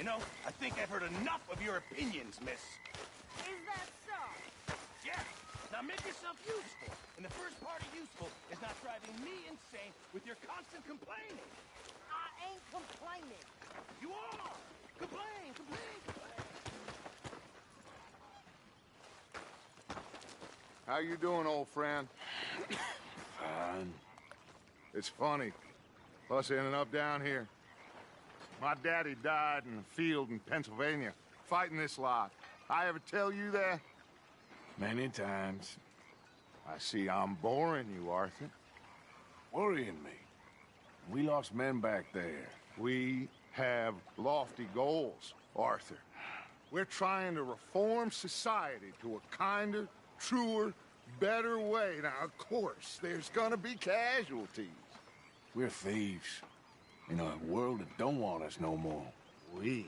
know, I think I've heard enough of your opinions, miss. Is that so? Yeah. Now make yourself useful. And the first part of useful is not driving me insane with your constant complaining. I ain't complaining. You are! Complain, complain, complain. How you doing, old friend? Fine. It's funny. Us ending up down here. My daddy died in the field in Pennsylvania, fighting this lot. I ever tell you that? Many times. I see I'm boring you, Arthur. Worrying me. We lost men back there. We have lofty goals, Arthur. We're trying to reform society to a kinder, truer, better way. Now, of course, there's gonna be casualties. We're thieves. In a world that don't want us no more. We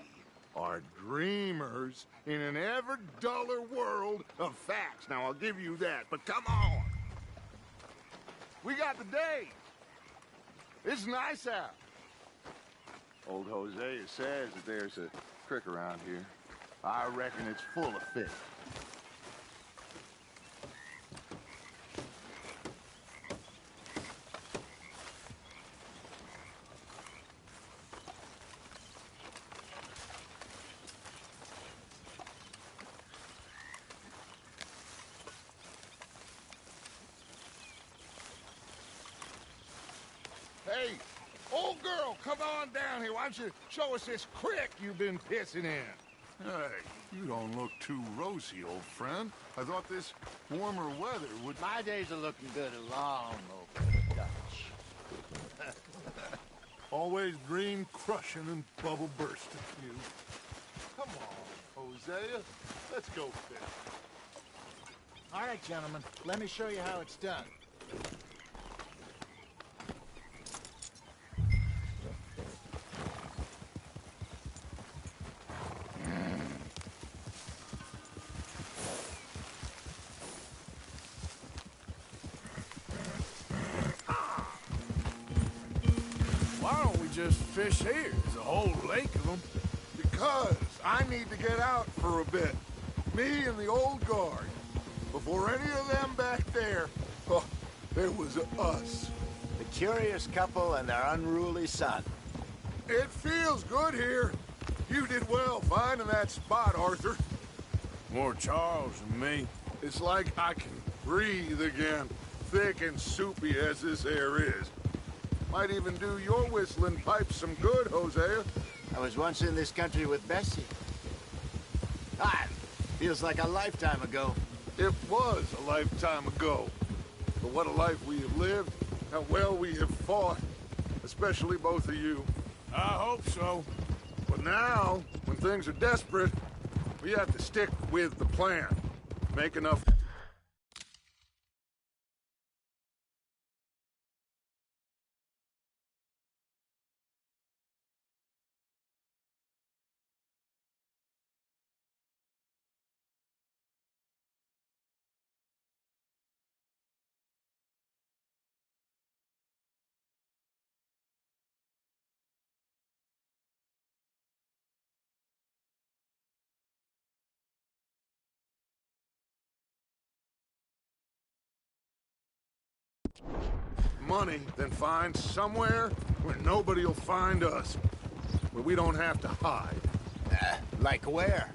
are dreamers in an ever duller world of facts. Now, I'll give you that, but come on. We got the day. It's nice out. Old Hosea says that there's a creek around here. I reckon it's full of fish. Hey, old girl, come on down here. Why don't you show us this creek you've been pissing in? Hey, you don't look too rosy, old friend. I thought this warmer weather would... My days are looking good along over the Dutch. Always dream crushing and bubble bursting, you. Come on, Hosea. Let's go fish. All right, gentlemen, let me show you how it's done. Why don't we just fish here? There's a whole lake of them. Because I need to get out for a bit. Me and the old guard. Before any of them back there, oh, there was us. The curious couple and their unruly son. It feels good here. You did well finding that spot, Arthur. More Charles than me. It's like I can breathe again, thick and soupy as this air is. Might even do your whistling pipes some good, Hosea. I was once in this country with Bessie. Ah, feels like a lifetime ago. It was a lifetime ago. But what a life we have lived, how well we have fought. Especially both of you. I hope so. But now, when things are desperate, we have to stick with the plan. Make enough... money, then find somewhere where nobody will find us. Where we don't have to hide. Like where?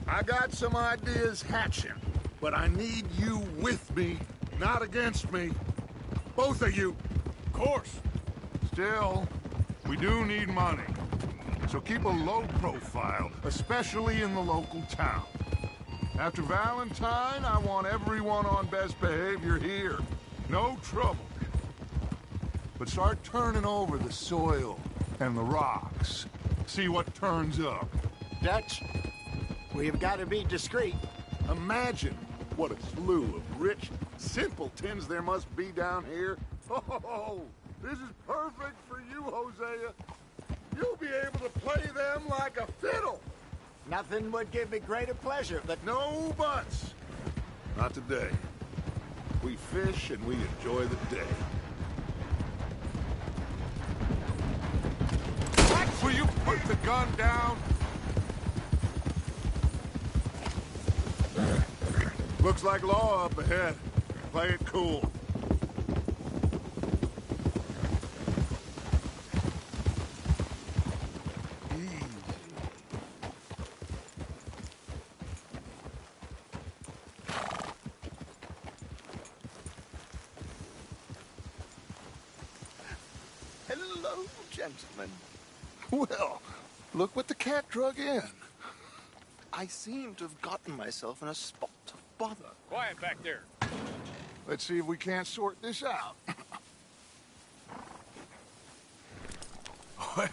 I got some ideas hatching, but I need you with me, not against me. Both of you. Of course. Still, we do need money. So keep a low profile, especially in the local town. After Valentine, I want everyone on best behavior here. No trouble. But start turning over the soil and the rocks. See what turns up. Dutch, we've got to be discreet. Imagine what a slew of rich simpletons there must be down here. Oh, this is perfect for you, Hosea. You'll be able to play them like a fiddle. Nothing would give me greater pleasure, but... No buts. Not today. We fish and we enjoy the day. Will you put the gun down? Looks like law up ahead. Play it cool. Hello, gentlemen. Well, look what the cat drug in. I seem to have gotten myself in a spot of bother. Quiet back there. Let's see if we can't sort this out.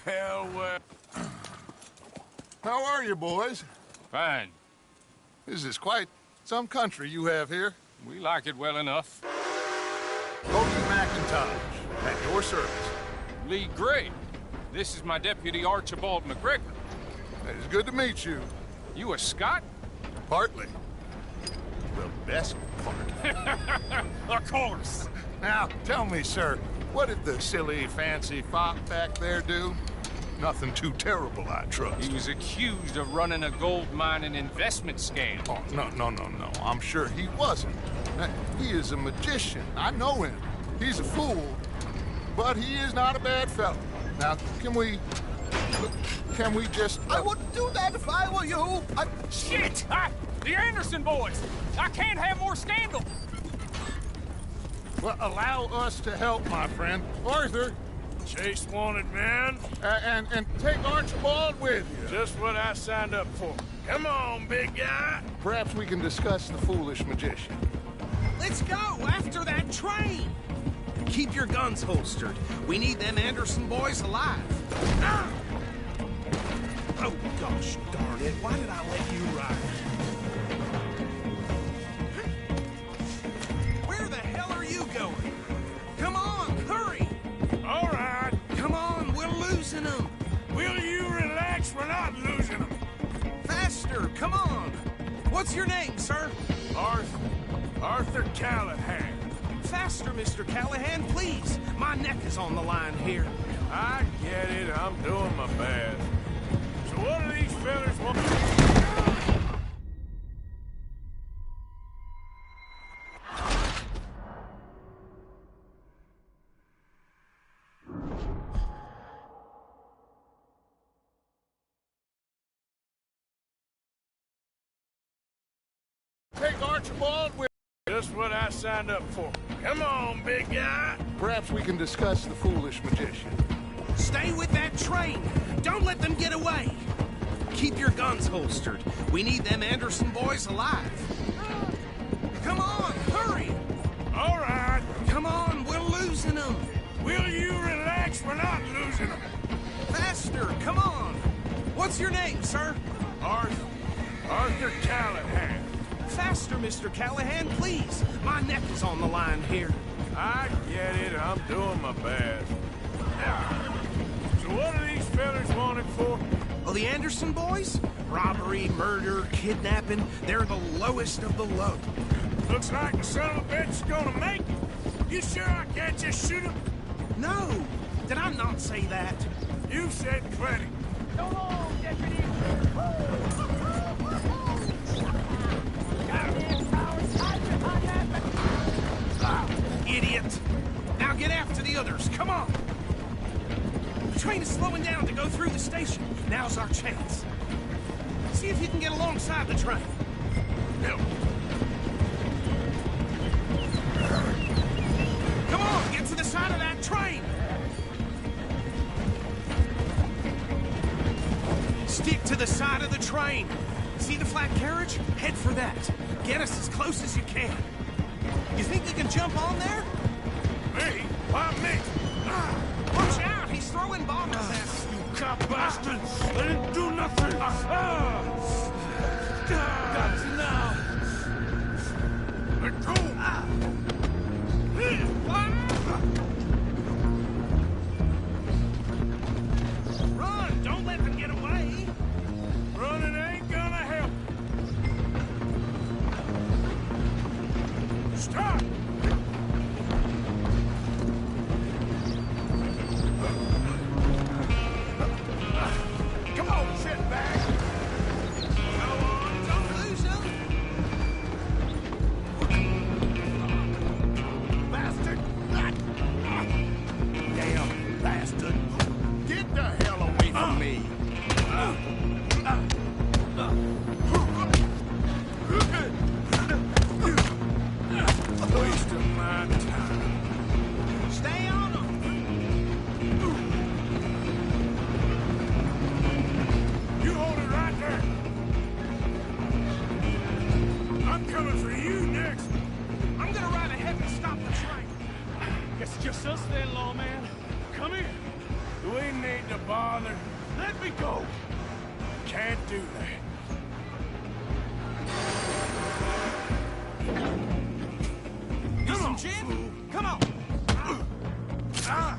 Well, How are you, boys? Fine. This is quite some country you have here. We like it well enough. Cody McIntosh, at your service. Lee Gray. This is my deputy Archibald McGregor. It is good to meet you. You a Scot? Partly. The best part. Of course. Now, tell me, sir, what did the silly, fancy fop back there do? Nothing too terrible, I trust. He was accused of running a gold mining investment scam. Oh, no. I'm sure he wasn't. He is a magician. I know him. He's a fool, but he is not a bad fellow. Now, can we just... I wouldn't do that if I were you. Shit! The Anderson boys! I can't have more scandal! Well, allow us to help, my friend. Arthur, Chase wanted man. and take Archibald with you. Just what I signed up for. Come on, big guy. Perhaps we can discuss the foolish magician. Let's go after that train! Keep your guns holstered. We need them Anderson boys alive. Ah! Oh, gosh darn it. Why did I let you ride? Where the hell are you going? Come on, hurry! All right. Come on, we're losing them. Will you relax? We're not losing them. Faster, come on. What's your name, sir? Arthur Callahan. Faster, Mr. Callahan, please. My neck is on the line here. I get it. I'm doing my best. So what do these fellas want? Take Archibald with... Just what I signed up for. Come on, big guy. Perhaps we can discuss the foolish magician. Stay with that train. Don't let them get away. Keep your guns holstered. We need them Anderson boys alive. Come on, hurry. All right. Come on, we're losing them. Will you relax? We're not losing them. Faster, come on. What's your name, sir? Arthur Callahan. Faster, Mr. Callahan, please. My neck is on the line here. I get it. I'm doing my best. So what are these fellas wanted for? Well, the Anderson boys? Robbery, murder, kidnapping. They're the lowest of the low. Looks like the son of a bitch is gonna make it. You sure I can't just shoot him? No. Did I not say that? You said plenty. Come on, deputy! Idiot! Now get after the others, come on! The train is slowing down to go through the station. Now's our chance. See if you can get alongside the train. No. Come on, get to the side of that train! Stick to the side of the train. See the flat carriage? Head for that. Get us as close as you can. You think you can jump on there? Me? Why me? Watch out! He's throwing bombs at us. You cop bastard! I didn't do nothing! Got you now. Let go! Run! Don't let them get away. Running ain't gonna help. Stop! Come on, sit back. Go on, don't lose them. coming for you next. I'm gonna ride ahead and stop the train. Guess it's just us then, lawman. Come here. We need to bother. Let me go. Can't do that. Need some gin? Come on.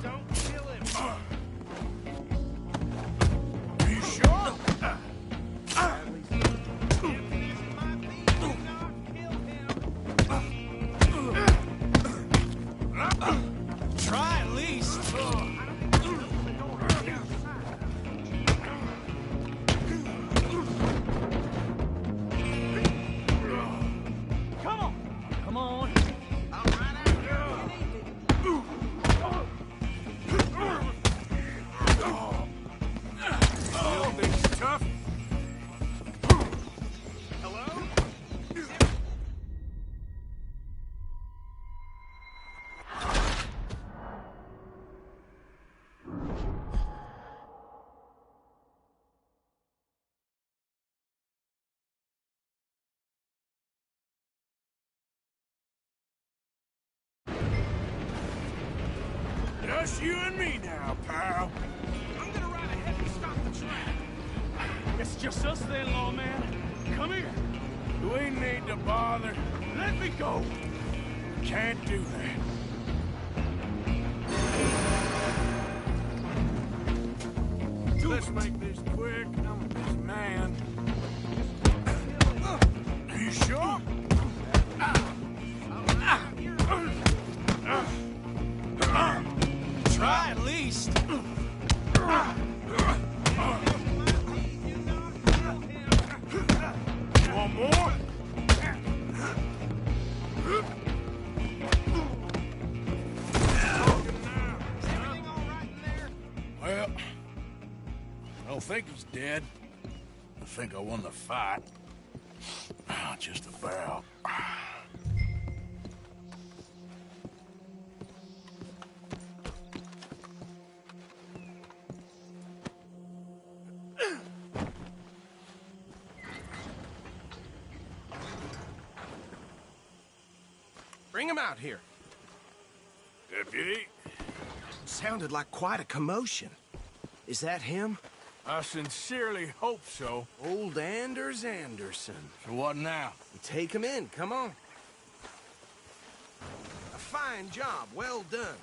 Don't kill him. You sure? Try at least. Come on. Come on. Still think it's tough? Hello? Just you and me now, pal. I'm gonna ride ahead and stop the train. Guess it's just us then, lawman. Come here. We need to bother. Let me go. Can't do that. Let's make this quick. I'm a busy man. Are you sure? Try at least. One more? Well, I don't think he's dead. I think I won the fight. Just about. Bring him out here. Deputy, Sounded like quite a commotion. Is that him? I sincerely hope so. Old Anders Anderson. So what now? Take him in, come on. A fine job, well done.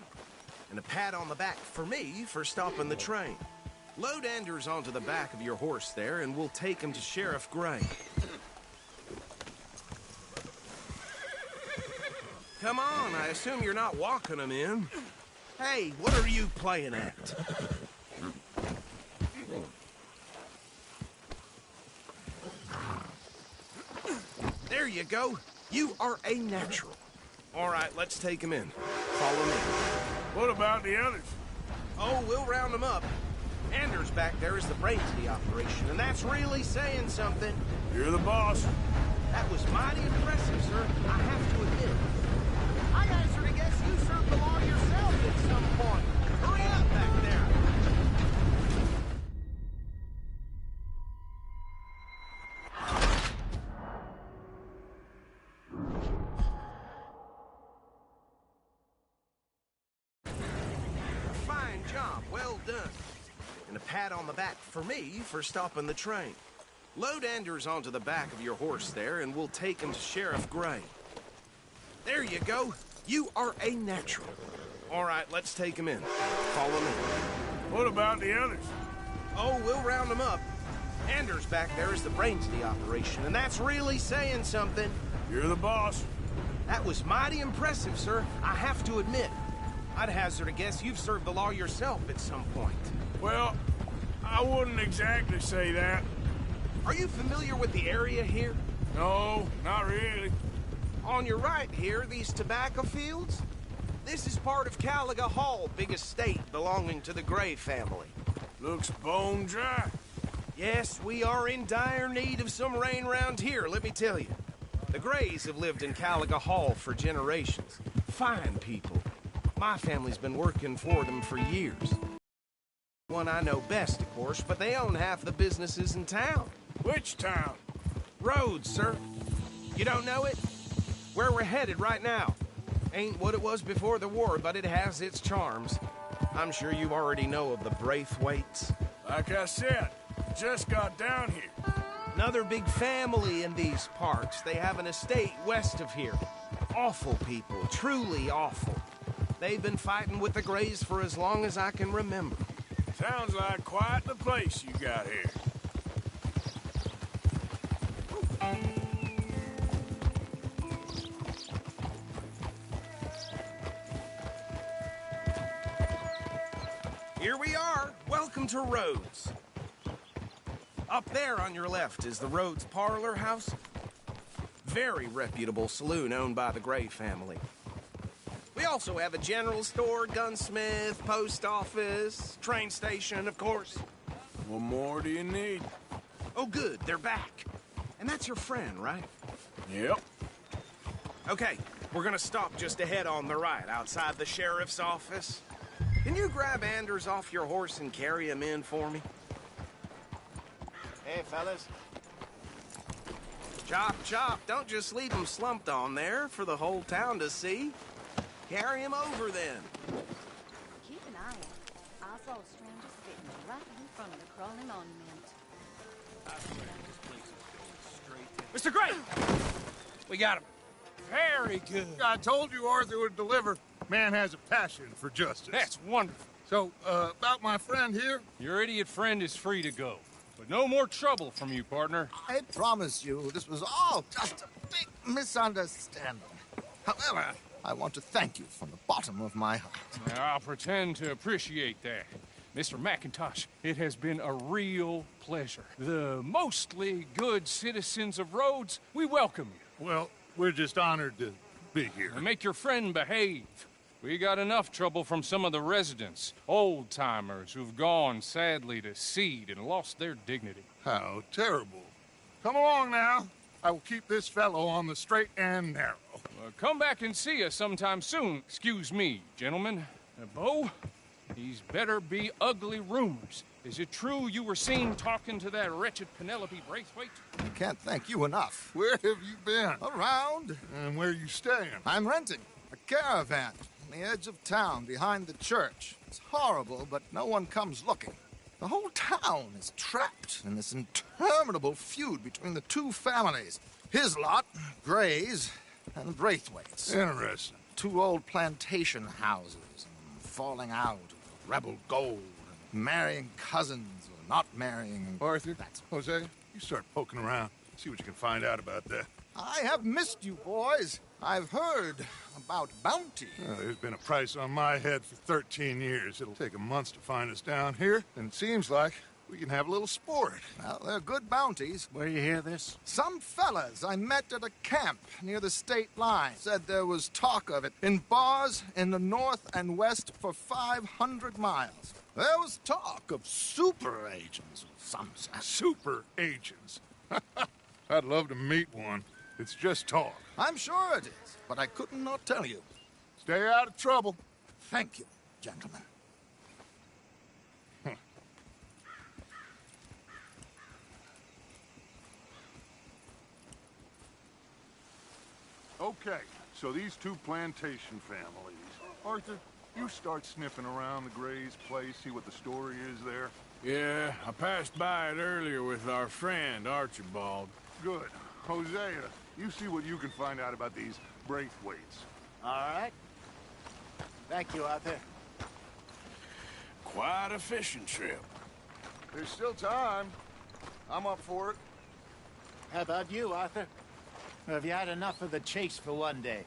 And a pat on the back for me for stopping the train. Load Anders onto the back of your horse there, and we'll take him to Sheriff Gray. Come on, I assume you're not walking him in. Hey, what are you playing at? There you go. You are a natural. All right, let's take him in. Follow me. What about the others? Oh, we'll round them up. Anders back there is the brains of the operation, and that's really saying something. You're the boss. That was mighty impressive, sir. I have to admit. I hazard to guess you served the law yourself at some point. Hurry up back there. Fine job, well done. And a pat on the back for me for stopping the train. Load Anders onto the back of your horse there, and we'll take him to Sheriff Gray. There you go. You are a natural. All right, let's take him in. Follow me. What about the others? Oh, we'll round them up. Anders back there is the brains of the operation, and that's really saying something. You're the boss. That was mighty impressive, sir. I have to admit. I'd hazard a guess you've served the law yourself at some point. Well, I wouldn't exactly say that. Are you familiar with the area here? No, not really. On your right here, these tobacco fields? This is part of Caliga Hall, big estate belonging to the Gray family. Looks bone dry. Yes, we are in dire need of some rain round here, let me tell you. The Grays have lived in Caliga Hall for generations. Fine people. My family's been working for them for years. One I know best, of course, but they own half the businesses in town. Which town? Rhodes, sir. You don't know it? Where we're headed right now. Ain't what it was before the war, but it has its charms. I'm sure you already know of the Braithwaites. Like I said, just got down here. Another big family in these parts. They have an estate west of here. Awful people, truly awful. They've been fighting with the Greys for as long as I can remember. Sounds like quite the place you got here. Here we are. Welcome to Rhodes. Up there on your left is the Rhodes Parlor House. Very reputable saloon owned by the Gray family. We also have a general store, gunsmith, post office, train station, of course. What more do you need? Oh, good. They're back. And that's your friend, right? Yep. Okay, we're gonna stop just ahead on the right, outside the sheriff's office. Can you grab Anders off your horse and carry him in for me? Hey, fellas. Chop, chop. Don't just leave him slumped on there for the whole town to see. Carry him over, then. Keep an eye out. I saw a stranger sitting right in front of the crawling monument. Mr. Gray! We got him. Very good. I told you Arthur would deliver. Man has a passion for justice. That's wonderful. So, about my friend here? Your idiot friend is free to go. But no more trouble from you, partner. I promise you, this was all just a big misunderstanding. However, I want to thank you from the bottom of my heart. Now, I'll pretend to appreciate that. Mr. McIntosh, it has been a real pleasure. The mostly good citizens of Rhodes, we welcome you. Well, we're just honored to be here. And make your friend behave. We got enough trouble from some of the residents, old-timers who've gone, sadly, to seed and lost their dignity. How terrible. Come along now. I will keep this fellow on the straight and narrow. Come back and see us sometime soon. Excuse me, gentlemen. Bo, these better be ugly rumors. Is it true you were seen talking to that wretched Penelope Braithwaite? I can't thank you enough. Where have you been? Around. And where you staying? I'm renting a caravan on the edge of town behind the church. It's horrible, but no one comes looking. The whole town is trapped in this interminable feud between the two families. His lot, Gray's, and Braithwaite's. Interesting. Two old plantation houses, and falling out, rebel gold, and marrying cousins or not marrying. Arthur, Jose, you start poking around. See what you can find out about that. I have missed you, boys. I've heard about bounty. There's been a price on my head for 13 years. It'll take a month to find us down here, and it seems like we can have a little sport. Well, they're good bounties. Where you hear this? Some fellas I met at a camp near the state line said there was talk of it in bars in the north and west for 500 miles. There was talk of super agents of some sort. Super agents. I'd love to meet one. It's just talk. I'm sure it is, but I couldn't not tell you. Stay out of trouble. Thank you, gentlemen. Okay, so these two plantation families. Arthur, you start sniffing around the Gray's place, see what the story is there. Yeah, I passed by it earlier with our friend, Archibald. Good. Hosea, you see what you can find out about these Braithwaites. All right. Thank you, Arthur. Quite a fishing trip. There's still time. I'm up for it. How about you, Arthur? Or have you had enough of the chase for one day?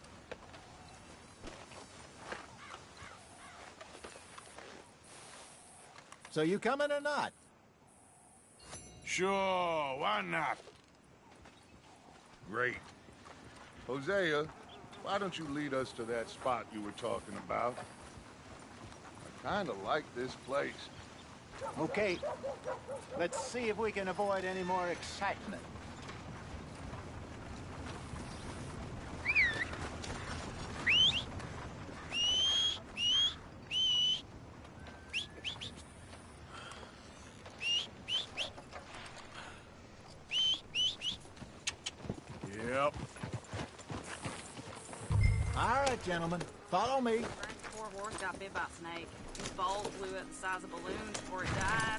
So you coming or not? Sure, why not? Great. Hosea, why don't you lead us to that spot you were talking about? I kind of like this place. Okay. Let's see if we can avoid any more excitement. Yep, All right, gentlemen. Follow me. Frank's poor horse got bit by a snake. His balls blew up the size of balloons before it died.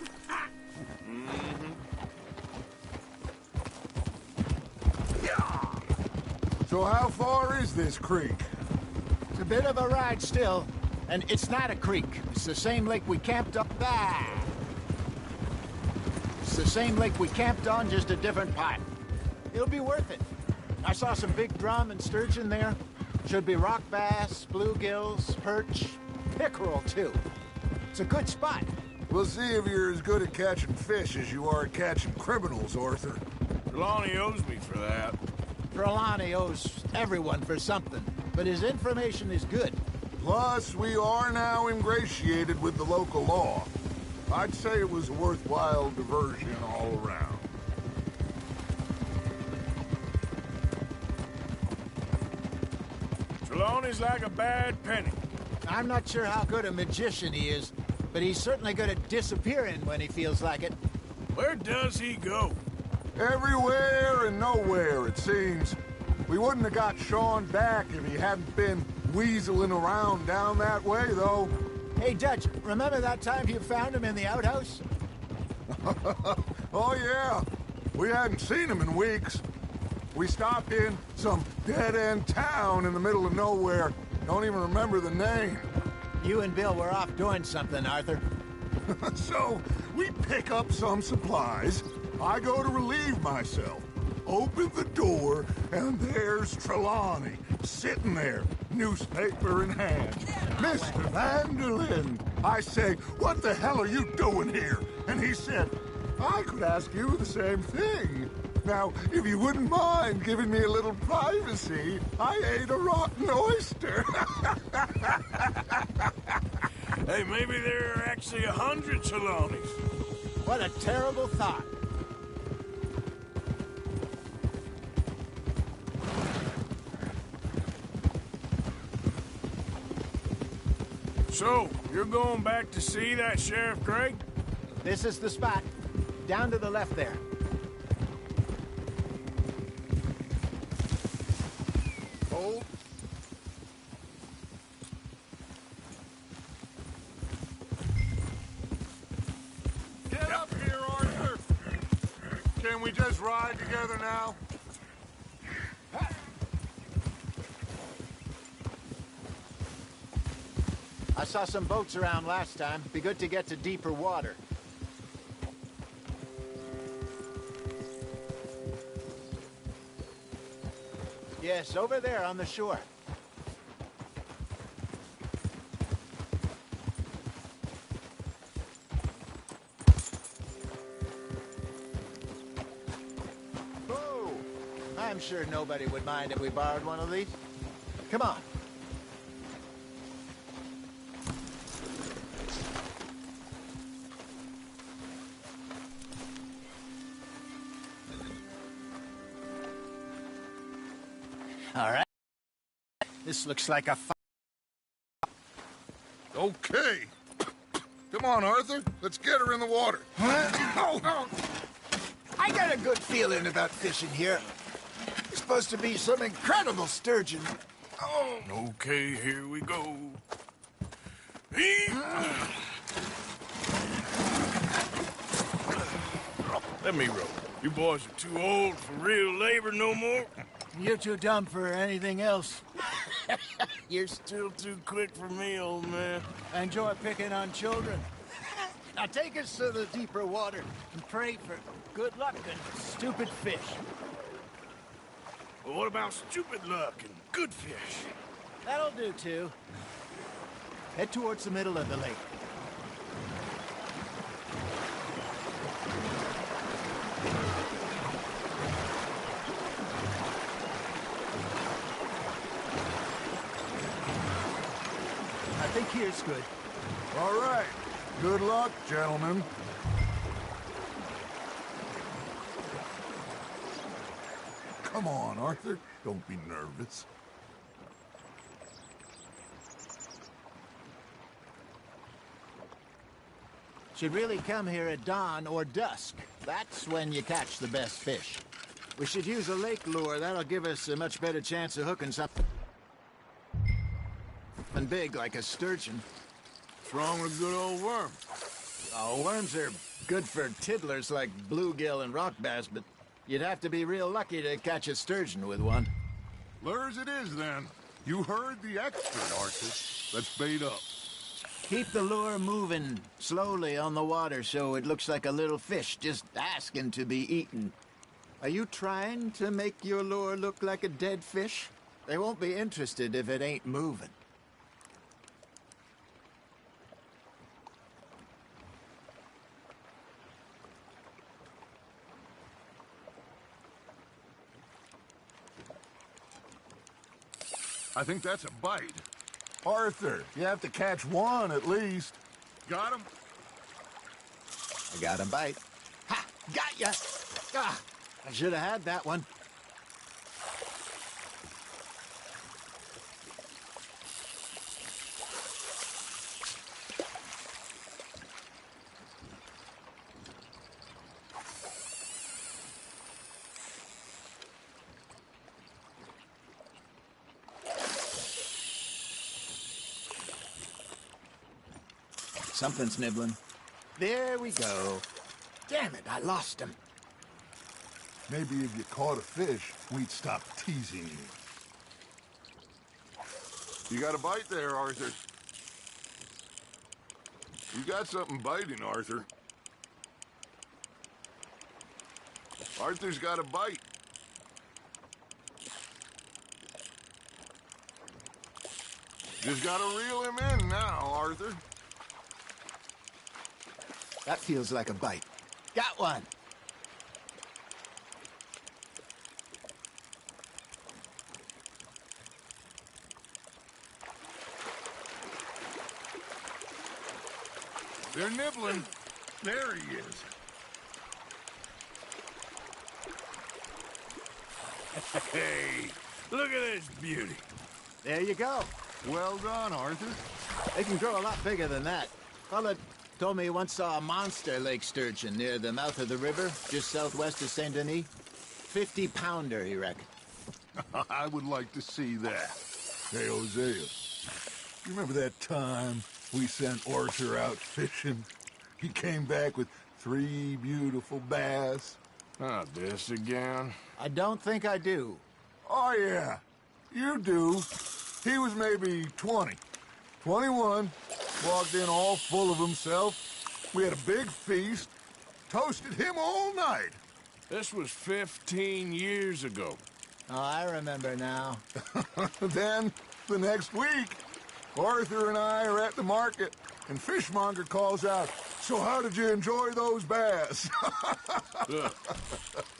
So how far is this creek? It's a bit of a ride still, and it's not a creek. It's the same lake we camped on. It's the same lake we camped on, just a different part. It'll be worth it. I saw some big drum and sturgeon there. Should be rock bass, bluegills, perch, pickerel too. It's a good spot. We'll see if you're as good at catching fish as you are at catching criminals, Arthur. Trelawney owes me for that. Trelawney owes everyone for something, but his information is good. Plus, we are now ingratiated with the local law. I'd say it was a worthwhile diversion all around. Trelawney's like a bad penny. I'm not sure how good a magician he is, but he's certainly good at disappearing when he feels like it. Where does he go? Everywhere and nowhere, it seems. We wouldn't have got Sean back if he hadn't been weaseling around down that way, though. Hey, Dutch, remember that time you found him in the outhouse? Oh, yeah. We hadn't seen him in weeks. We stopped in some dead-end town in the middle of nowhere. Don't even remember the name. You and Bill were off doing something, Arthur. So, we pick up some supplies. I go to relieve myself. Open the door, and there's Trelawney, sitting there, newspaper in hand. Mr. Vanderlyn! I say, what the hell are you doing here? And he said, I could ask you the same thing. Now, if you wouldn't mind giving me a little privacy, I ate a rotten oyster. Hey, maybe there are actually 100 Trelawneys. What a terrible thought. So, you're going back to see that Sheriff Craig? This is the spot. Down to the left there. Hold. Get up here, Arthur. Can we just ride together now? I saw some boats around last time. Be good to get to deeper water. Yes, over there on the shore. Oh, I'm sure nobody would mind if we borrowed one of these. Come on. All right. This looks like a Okay. Come on, Arthur. Let's get her in the water. I got a good feeling about fishing here. It's supposed to be some incredible sturgeon. Oh. Okay, here we go. Let me row. You boys are too old for real labor no more. You're too dumb for anything else. You're still too quick for me, old man. I enjoy picking on children. Now take us to the deeper water and pray for good luck and stupid fish. Well, what about stupid luck and good fish? That'll do, too. Head towards the middle of the lake. I think here's good. All right. Good luck, gentlemen. Come on, Arthur. Don't be nervous. Should really come here at dawn or dusk. That's when you catch the best fish. We should use a lake lure. That'll give us a much better chance of hooking something. something big like a sturgeon. What's wrong with a good old worm? Oh, worms are good for tiddlers like bluegill and rock bass, but you'd have to be real lucky to catch a sturgeon with one. Lures it is, then. You heard the expert, Arthur. Let's bait up. Keep the lure moving slowly on the water so it looks like a little fish just asking to be eaten. Are you trying to make your lure look like a dead fish? They won't be interested if it ain't moving. I think that's a bite. Arthur, you have to catch one at least. Got him? I got a bite. Ha! Got ya! Ah, I should have had that one. Something's nibbling. There we go. Damn it, I lost him. Maybe if you caught a fish, we'd stop teasing you. You got a bite there, Arthur. You got something biting, Arthur. Arthur's got a bite. Just gotta reel him in now, Arthur. That feels like a bite. Got one. They're nibbling. There he is. Hey, look at this beauty. There you go. Well done, Arthur. They can grow a lot bigger than that. Fella told me he once saw a monster lake sturgeon near the mouth of the river, just southwest of Saint Denis. 50-pounder, he reckoned. I would like to see that. Hey, Hosea, you remember that time we sent Arthur out fishing? He came back with 3 beautiful bass. Not this again. I don't think I do. Oh, yeah, you do. He was maybe 20, 21, walked in all full of himself. We had a big feast, toasted him all night. This was 15 years ago. Oh, I remember now. Then, the next week, Arthur and I are at the market, and Fishmonger calls out, "So how did you enjoy those bass?" Look,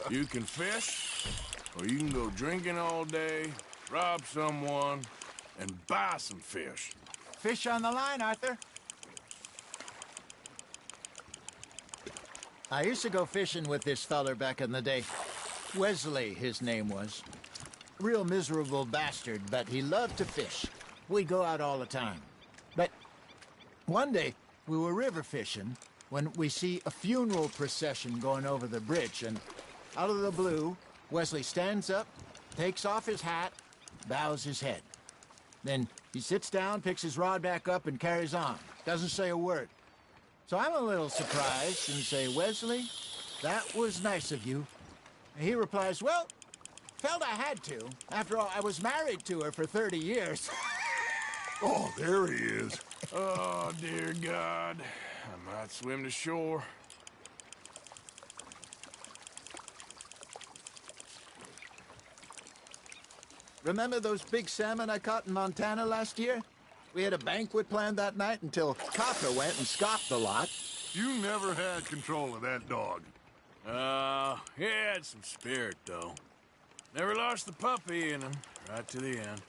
you can fish, or you can go drinking all day, rob someone, and buy some fish. Fish on the line, Arthur. I used to go fishing with this feller back in the day. Wesley, his name was. Real miserable bastard, but he loved to fish. We'd go out all the time. But one day, we were river fishing when we see a funeral procession going over the bridge, and out of the blue, Wesley stands up, takes off his hat, bows his head. Then he sits down, picks his rod back up, and carries on. Doesn't say a word. So I'm a little surprised and say, "Wesley, that was nice of you." And he replies, "Well, felt I had to. After all, I was married to her for 30 years. Oh, there he is. Oh, dear God. I might swim to shore. Remember those big salmon I caught in Montana last year? We had a banquet planned that night until Copper went and scoffed a lot. You never had control of that dog. He had some spirit, though. Never lost the puppy in him, right to the end.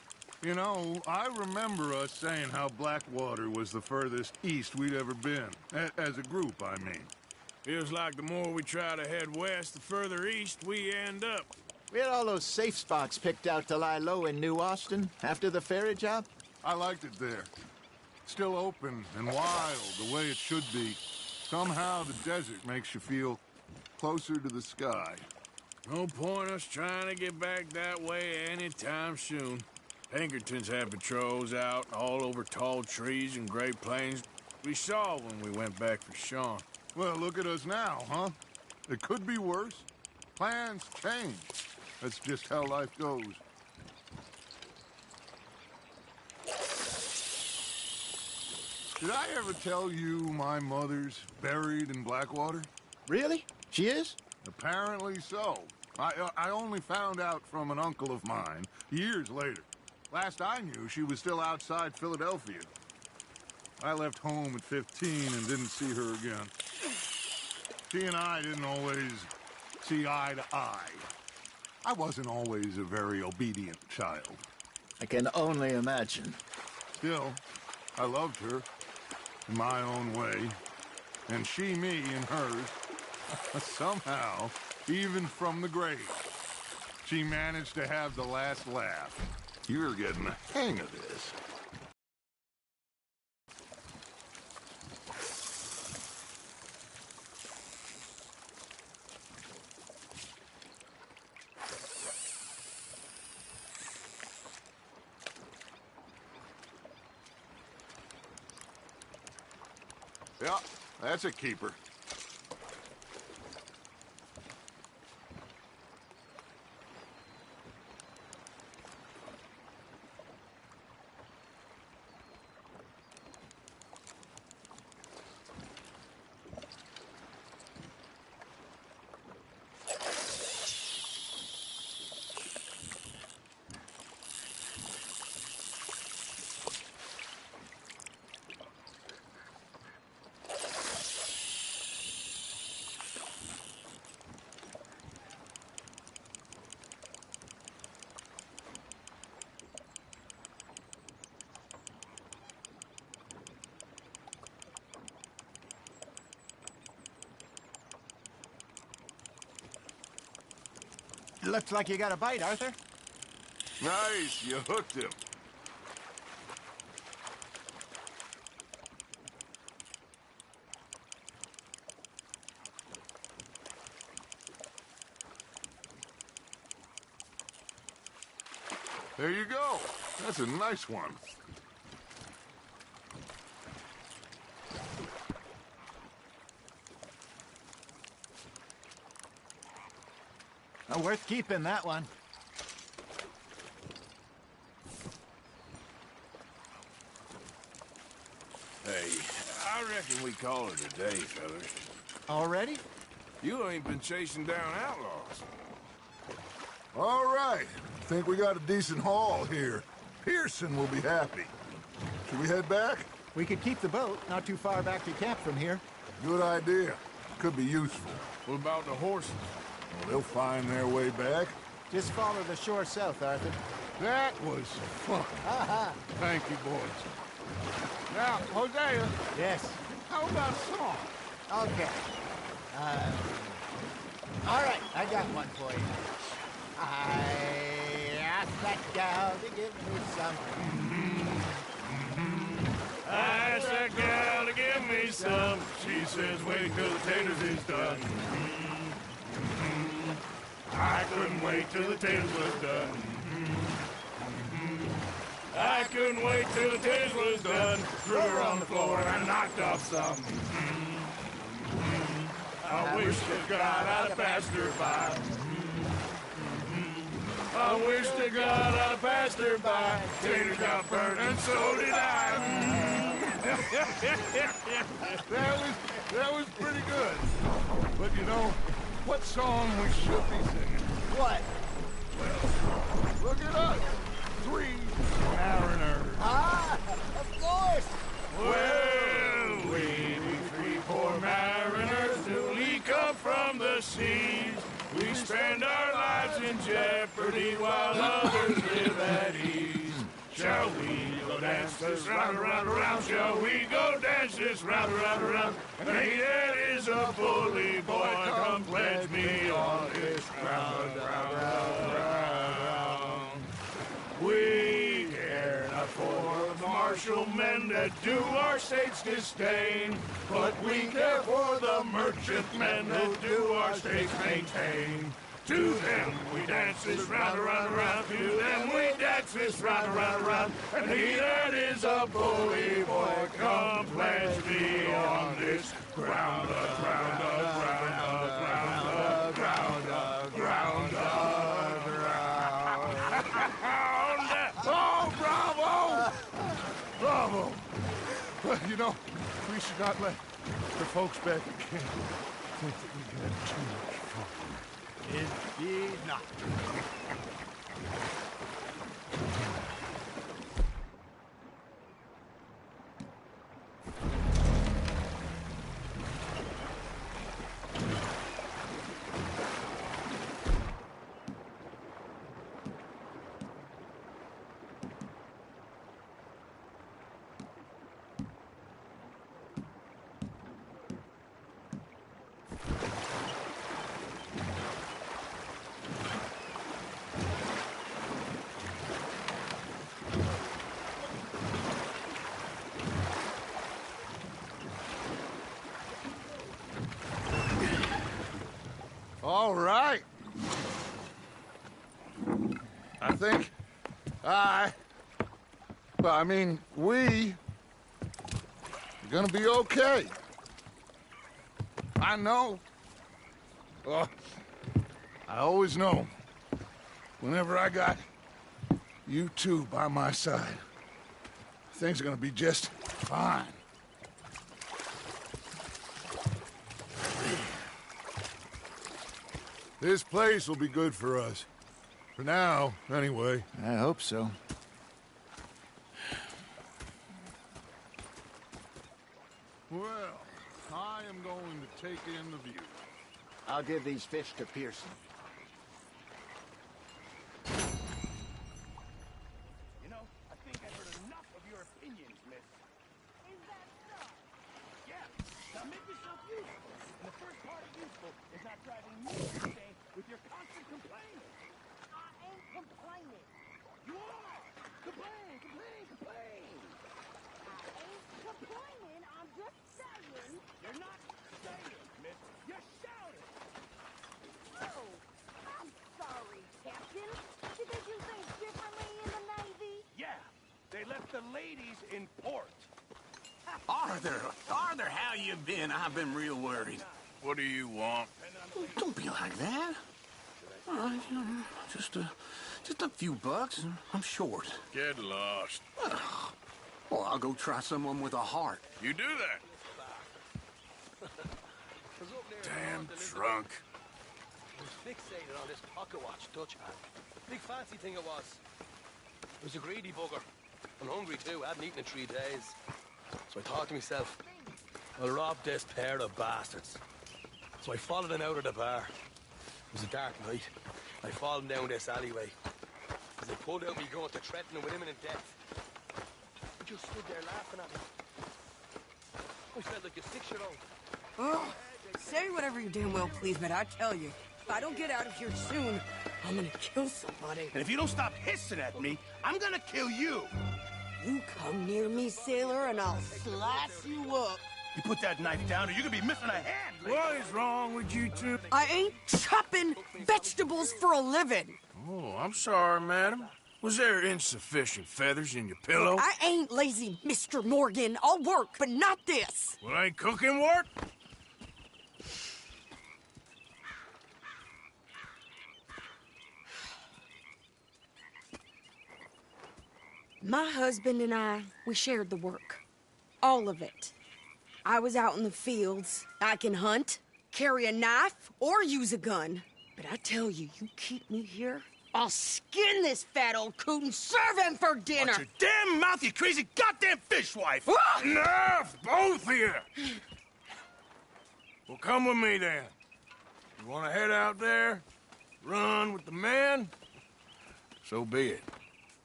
You know, I remember us saying how Blackwater was the furthest east we'd ever been. As a group, I mean. Feels like the more we try to head west, the further east we end up. We had all those safe spots picked out to lie low in New Austin after the ferry job. I liked it there. Still open and wild, the way it should be. Somehow the desert makes you feel closer to the sky. No point us trying to get back that way anytime soon. Pinkertons had patrols out all over tall trees and Great Plains. We saw when we went back for Sean. Well, look at us now, huh? It could be worse. Plans change. That's just how life goes. Did I ever tell you my mother's buried in Blackwater? Really? She is? Apparently so. I only found out from an uncle of mine years later. Last I knew, she was still outside Philadelphia. I left home at 15 and didn't see her again. She and I didn't always see eye to eye. I wasn't always a very obedient child. I can only imagine. Still, I loved her in my own way, and she me in hers. Somehow, even from the grave, she managed to have the last laugh. You're getting the hang of this. Yeah, that's a keeper. Looks like you got a bite, Arthur. Nice, you hooked him. There you go. That's a nice one. Worth keeping, that one. Hey, I reckon we call it a day, fellas. Already? You ain't been chasing down outlaws. All right. Think we got a decent haul here. Pearson will be happy. Should we head back? We could keep the boat not too far back to camp from here. Good idea. Could be useful. What about the horses? Well, they'll find their way back. Just follow the shore south, Arthur. That was fun. Thank you, boys. Now, Hosea, Yes. how about song? Okay. All right, I got one for you. I asked that gal to give me some. I asked that gal to give me some. She says, wait till the taters is done. I couldn't wait till the taters was done. I couldn't wait till the taters was done. Threw her on the floor and I knocked off some. I wish to God I'd passed her by. I wish to God I'd passed her by. Taters got burnt and so did I. That was pretty good. But you know, what song we should be singing? What? Look at us. 3 mariners. Ah, of course. Well, we 3 poor mariners newly come from the seas. We spend our lives in jeopardy while others live at ease. Shall we go dance this round, around, around? Shall we go dance this round, around, around? Hey, that is a bully boy. Come pledge me on this round, round, round, round. We care not for the martial men that do our state's disdain, but we care for the merchant men that do our state's maintain. To them we dance this round, around, around. To them we dance this round, around, around. And he that is a bully boy, come pledge me on this ground, ground, ground, ground, ground, ground, ground. Oh, bravo! Bravo! Well, you know, we should not let the folks back at camp think that we had too much fun. Indeed not. All right. I think we are gonna be okay. I know. Oh, I always know. Whenever I got you two by my side, things are gonna be just fine. This place will be good for us. For now, anyway. I hope so. Well, I am going to take in the view. I'll give these fish to Pearson. You know, I think I've heard enough of your opinions, miss. Is that so? Yeah, now make yourself useful. And the first part of useful is not driving me insane with your constant complaining. I ain't complaining. You are! Complain, complain, complain! I ain't complaining. I'm just saying. You're not saying, miss. You're shouting! Oh, I'm sorry, Captain. Did they do things differently in the Navy? Yeah, they left the ladies in port. Arthur, how you been? I've been real worried. What do you want? Don't be like that. All right, you know, just a few bucks. I'm short. Get lost. Well, I'll go try someone with a heart. You do that. Damn drunk. I was fixated on this pocket watch Dutch had. Big fancy thing it was. It was a greedy bugger. I'm hungry too. I hadn't eaten in 3 days. So I thought to myself, I'll rob this pair of bastards. So I followed them out of the bar. It was a dark night. I followed them down this alleyway. As they pulled out me gun to threaten them with imminent death. I just stood there laughing at them. I felt like a 6-year-old. Oh, say whatever you damn well please, but I tell you, if I don't get out of here soon, I'm gonna kill somebody. And if you don't stop hissing at me, I'm gonna kill you! You come near me, sailor, and I'll slice you up. You put that knife down or you're gonna be missing a hand! What is wrong with you two? I ain't chopping vegetables for a living. Oh, I'm sorry, madam. Was there insufficient feathers in your pillow? I ain't lazy, Mr. Morgan. I'll work, but not this. Well, ain't cooking work? My husband and I, we shared the work. All of it. I was out in the fields. I can hunt, carry a knife, or use a gun. But I tell you, you keep me here, I'll skin this fat old coot and serve him for dinner. Watch your damn mouth, you crazy goddamn fishwife! Enough, both of you! Well, come with me, then. You want to head out there, run with the men? So be it.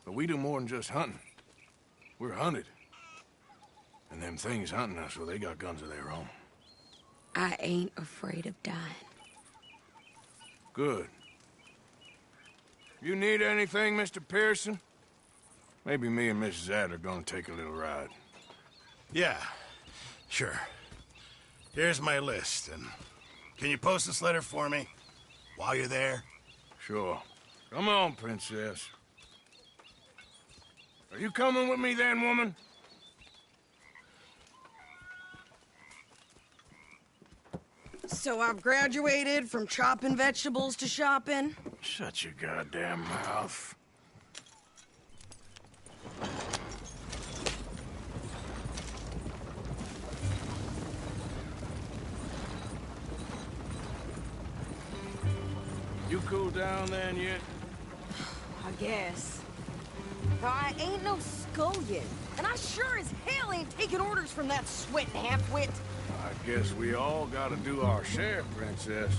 But we do more than just hunting. We're hunted. And them things hunting us, well, they got guns of their own. I ain't afraid of dying. Good. You need anything, Mr. Pearson? Maybe me and Mrs. Ad are gonna take a little ride. Yeah, sure. Here's my list, and can you post this letter for me? While you're there, Sure. Come on, princess. Are you coming with me then, woman? So I've graduated from chopping vegetables to shopping? Shut your goddamn mouth. You cool down then yet? I guess. I ain't no scullion, and I sure as hell ain't taking orders from that sweating half-wit. I guess we all gotta do our share, princess.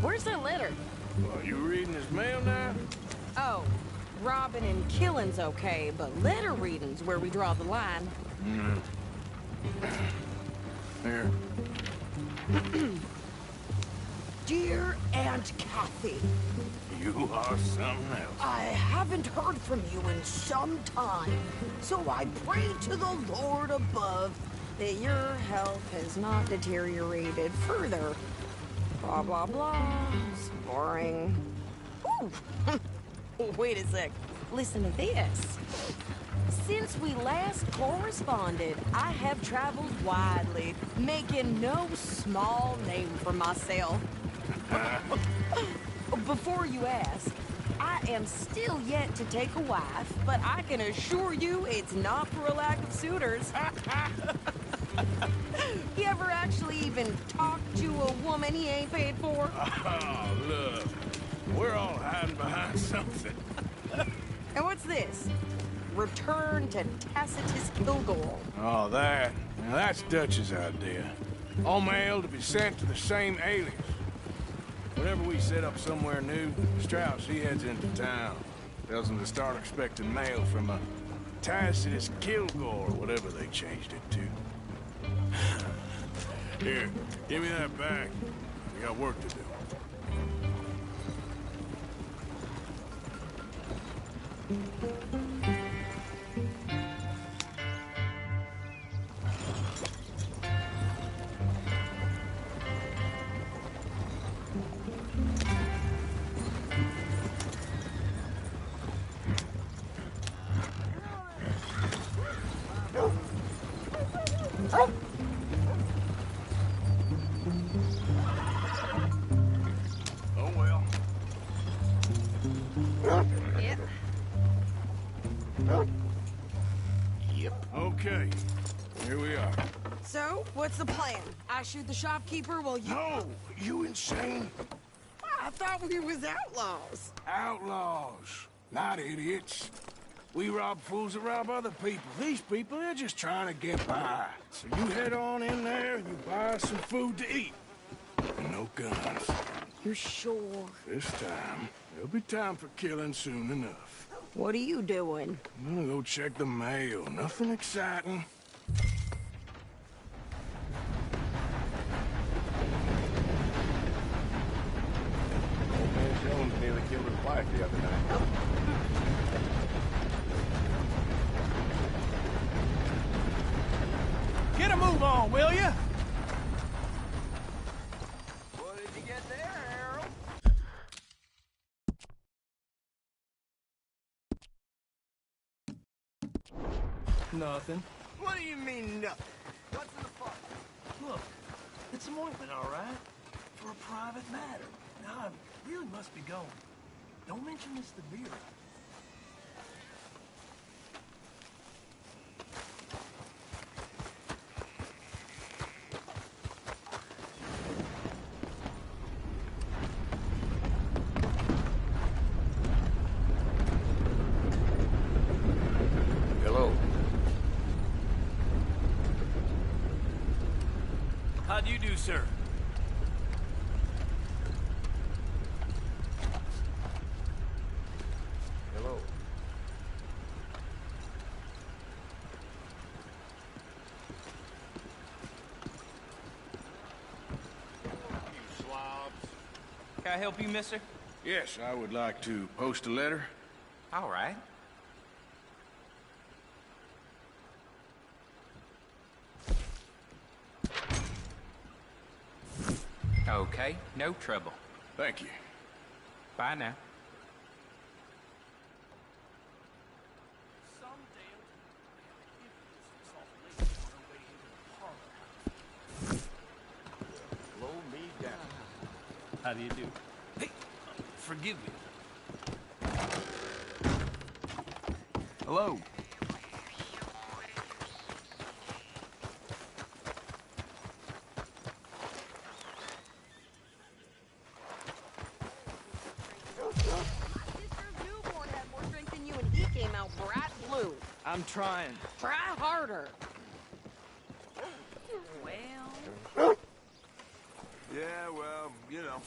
Where's that letter? Well, you reading his mail now? Oh, robbing and killing's okay, but letter reading's where we draw the line. Here. Dear Aunt Kathy, You are something else. I haven't heard from you in some time, so I pray to the Lord above that your health has not deteriorated further. Blah, blah, blah. It's boring. Ooh. Wait a sec. Listen to this. Since we last corresponded, I have traveled widely, making no small name for myself. Before you ask, I am still yet to take a wife, but I can assure you it's not for a lack of suitors. You ever actually even talk to a woman he ain't paid for? Oh, look. We're all hiding behind something. And what's this? Return to Tacitus Kilgore. Oh, that. Now, that's Dutch's idea. All mail to be sent to the same alias. Whenever we set up somewhere new, Strauss, he heads into town. Tells them to start expecting mail from a Tacitus Kilgore, or whatever they changed it to. Here, give me that back. We got work to do. Oh, well. Yep. Yep. Okay, here we are. So, what's the plan? I shoot the shopkeeper while you... No! You insane? I thought we was outlaws. Outlaws, not idiots. We rob fools that rob other people. These people, they're just trying to get by. So you head on in there and you buy some food to eat. And no guns. You're sure? This time, there'll be time for killing soon enough. What are you doing? I'm gonna go check the mail. Nothing exciting. Old man Jones nearly killed his wife the other night. Get a move on, will ya? What did you get there, Harold? Nothing. What do you mean, nothing? What's in the file? Look, it's some ointment, all right? For a private matter. Now, I really must be going. Don't mention this to Vera. Hello. How do you do, sir? Hello. You slobs. Can I help you, mister? Yes, I would like to post a letter. All right. Okay, no trouble. Thank you. Bye now. Blow me down. How do you do? Hey, forgive me. Hello. I'm trying. Try harder. Well... Yeah, well, you know.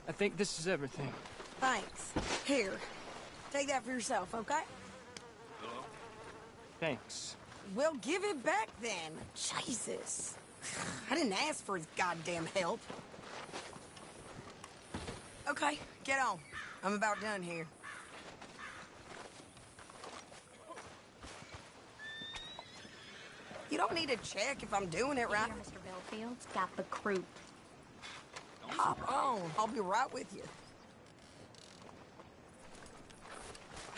I think this is everything. Thanks. Here. Take that for yourself, okay? Thanks. Well, give it back then. Jesus. I didn't ask for his goddamn help. Okay, get on. I'm about done here. You don't need to check if I'm doing it right. Here, Mr. Bellfield's got the croup. Hop on. I'll be right with you.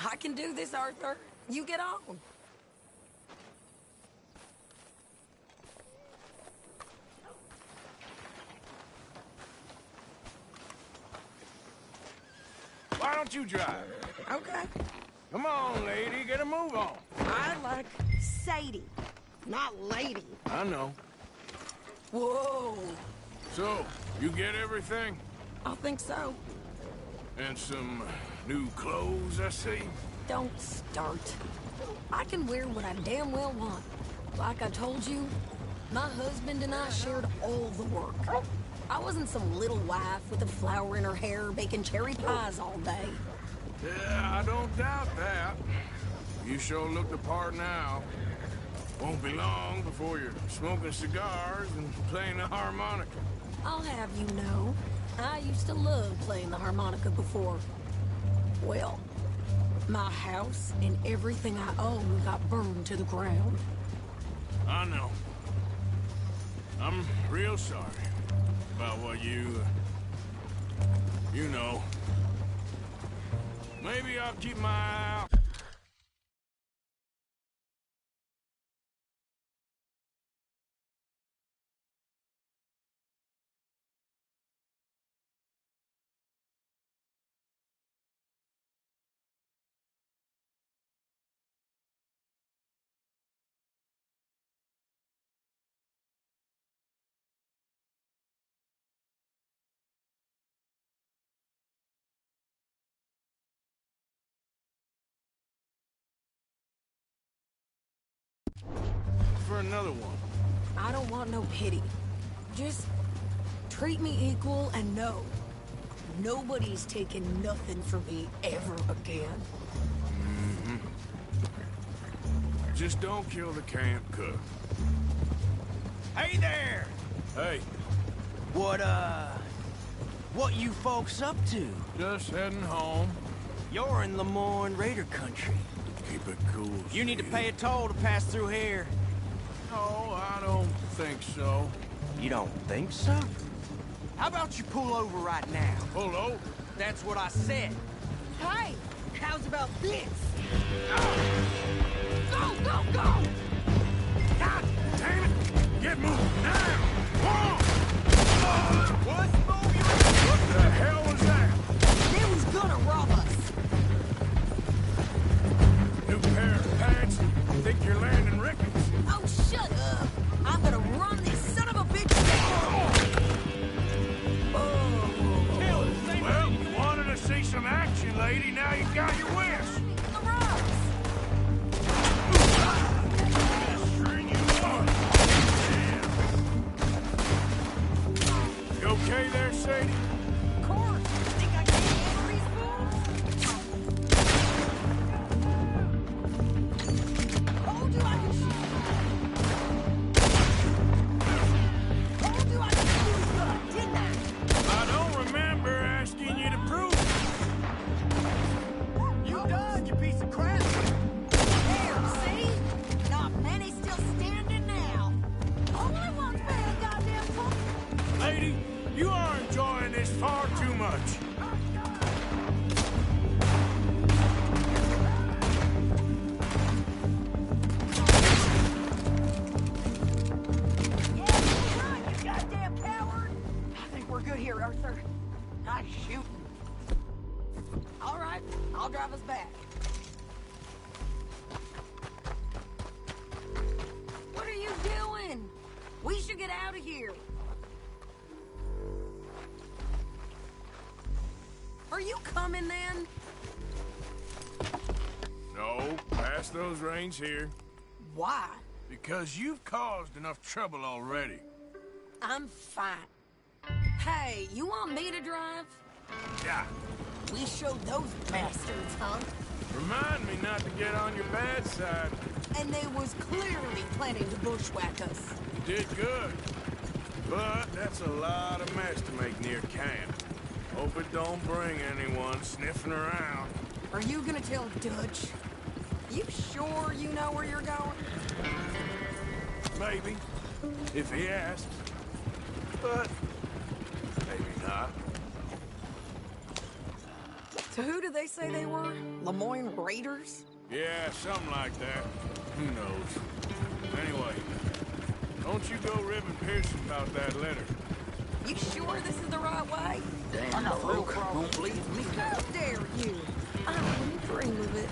I can do this, Arthur. You get on. Why don't you drive? Okay. Come on, lady, get a move on. I like Sadie, not lady. I know. Whoa. So, you get everything? I think so. And some new clothes, I see? Don't start. I can wear what I damn well want. Like I told you, my husband and I shared all the work. I wasn't some little wife with a flower in her hair baking cherry pies all day. Yeah, I don't doubt that. You sure look the part now. Won't be long before you're smoking cigars and playing the harmonica. I'll have you know, I used to love playing the harmonica before. Well, my house and everything I own got burned to the ground. I know. I'm real sorry about what you know. Maybe I'll keep my eye out. For another one. I don't want no pity. Just treat me equal and know nobody's taking nothing from me ever again. Mm-hmm. Just don't kill the camp cook. Hey there! Hey. What you folks up to? Just heading home. You're in Lemoyne Raider country. Keep it cool. You need to pay a toll to pass through here. No, I don't think so. You don't think so? How about you pull over right now? Pull over? That's what I said. Hey, how's about this? Go, go, go! God damn it! Get moving now! What? What the hell was that? They was gonna rob us. New pair of pants? Think you're landing Ricketts? Oh, shut up. I'm gonna run this son of a bitch down. Well, you wanted to see some action, lady. Now you got your wish. The rocks. String you up. You okay there, Sadie? Of course. Think I can handle these fools? Told you I could shoot. Told you I could shoot good, didn't I? I don't remember asking you to prove it. You Dutch. Good here, Arthur. Nice shooting. All right, I'll drive us back. What are you doing? We should get out of here. Are you coming then? No, pass those reins here. Why? Because you've caused enough trouble already. I'm fine. Hey, you want me to drive? Yeah. We showed those bastards, huh? Remind me not to get on your bad side. And they was clearly planning to bushwhack us. You did good. But that's a lot of mess to make near camp. Hope it don't bring anyone sniffing around. Are you gonna tell Dutch? You sure you know where you're going? Maybe. If he asks. But maybe not. So who do they say they were? Lemoyne Raiders? Yeah, something like that. Who knows? Anyway, don't you go ribbing Pearson about that letter. You sure this is the right way? Damn folk won't leave me. How dare you? I wouldn't dream of it.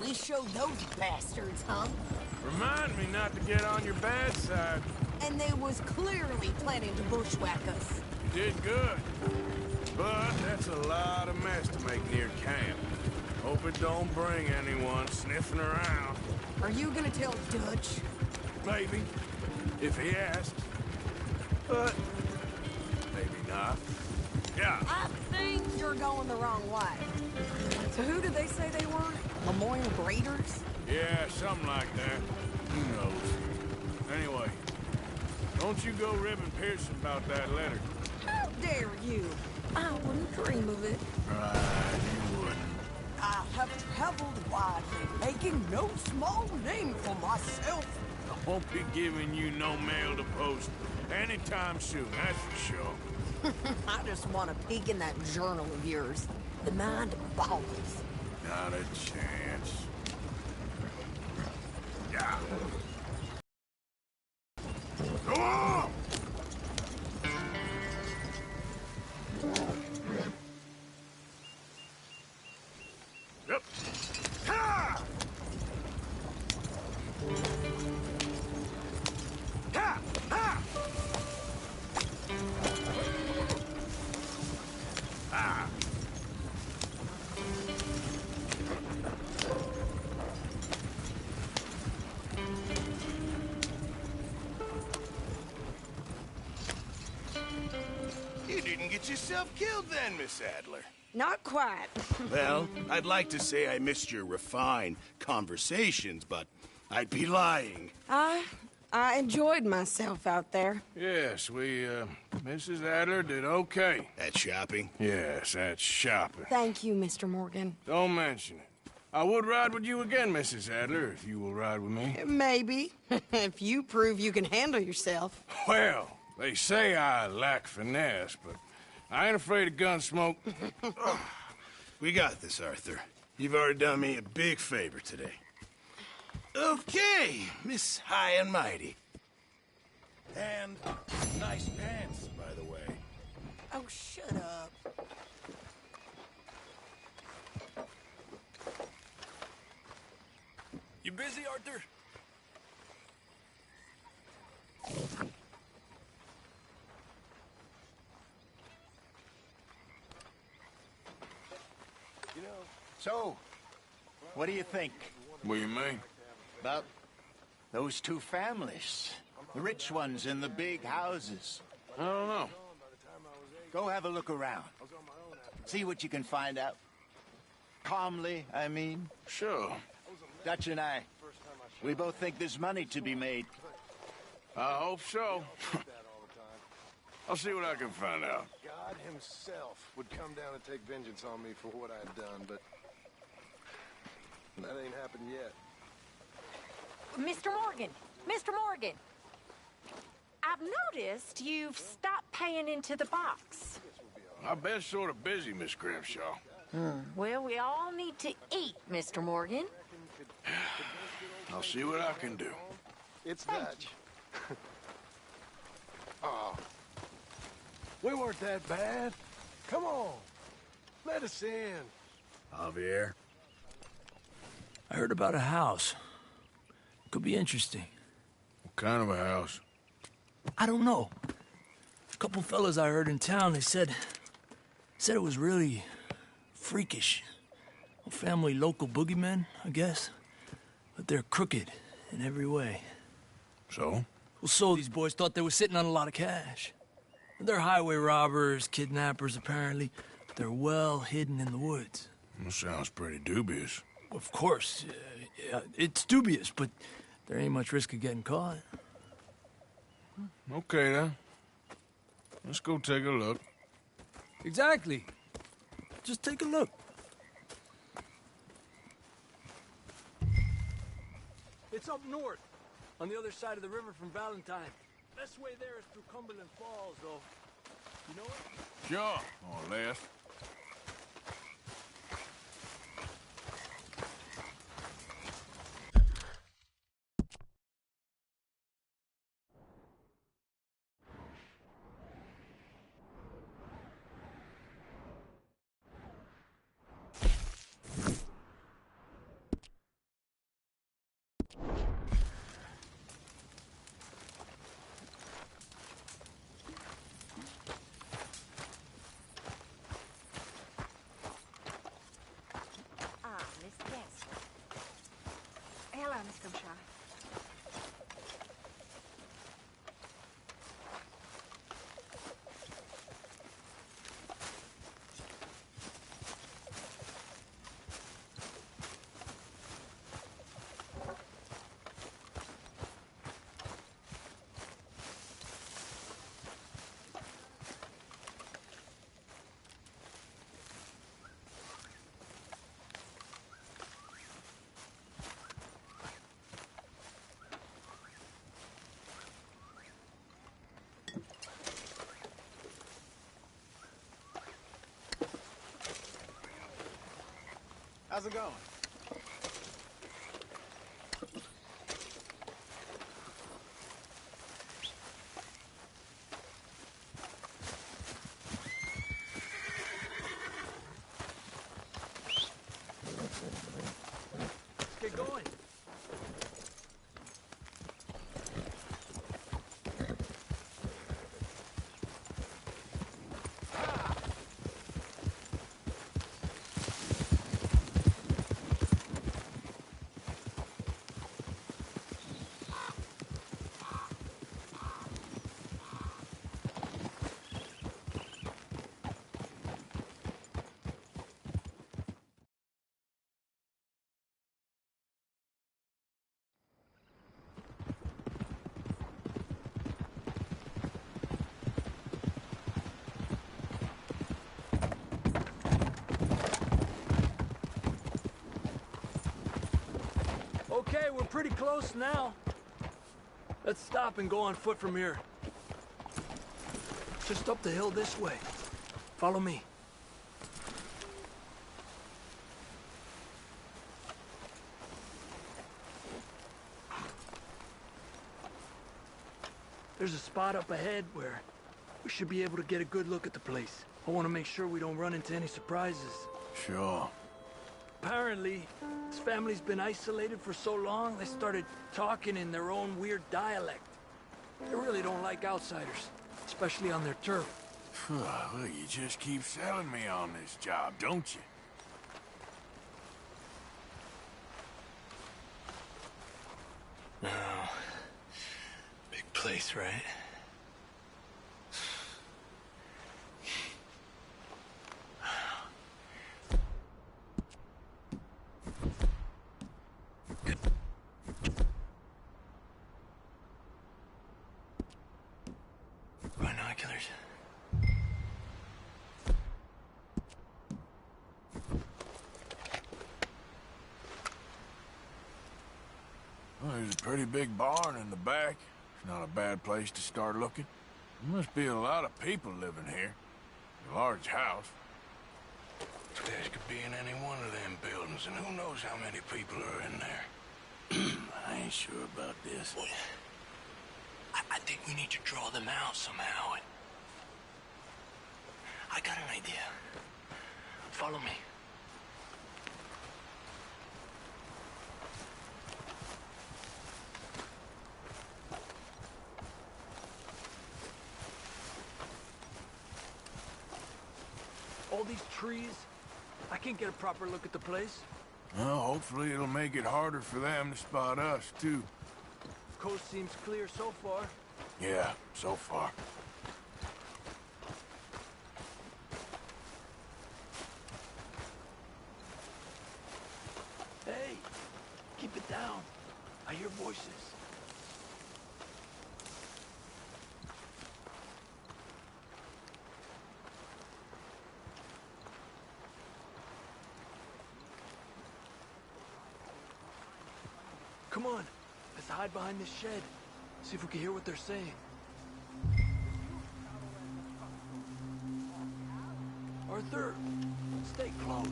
We showed those bastards, huh? Remind me not to get on your bad side. And they was clearly planning to bushwhack us. You did good. But that's a lot of mess to make near camp. Hope it don't bring anyone sniffing around. Are you gonna tell Dutch? Maybe. If he asks. But maybe not. Yeah. I think you're going the wrong way. So who did they say they were? Lemoyne Raiders? Yeah, something like that. Who knows? Anyway, don't you go ribbing Pearson about that letter. How dare you? I wouldn't dream of it. Right, you wouldn't. I have traveled widely, making no small name for myself. I won't be giving you no mail to post anytime soon, that's for sure. I just want to peek in that journal of yours. The mind boggles. Not a chance. Yeah. Go on! Yep. Ha! Ha! Ha! Ah! You didn't get yourself killed then, Miss Adler. Not quite. Well, I'd like to say I missed your refined conversations, but I'd be lying. I enjoyed myself out there. Yes, Mrs. Adler did okay. At shopping? Yes, at shopping. Thank you, Mr. Morgan. Don't mention it. I would ride with you again, Mrs. Adler, if you will ride with me. Maybe. If you prove you can handle yourself. Well, they say I lack finesse, but I ain't afraid of gunsmoke. We got this, Arthur. You've already done me a big favor today. Okay, Miss High and Mighty. And nice pants, by the way. Oh, shut up. You busy, Arthur? So, what do you think? What do you mean? About those two families. The rich ones in the big houses. I don't know. Go have a look around. See what you can find out. Calmly, I mean. Sure. Dutch and I, We both think there's money to be made. I hope so. I'll see what I can find out. God himself would come down and take vengeance on me for what I'd done, but that ain't happened yet. Mr. Morgan! Mr. Morgan! I've noticed you've stopped paying into the box. I've been sort of busy, Miss Grimshaw. Well, we all need to eat, Mr. Morgan. I'll see what I can do. It's Dutch. Oh, we weren't that bad. Come on, let us in. Javier, I heard about a house. Could be interesting. What kind of a house? I don't know. A couple fellas I heard in town, they said it was really freakish. A family local boogeymen, I guess. But they're crooked in every way. So? Well, so these boys thought they were sitting on a lot of cash. They're highway robbers, kidnappers, apparently. But they're well hidden in the woods. That sounds pretty dubious. Of course. Yeah, it's dubious, but there ain't much risk of getting caught. Okay, then. Let's go take a look. Exactly. Just take a look. It's up north, on the other side of the river from Valentine. Best way there is through Cumberland Falls, though. You know it? Sure, or less. Hello, Miss Grimshaw. How's it going? Let's get going. Okay, we're pretty close now. Let's stop and go on foot from here. Just up the hill this way. Follow me. There's a spot up ahead where we should be able to get a good look at the place. I want to make sure we don't run into any surprises. Sure. Apparently, this family's been isolated for so long, they started talking in their own weird dialect. They really don't like outsiders, especially on their turf. Well, you just keep selling me on this job, don't you? Oh, big place, right? Binoculars. Well, there's a pretty big barn in the back. It's not a bad place to start looking. There must be a lot of people living here. A large house. This could be in any one of them buildings, and who knows how many people are in there. I ain't sure about this. Well, I think we need to draw them out somehow. I got an idea. Follow me. All these trees, I can't get a proper look at the place. Well, hopefully it'll make it harder for them to spot us, too. Coast seems clear so far. Yeah, so far. Hey, keep it down. I hear voices. Come on, let's hide behind this shed. See if we can hear what they're saying. Arthur, stay close.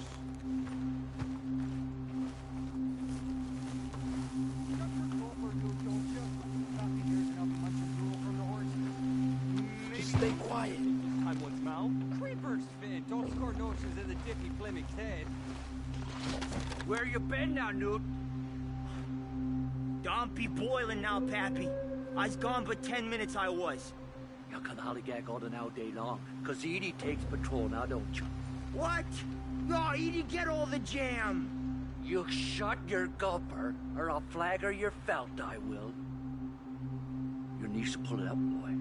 Just stay quiet. I once mouth. Creepers fit. Don't score notions in the dippy Plymouth head. Where you been now, Newt? Don't be boiling now, Pappy. I's gone but 10 minutes I was. You can hollygag all the now day long, 'cause Edie takes patrol now, don't you? What? No, Edie, get all the jam. You shut your gulper, or I'll flagger your felt, I will. Your niece will pull it up, boy.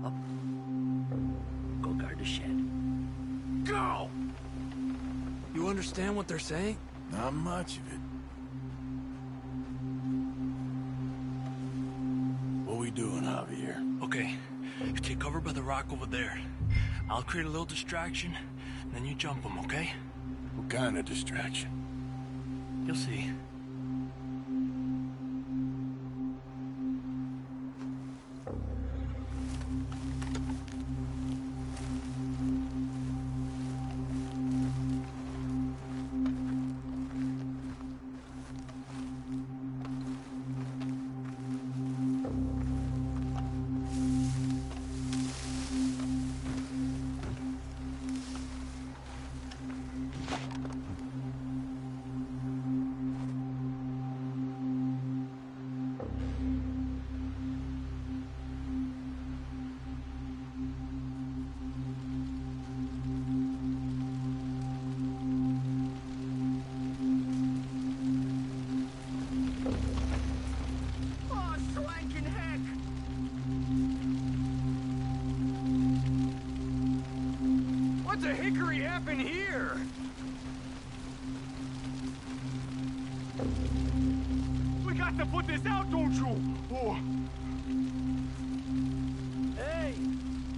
Up. Go guard the shed. Go! You understand what they're saying? Not much of it. What we doing, Javier? Okay, you take cover by the rock over there. I'll create a little distraction, then you jump them, okay? What kind of distraction? You'll see. What the hickory happened here? We got to put this out, don't you? Oh. Hey,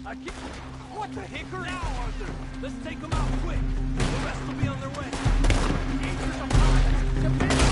I can't... What the hickory? Now, Arthur, let's take them out quick. The rest will be on their way. Acres of pie. Depend on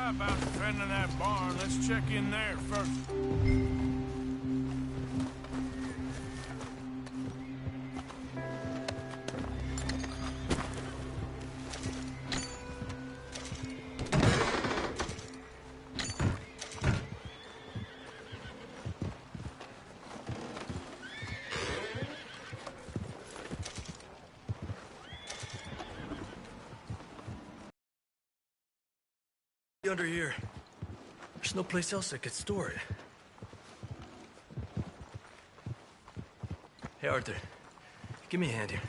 How about defending that barn? Let's check in there first. Under here. There's no place else I could store it. Hey, Arthur. Give me a hand here.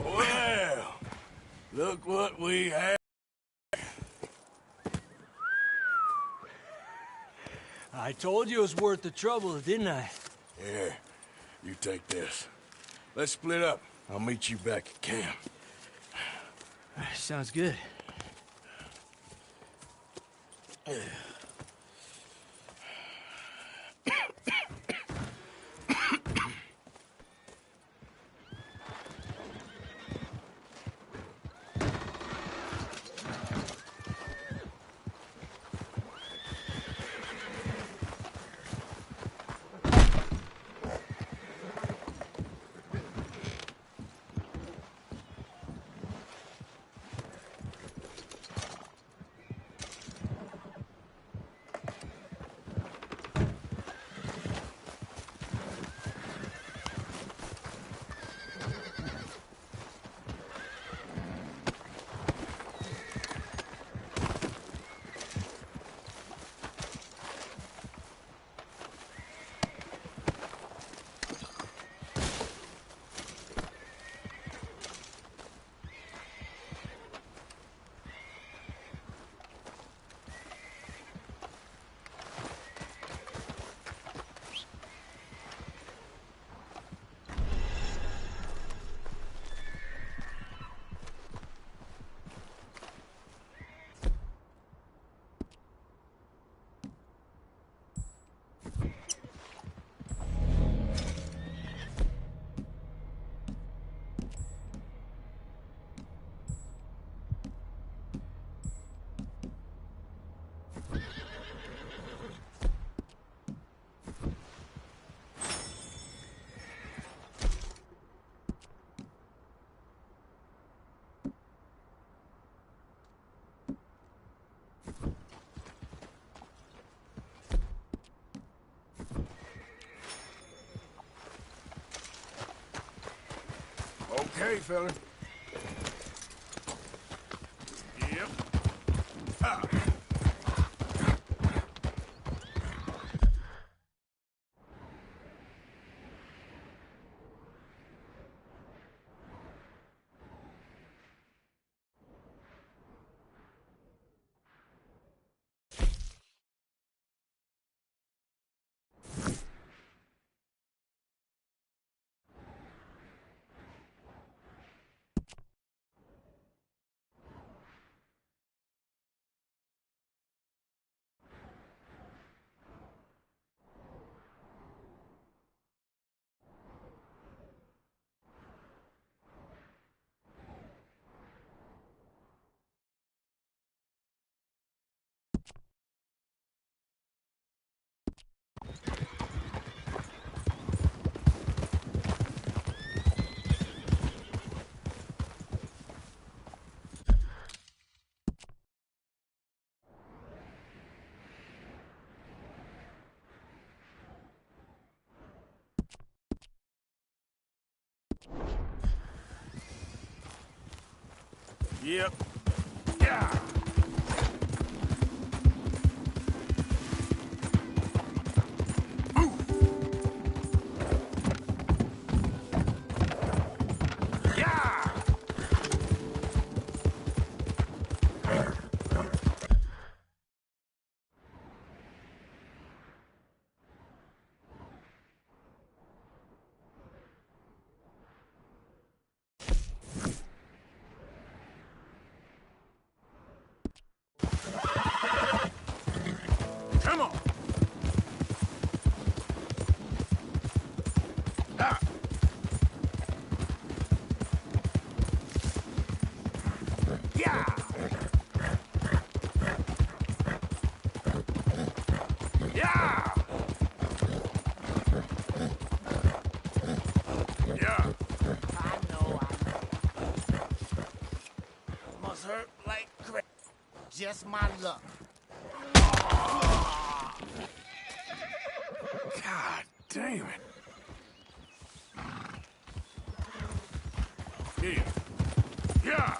Well, look what we have. I told you it was worth the trouble, didn't I? Here, you take this. Let's split up. I'll meet you back at camp. Sounds good. Okay, fella. Yep. Ah. Yep. Yeah. Come on. Ah. Yeah. Yeah. Yeah. I know. Must hurt like crap. Just my luck. God damn it. Yeah. Yeah.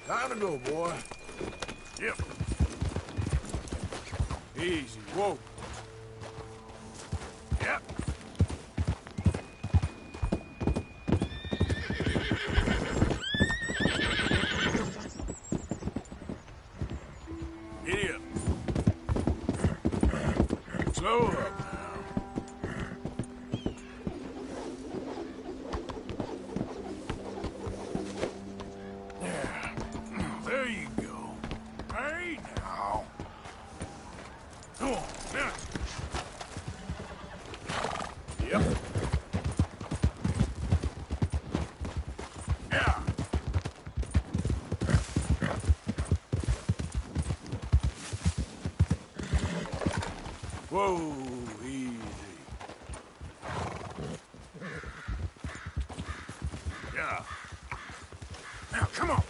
Time to go, boy. Yep. Easy. Whoa. Yep. Giddy up. Slow up now. There you go. Hey, now. Come on, now. Yep. Yeah. Whoa, easy. Yeah. Now, come on.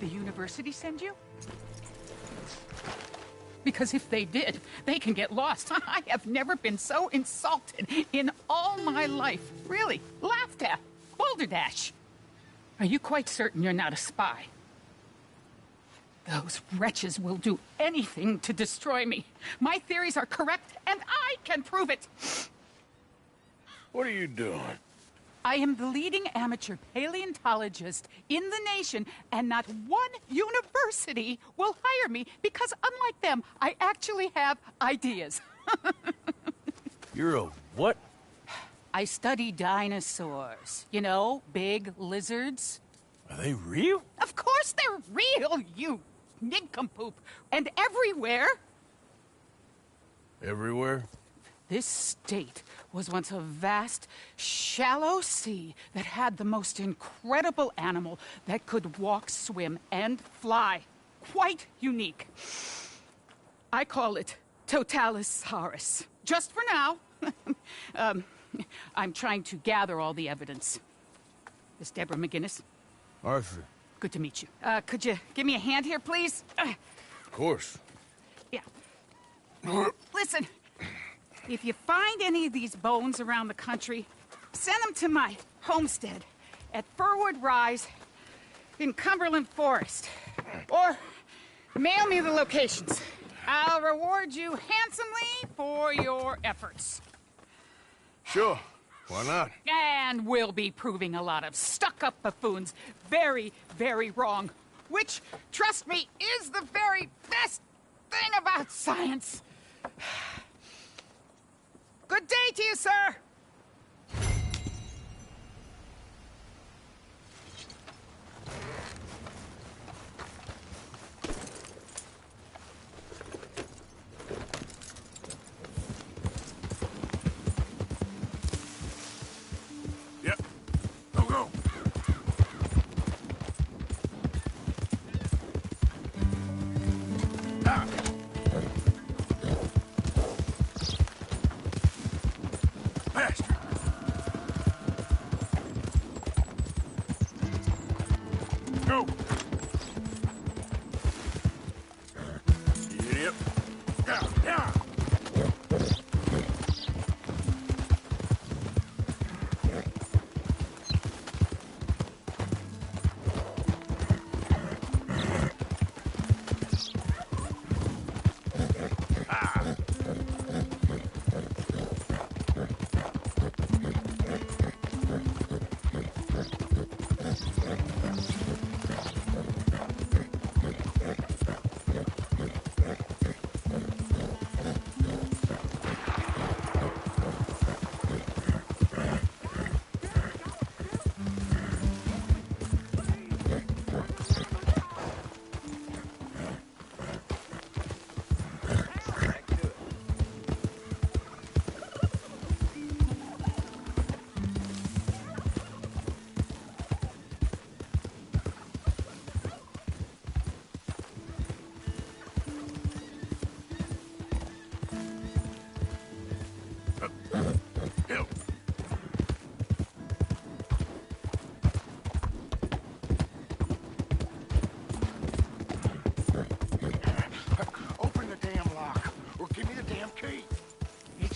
the university send you? Because if they did, they can get lost. I have never been so insulted in all my life. Really, laughed at. Balderdash. Are you quite certain you're not a spy? Those wretches will do anything to destroy me. My theories are correct, and I can prove it. What are you doing? I am the leading amateur paleontologist in the nation, and not one university will hire me because, unlike them, I actually have ideas. You're a what? I study dinosaurs. You know, big lizards. Are they real? Of course they're real, you nincompoop. And everywhere. Everywhere? This state was once a vast, shallow sea that had the most incredible animal that could walk, swim, and fly. Quite unique. I call it Totalisaurus. Just for now. I'm trying to gather all the evidence. This Deborah McGinnis. Arthur. Good to meet you. Could you give me a hand here, please? Of course. Yeah. Listen. If you find any of these bones around the country, send them to my homestead at Furwood Rise in Cumberland Forest. Or mail me the locations. I'll reward you handsomely for your efforts. Sure. Why not? And we'll be proving a lot of stuck-up buffoons very, very wrong. Which, trust me, is the very best thing about science. Good day to you, sir! Yep. Go. Ah. Bastard. Go. Idiot. Yeah.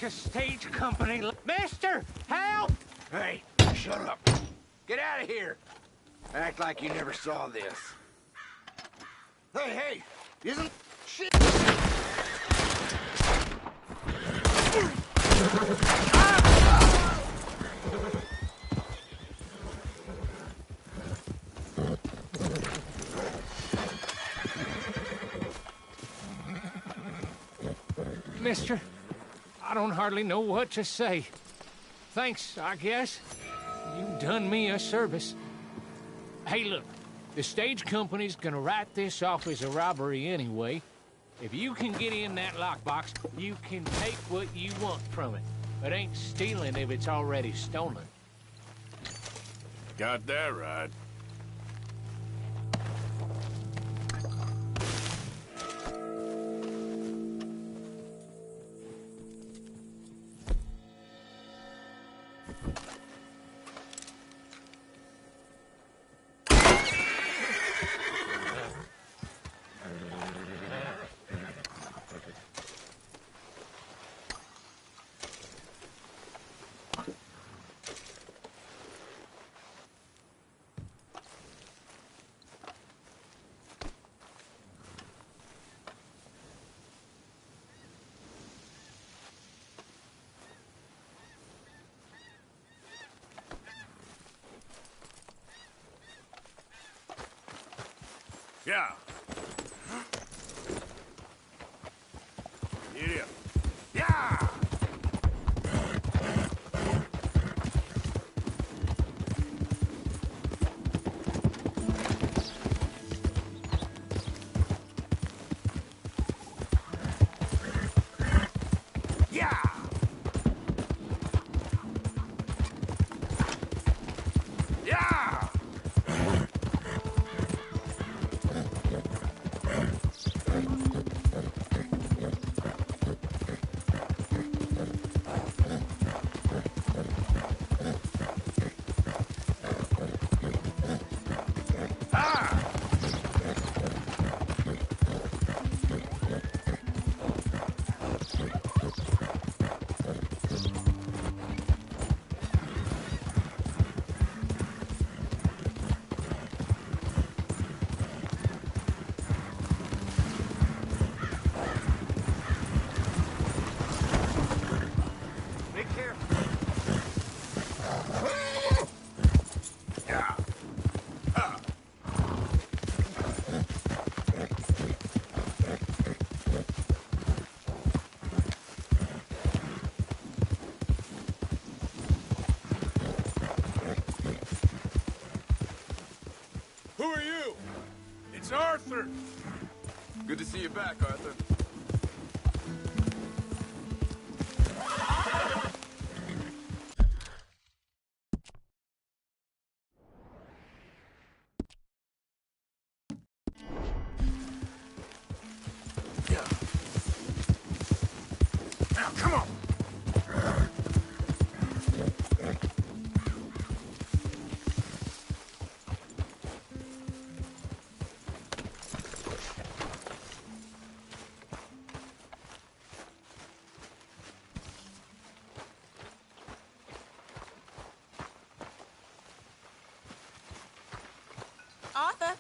A stage company. Mister, help! Hey, shut up. Get out of here. Act like you never saw this. Hey, isn't shit. Mister, I don't hardly know what to say. Thanks, I guess. You've done me a service. Hey, look, the stage company's gonna write this off as a robbery anyway. If you can get in that lockbox, you can take what you want from it. It ain't stealing if it's already stolen. Got that right. Yeah. Get up. Yeah! Yeah! Yeah! Be careful. Yeah. Who are you? It's Arthur. Good to see you back, Arthur. Now, come on. Arthur?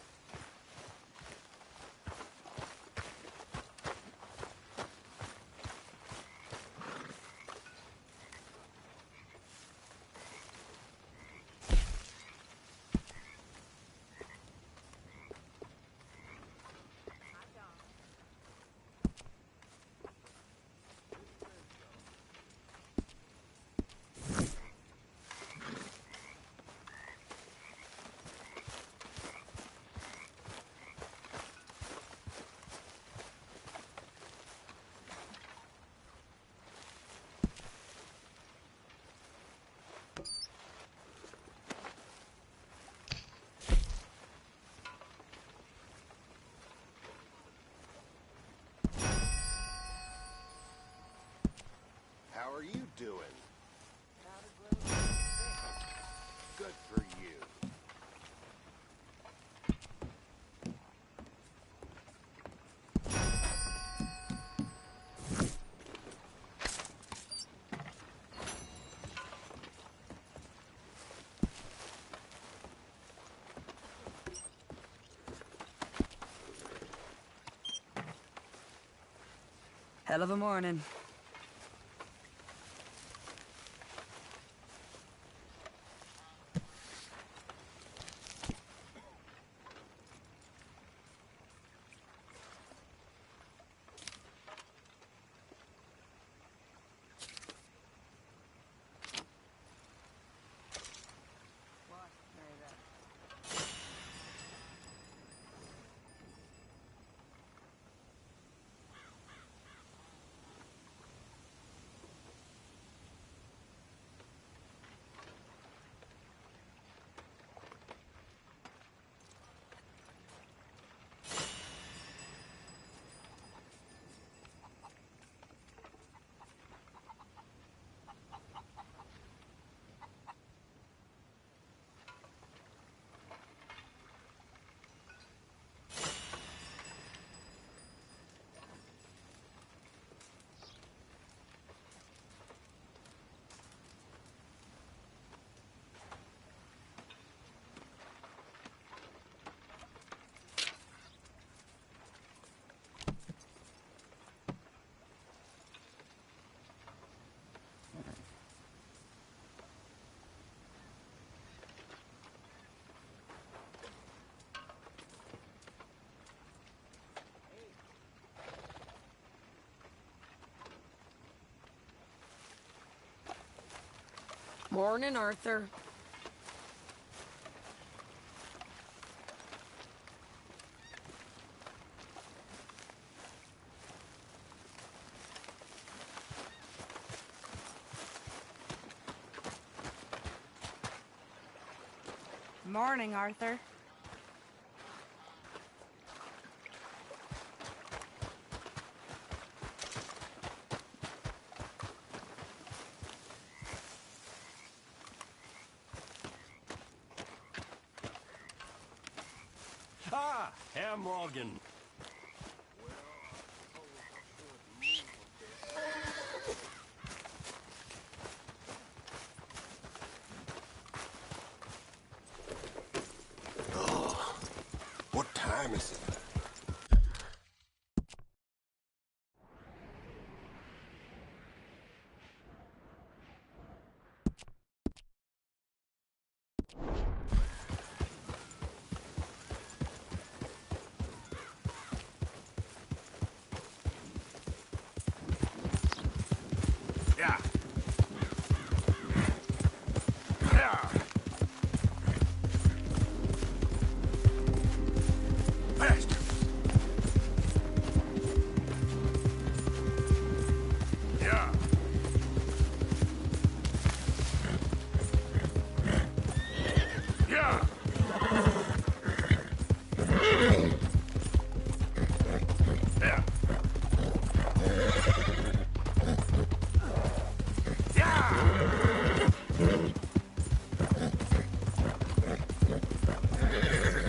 How are you doing? Good for you. Hell of a morning. Morning, Arthur. Morning, Arthur. Ah, Herr Morgan. What time is it? Yeah. Yeah. Faster. Yeah. Yeah. Yeah.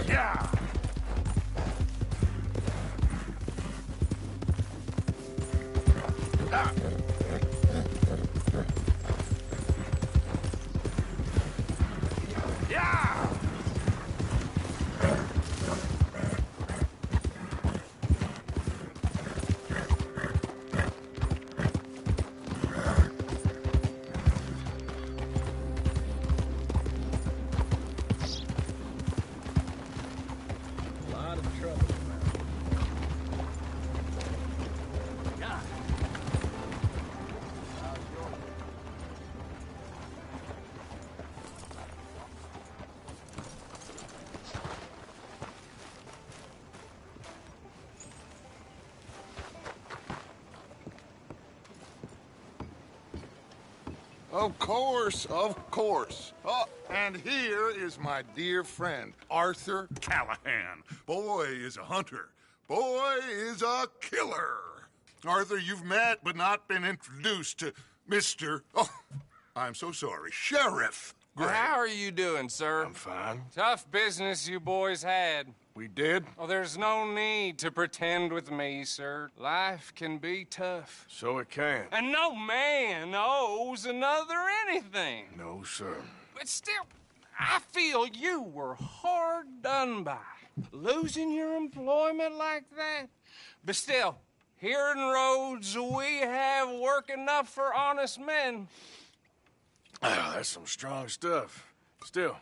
Yeah. Ah. Yeah. A lot of trouble around. Yeah. Of course, of course. Oh, and here is my dear friend, Arthur Callahan. Boy is a hunter. Boy is a killer. Arthur, you've met but not been introduced to Mr. Oh, I'm so sorry, Sheriff Gray. How are you doing, sir? I'm fine. Tough business you boys had. We did? Oh, there's no need to pretend with me, sir. Life can be tough. So it can. And no man owes another anything. No, sir. But still, I feel you were hard done by. Losing your employment like that. But still, here in Rhodes, we have work enough for honest men. That's some strong stuff. Still,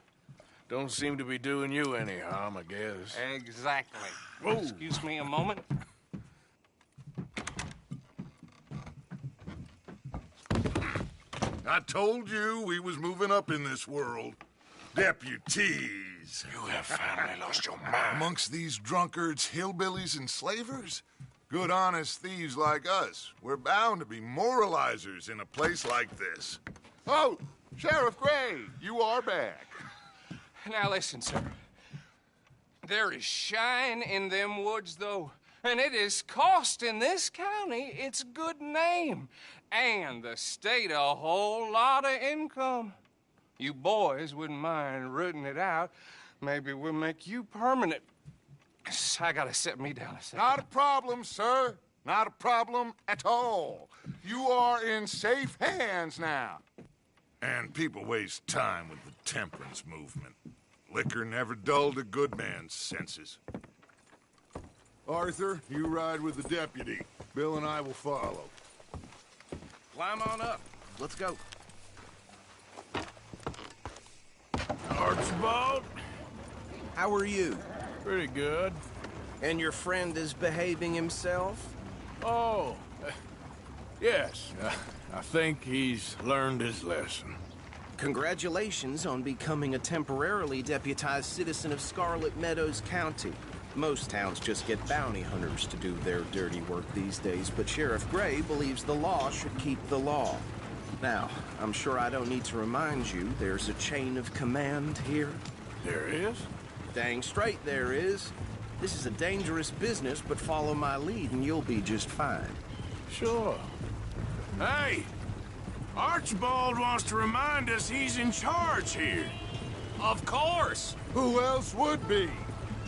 don't seem to be doing you any harm, I guess. Exactly. Whoa. Excuse me a moment. I told you we was moving up in this world. Deputies. You have finally lost your mind. Amongst these drunkards, hillbillies, and slavers? Good, honest thieves like us. We're bound to be moralizers in a place like this. Oh, Sheriff Gray, you are back. Now listen, sir. There is shine in them woods, though, and it is costing this county its good name and the state a whole lot of income. You boys wouldn't mind rooting it out. Maybe we'll make you permanent. I gotta sit me down a second. Not a problem, sir. Not a problem at all. You are in safe hands now. And people waste time with the temperance movement. Liquor never dulled a good man's senses. Arthur, you ride with the deputy. Bill and I will follow. Climb on up. Let's go. Archibald? How are you? Pretty good. And your friend is behaving himself? Oh, yes. I think he's learned his lesson. Congratulations on becoming a temporarily deputized citizen of Scarlet Meadows County. Most towns just get bounty hunters to do their dirty work these days, but Sheriff Gray believes the law should keep the law. Now, I'm sure I don't need to remind you there's a chain of command here. There is? Dang straight there is. This is a dangerous business, but follow my lead and you'll be just fine. Sure. Hey! Archibald wants to remind us he's in charge here. Of course! Who else would be?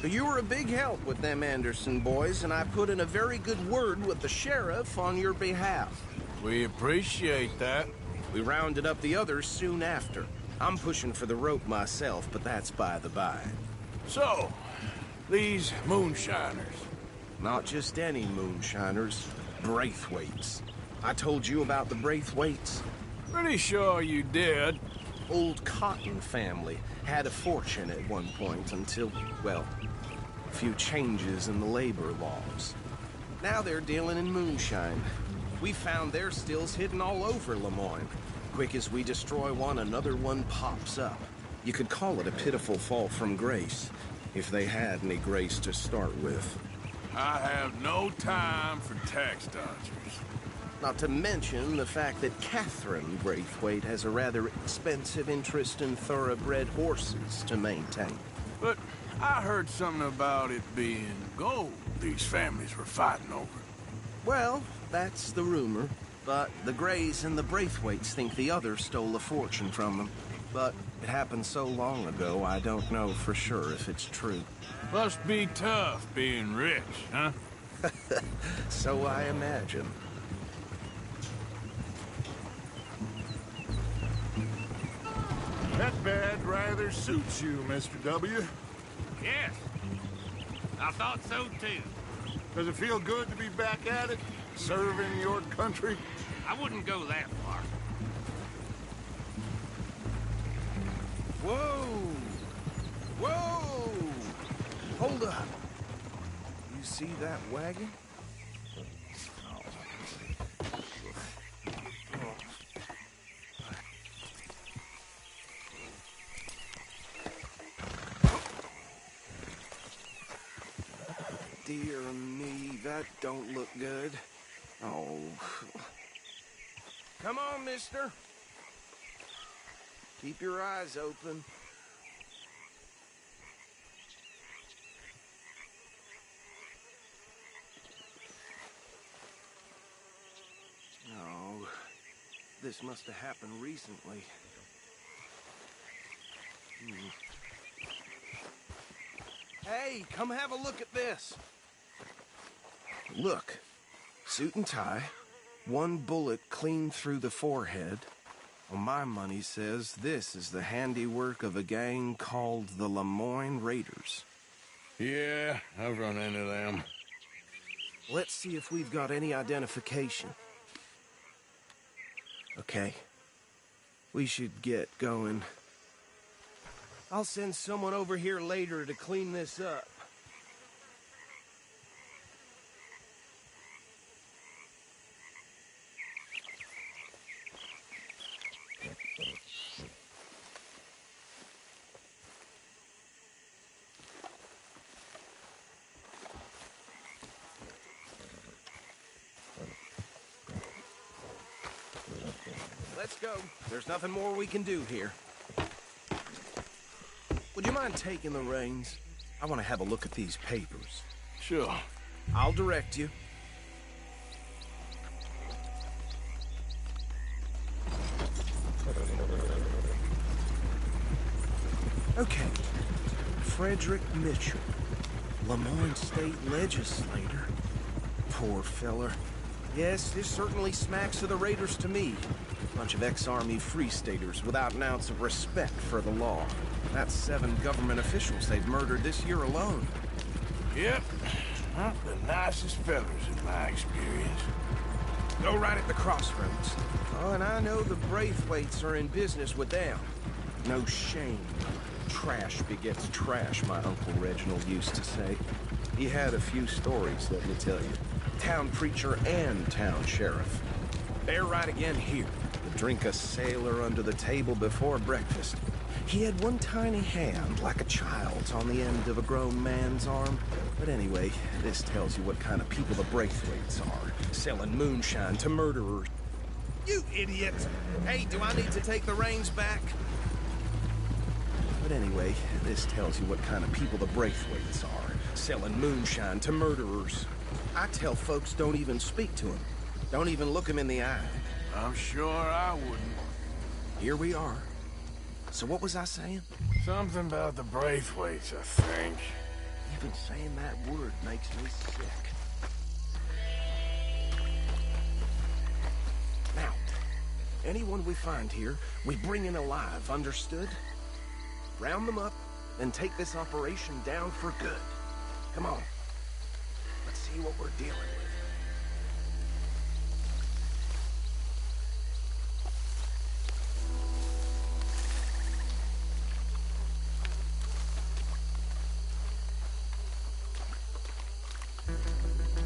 You were a big help with them Anderson boys, and I put in a very good word with the sheriff on your behalf. We appreciate that. We rounded up the others soon after. I'm pushing for the rope myself, but that's by the by. So, these moonshiners. Not just any moonshiners, Braithwaites. I told you about the Braithwaites? Pretty sure you did. Old Cotton family had a fortune at one point until, well, a few changes in the labor laws. Now they're dealing in moonshine. We found their stills hidden all over Lemoyne. Quick as we destroy one, another one pops up. You could call it a pitiful fall from grace, if they had any grace to start with. I have no time for tax dodgers. Not to mention the fact that Catherine Braithwaite has a rather expensive interest in thoroughbred horses to maintain. But I heard something about it being gold these families were fighting over. Well, that's the rumor. But the Grays and the Braithwaites think the others stole a fortune from them. But it happened so long ago, I don't know for sure if it's true. Must be tough being rich, huh? So I imagine. That bad rather suits you, Mr. W. Yes. I thought so, too. Does it feel good to be back at it? Serving your country? I wouldn't go that far. Whoa! Whoa! Hold up. You see that wagon? Dear me, that don't look good. Oh. Come on, mister. Keep your eyes open. Oh, this must have happened recently. Hey, come have a look at this. Look, suit and tie, one bullet clean through the forehead. Well, my money says this is the handiwork of a gang called the Lemoyne Raiders. Yeah, I've run into them. Let's see if we've got any identification. Okay. We should get going. I'll send someone over here later to clean this up. Let's go. There's nothing more we can do here. Would you mind taking the reins? I want to have a look at these papers. Sure. I'll direct you. Okay. Frederick Mitchell, Lemoyne State Legislator. Poor feller. Yes, this certainly smacks of the Raiders to me. Bunch of ex-Army Free Staters without an ounce of respect for the law. That's 7 government officials they've murdered this year alone. Yep. Not the nicest fellas in my experience. Go right at the crossroads. Oh, and I know the Braithwaites are in business with them. No shame. Trash begets trash, my Uncle Reginald used to say. He had a few stories, let me tell you. Town preacher and town sheriff. Bear right again here. To drink a sailor under the table before breakfast. He had one tiny hand, like a child's, on the end of a grown man's arm. But anyway, this tells you what kind of people the Braithwaites are. Selling moonshine to murderers. You idiot! Hey, do I need to take the reins back? But anyway, this tells you what kind of people the Braithwaites are. Selling moonshine to murderers. I tell folks don't even speak to him. Don't even look him in the eye. I'm sure I wouldn't. Here we are. So what was I saying? Something about the Braithwaites, I think. Even saying that word makes me sick. Now, anyone we find here, we bring in alive, understood? Round them up, and take this operation down for good. Come on. Let's see what we're dealing with.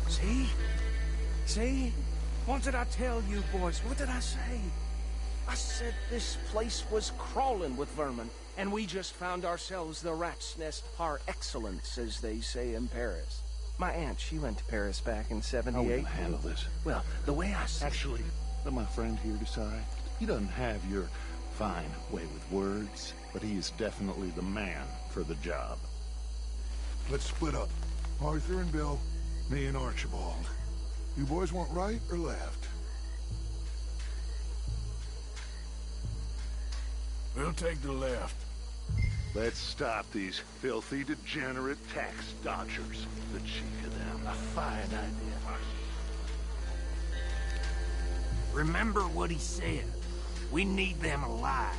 See? See? What did I tell you, boys? What did I say? I said this place was crawling with vermin, and we just found ourselves the rat's nest par excellence, as they say in Paris. My aunt, she went to Paris back in '78. How are we gonna handle this? Well, the way I see Actually, let my friend here decide. He doesn't have your fine way with words, but he is definitely the man for the job. Let's split up. Arthur and Bill, me and Archibald. You boys want right or left? We'll take the left. Let's stop these filthy, degenerate tax dodgers. The cheek of them. A fine idea. Remember what he said. We need them alive.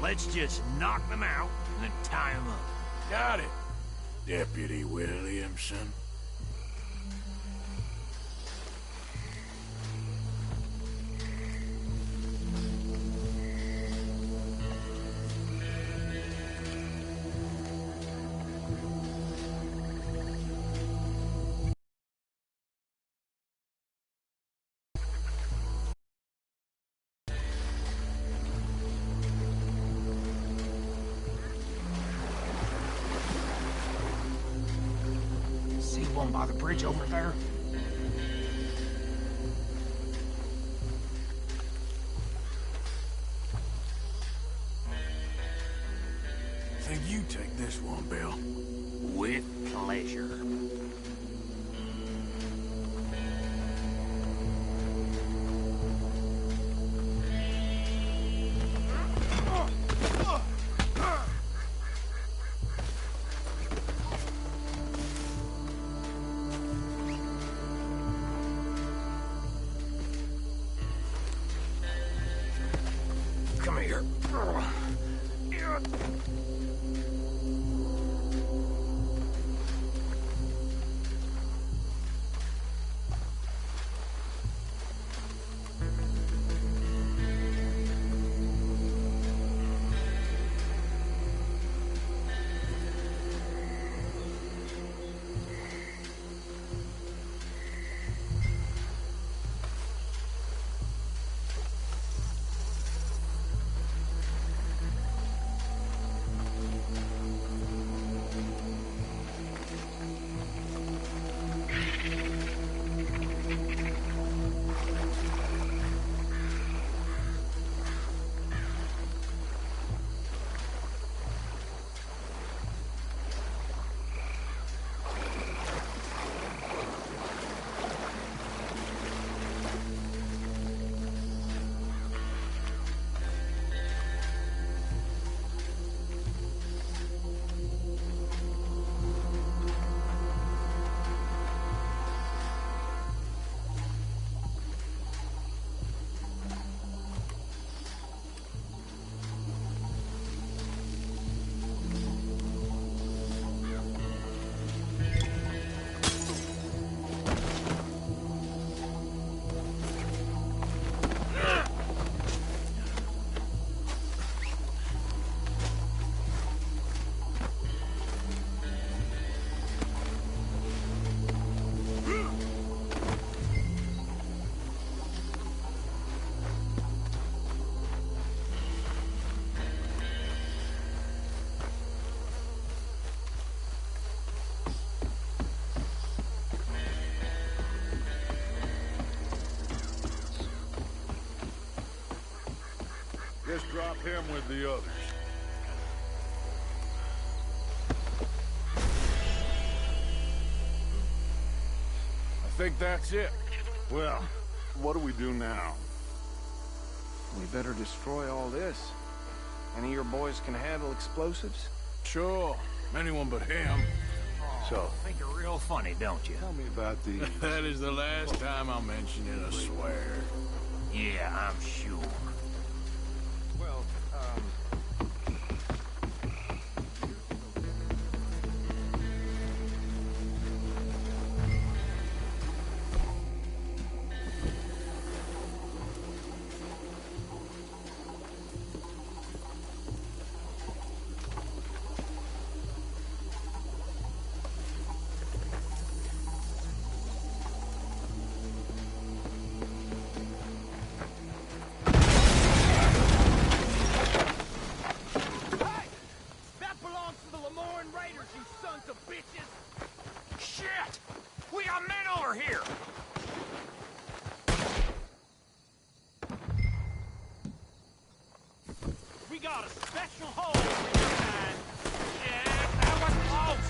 Let's just knock them out and then tie them up. Got it, Deputy Williamson. See one by the bridge over there? Think you take this one, Bill. With pleasure. Come here. Just drop him with the others. I think that's it. Well, what do we do now? We better destroy all this. Any of your boys can handle explosives? Sure. Anyone but him. So, think you're real funny, don't you? Tell me about the... That is the last time I'll mention it, I swear. Yeah, I'm sure. Well, got a special hole for your kind. Yeah, that was close.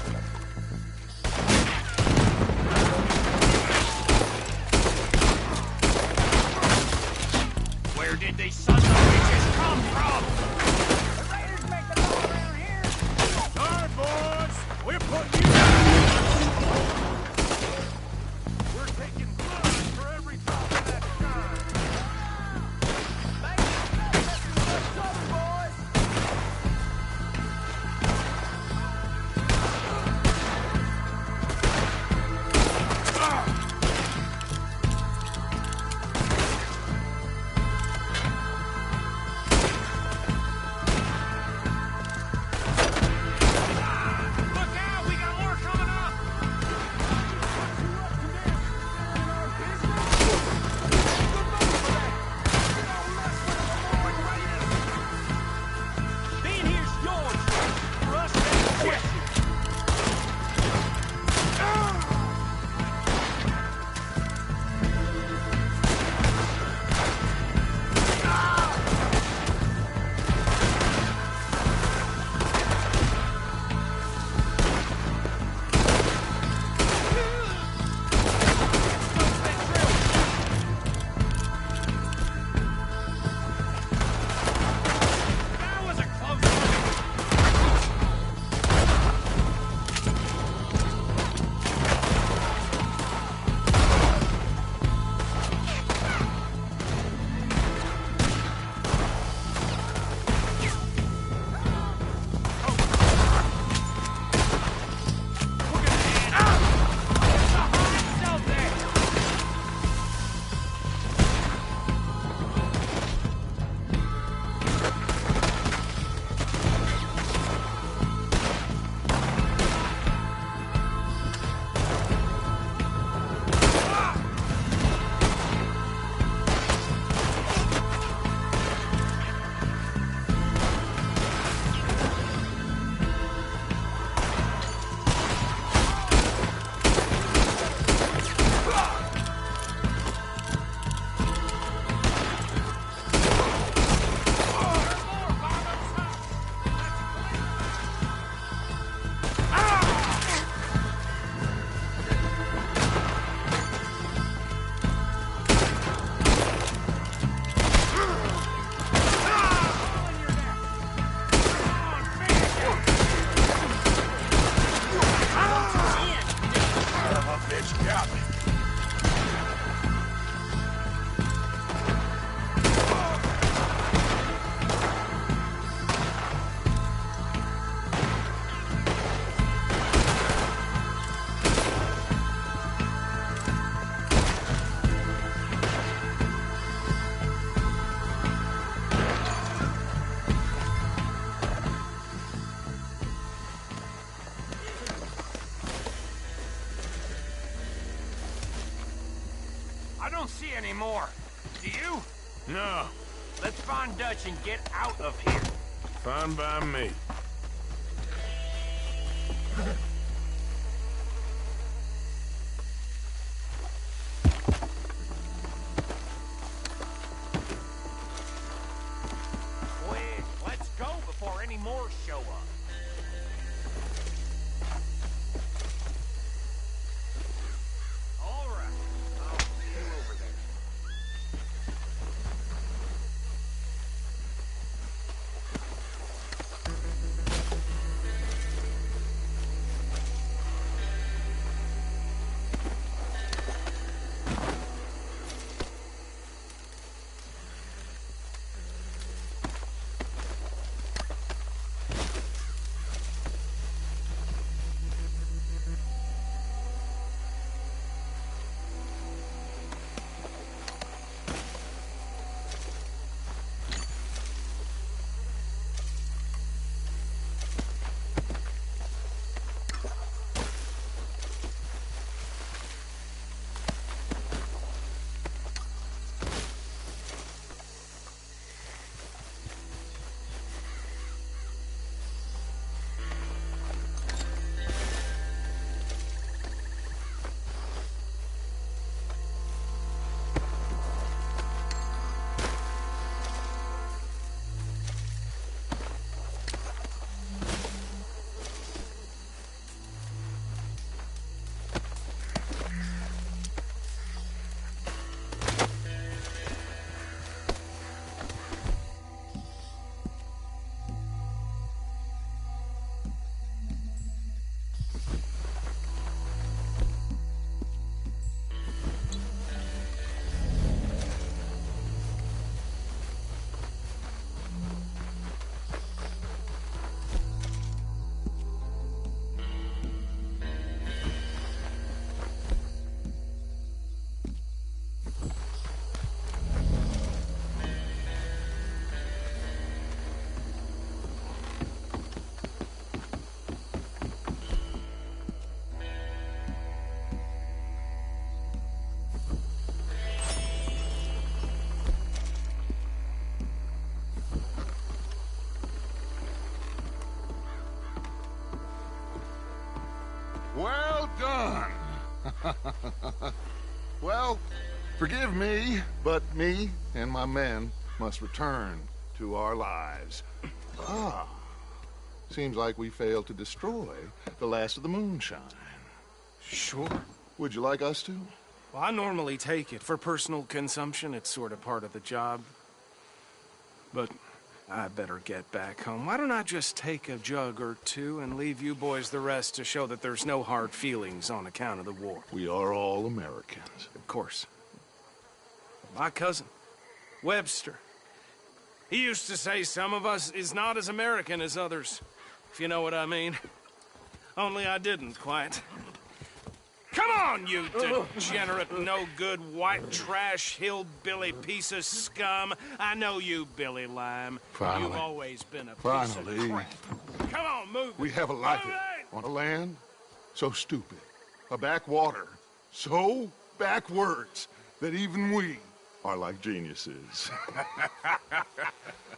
Where did these sons of bitches come from? The raiders make the law around here. Sorry, boys. We're putting you down. We're taking blood for every drop of that shine. More. Do you? No. Let's find Dutch and get out of here. Fine by me. done. Well, forgive me, but me and my men must return to our lives. Ah, seems like we failed to destroy the last of the moonshine. Sure. Would you like us to? Well, I normally take it. For personal consumption, it's sort of part of the job. But I better get back home. Why don't I just take a jug or two and leave you boys the rest to show that there's no hard feelings on account of the war? We are all Americans. Of course. My cousin, Webster. He used to say some of us is not as American as others, if you know what I mean. Only I didn't quite. Come on, you degenerate, no-good, white trash, hillbilly piece of scum. I know you, Billy Lime. Finally. You've always been a piece Finally. of crap. Come on, move We it. have a life Move it. on a land so stupid, a backwater so backwards that even we are like geniuses.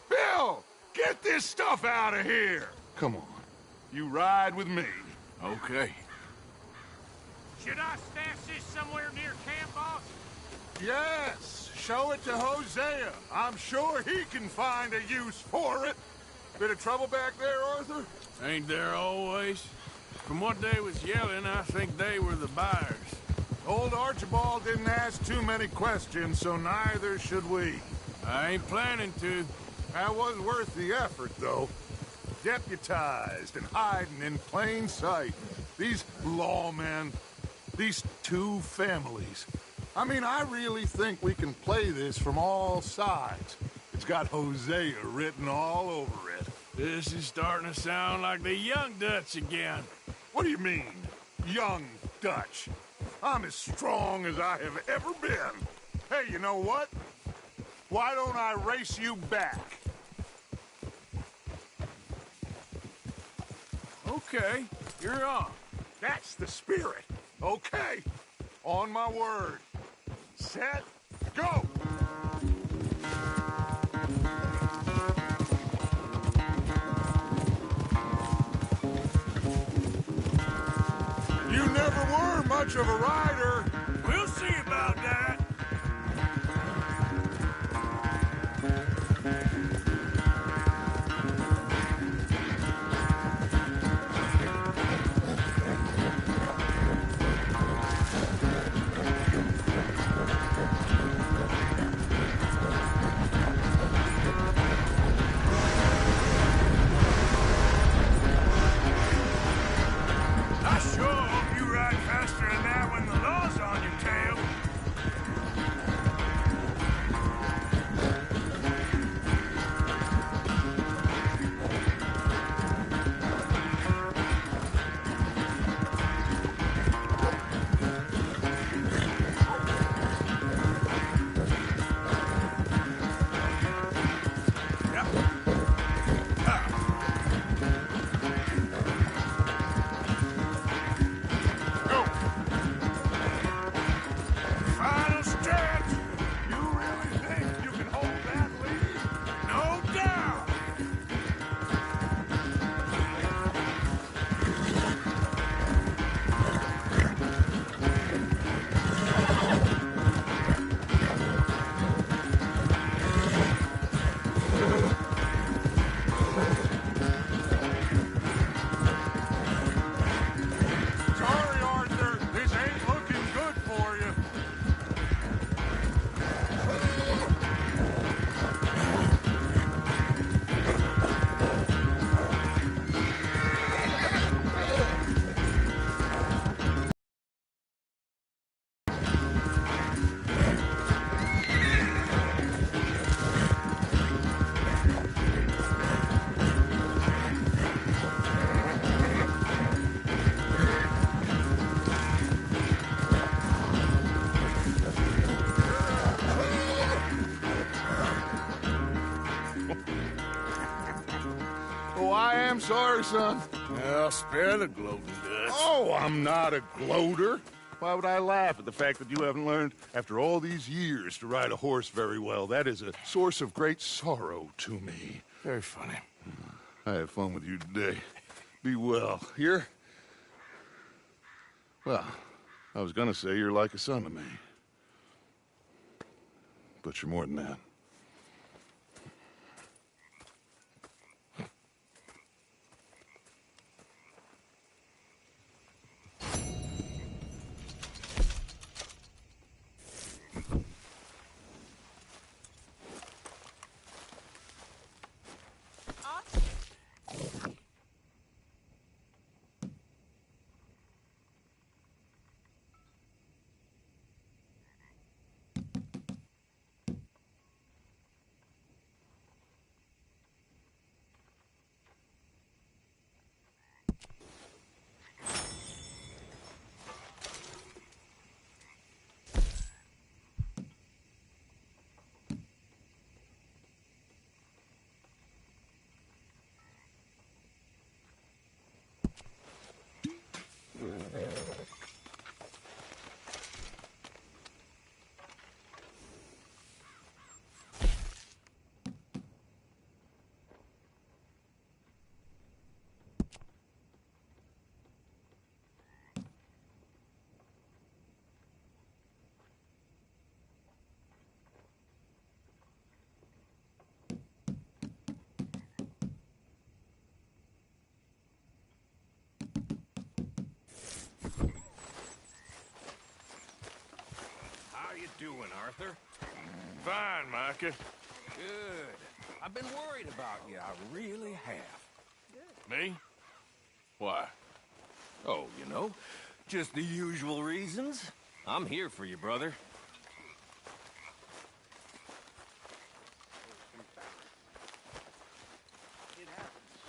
Bill, get this stuff out of here. Come on, you ride with me. Okay. Should I stash this somewhere near camp, boss? Yes, show it to Hosea. I'm sure he can find a use for it. Bit of trouble back there, Arthur? Ain't there always? From what they was yelling, I think they were the buyers. Old Archibald didn't ask too many questions, so neither should we. I ain't planning to. That was worth the effort, though. Deputized and hiding in plain sight. These lawmen, these two families. I mean, I really think we can play this from all sides. It's got Hosea written all over it. This is starting to sound like the Young Dutch again. What do you mean, Young Dutch? I'm as strong as I have ever been. Hey, you know what? Why don't I race you back? Okay, you're on. That's the spirit. Okay, on my word. Set, go! You never were much of a rider. We'll see about that. I sure hope you ride faster than that when the law's on your tail. Final stretch! You really think you can hold that lead? No doubt! Sorry, Arthur. This ain't looking good for you. Oh, I am sorry, son. I'll spare the gloating Dutch. Oh, I'm not a gloater. Why would I laugh at the fact that you haven't learned, after all these years, to ride a horse very well? That is a source of great sorrow to me. Very funny. I had fun with you today. Be well. Here? Well, I was gonna say you're like a son to me. But you're more than that. Doing, Arthur? Fine, Micah. Good. I've been worried about you. I really have. Me? Why? Oh, you know, just the usual reasons. I'm here for you, brother. It happens.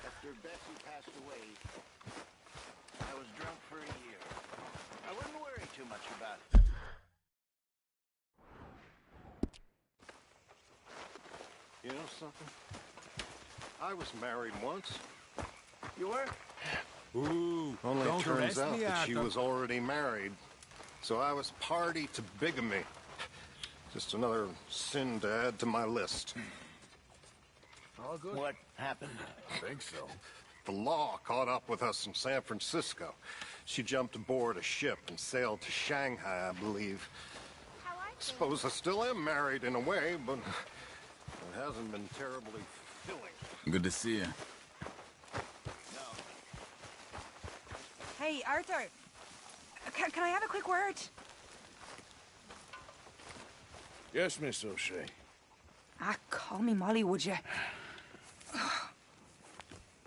After Bessie passed away, I was drunk for a year. I wouldn't worry too much about it. You know something? I was married once. You were? Ooh, only it turns out that she was already married. So I was party to bigamy. Just another sin to add to my list. All good. What happened? I think so. The law caught up with us in San Francisco. She jumped aboard a ship and sailed to Shanghai, I believe. Suppose I still am married in a way, but it hasn't been terribly fulfilling. Good to see you. Hey, Arthur. Can I have a quick word? Yes, Miss O'Shea. Call me Molly, would you?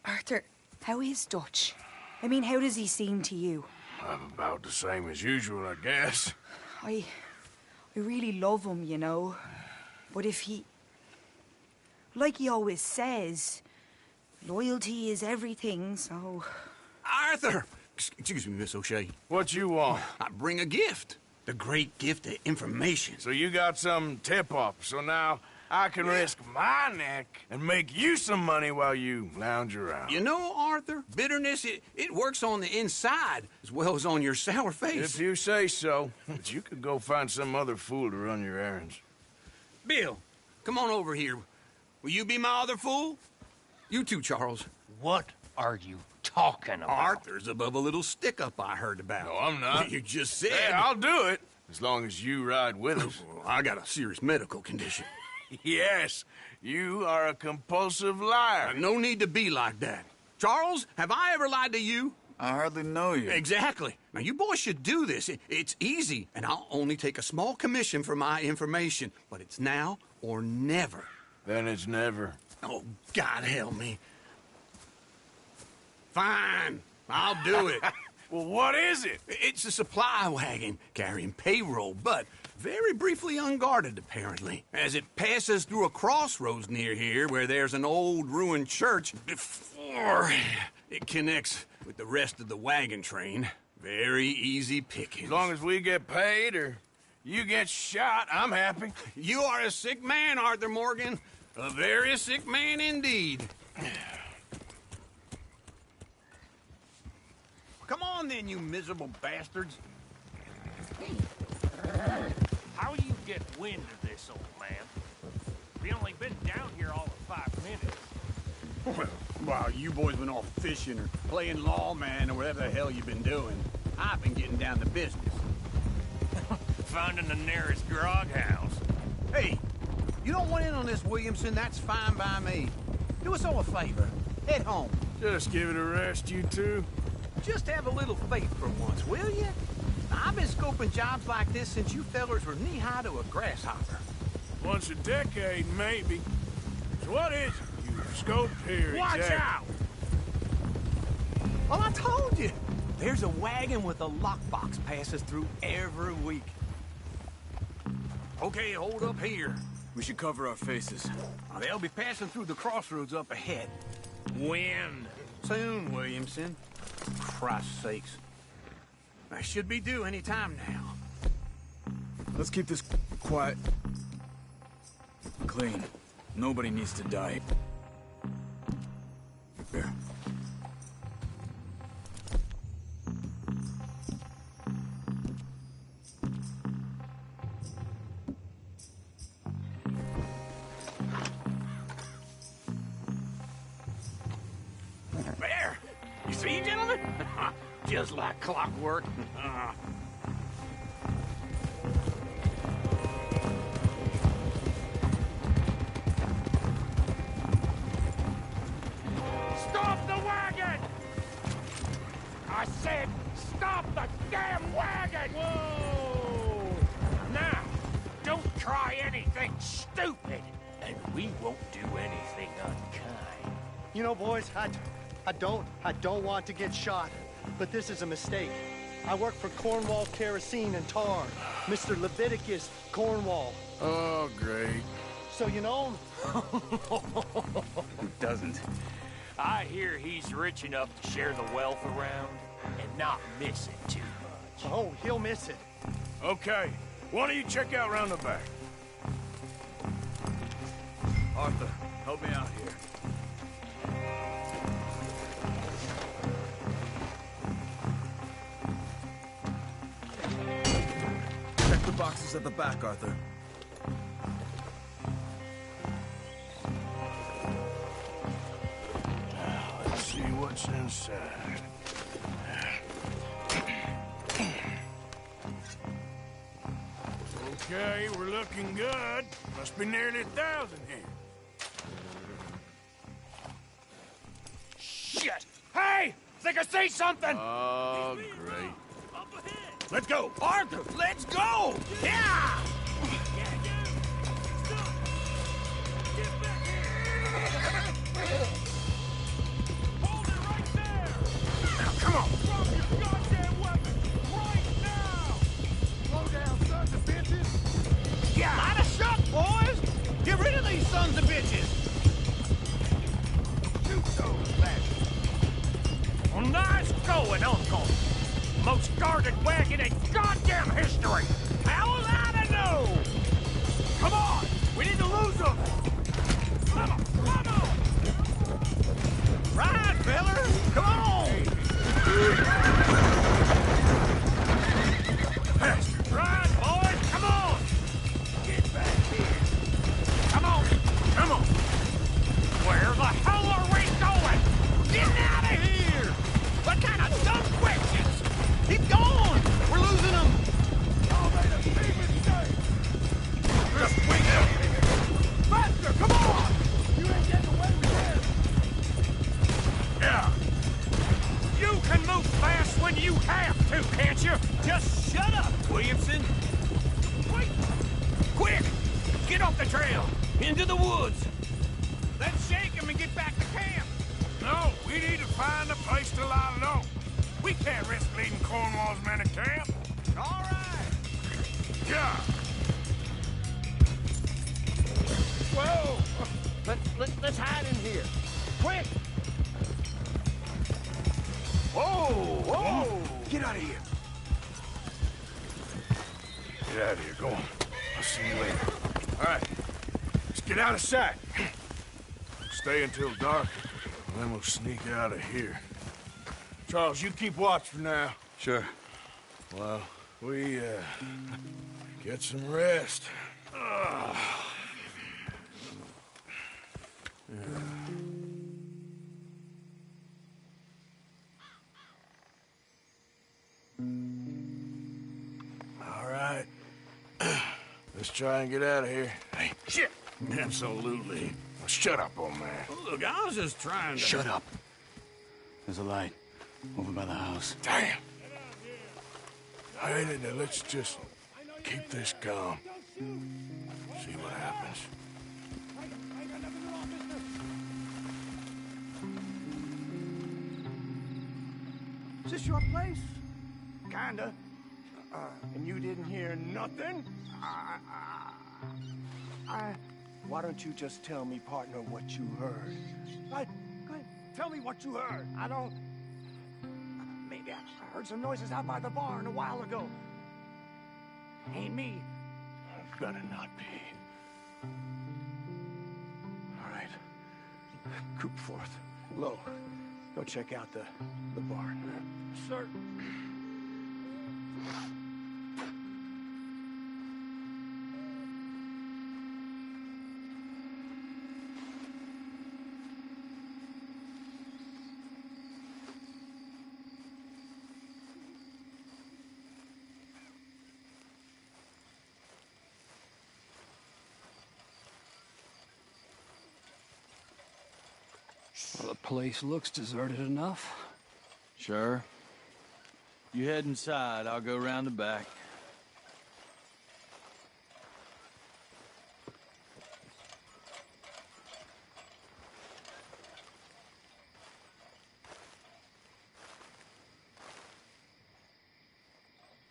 Arthur, how is Dutch? I mean, how does he seem to you? I'm about the same as usual, I guess. I really love him, you know. But if he... Like he always says, loyalty is everything, so... Arthur! Excuse me, Miss O'Shea. What you want? I bring a gift. The great gift of information. So you got some tip-off, so now I can risk my neck and make you some money while you lounge around. You know, Arthur, bitterness, it works on the inside as well as on your sour face. If you say so. But you could go find some other fool to run your errands. Bill, come on over here. Will you be my other fool? You too, Charles. What are you talking about? Arthur's above a little stick-up I heard about. No, I'm not. You just said... Hey, I'll do it, as long as you ride with us. Well, I got a serious medical condition. Yes, you are a compulsive liar. No need to be like that. Charles, have I ever lied to you? I hardly know you. Exactly. Now, you boys should do this. It's easy, and I'll only take a small commission for my information. But it's now or never. Then it's never. Oh, God help me. Fine. I'll do it. Well, what is it? It's a supply wagon carrying payroll, but very briefly unguarded, apparently. As it passes through a crossroads near here where there's an old ruined church before it connects with the rest of the wagon train. Very easy pickings. As long as we get paid or you get shot, I'm happy. You are a sick man, Arthur Morgan. A very sick man indeed. Come on then, you miserable bastards. How you get wind of this, old man? We only been down here all of 5 minutes. Well, While you boys been off fishing or playing lawman or whatever the hell you've been doing, I've been getting down to business. Finding the nearest grog house. Hey, you don't want in on this, Williamson, that's fine by me. Do us all a favor. Head home. Just give it a rest, you two. Just have a little faith for once, will you? I've been scoping jobs like this since you fellers were knee-high to a grasshopper. Once a decade, maybe. So what is it you've scoped here Watch exactly? out! Well, I told you. There's a wagon with a lockbox passes through every week. Okay, hold up here. We should cover our faces. They'll be passing through the crossroads up ahead. When? Soon, Williamson. Christ's sakes. I should be due any time now. Let's keep this quiet. Clean. Nobody needs to die. Here. There! You see, gentlemen? Just like clockwork. Stop the wagon! I said, stop the damn wagon! Whoa! Now, don't try anything stupid, and we won't do anything unkind. You know, boys, I don't want to get shot, but this is a mistake. I work for Cornwall Kerosene and Tar, Mr. Leviticus Cornwall. Oh, great. So you know him? Who doesn't? I hear he's rich enough to share the wealth around and not miss it too much. Oh, he'll miss it. Okay, why don't you check out round the back? Arthur, help me out here. Check the boxes at the back, Arthur. Let's see what's inside. Okay, we're looking good. Must be nearly 1,000 here. Shit! Hey! Think I see something! Oh, great. Let's go! Arthur, let's go! Yeah! Now, come on! Drop your goddamn weapon! Right now! Slow down, sons of bitches! Yeah! Light a shot, boys! Get rid of these sons of bitches! Shoot those bastards! Well, nice going, Uncle! Most guarded wagon in goddamn history! How was I to know? Come on! We need to lose them! Come on! Come on! Right, fellas! Come on! Bastard! Right, boys! Come on! Get back here! Come on! Come on! Where the hell are we going? Get out of here! What kind of dumb questions? Keep going! We're losing them! Y'all made a big mistake! Just wait up! Faster! Come on! You ain't getting away with this! Yeah! You can move fast when you have to, can't you? Just shut up, Williamson! Wait! Quick! Get off the trail! Into the woods! Let's shake him and get back to camp! No, we need to find a place to lie low. We can't risk leading Cornwall's men to camp. All right! Yeah! Whoa! Let's hide in here. Quick! Whoa! Whoa! Get out of here! Get out of here, go on. I'll see you later. All right, let's get out of sight. Stay until dark, and then we'll sneak out of here. Charles, you keep watch for now. Sure. Well, we, get some rest. try and get out of here. Hey, shit! Absolutely. Shut up, old man. Look, I was just trying to... Shut up. There's a light over by the house. Damn! Hey, let's just keep this calm. See what happens. Is this your place? Kinda. And you didn't hear nothing? Why don't you just tell me, partner, what you heard? Tell me what you heard. I don't... Maybe I heard some noises out by the barn a while ago. Ain't me. Better not be. All right. Coop forth. Low. Go check out the barn. Sir. Well, the place looks deserted enough. Sure. You head inside, I'll go round the back.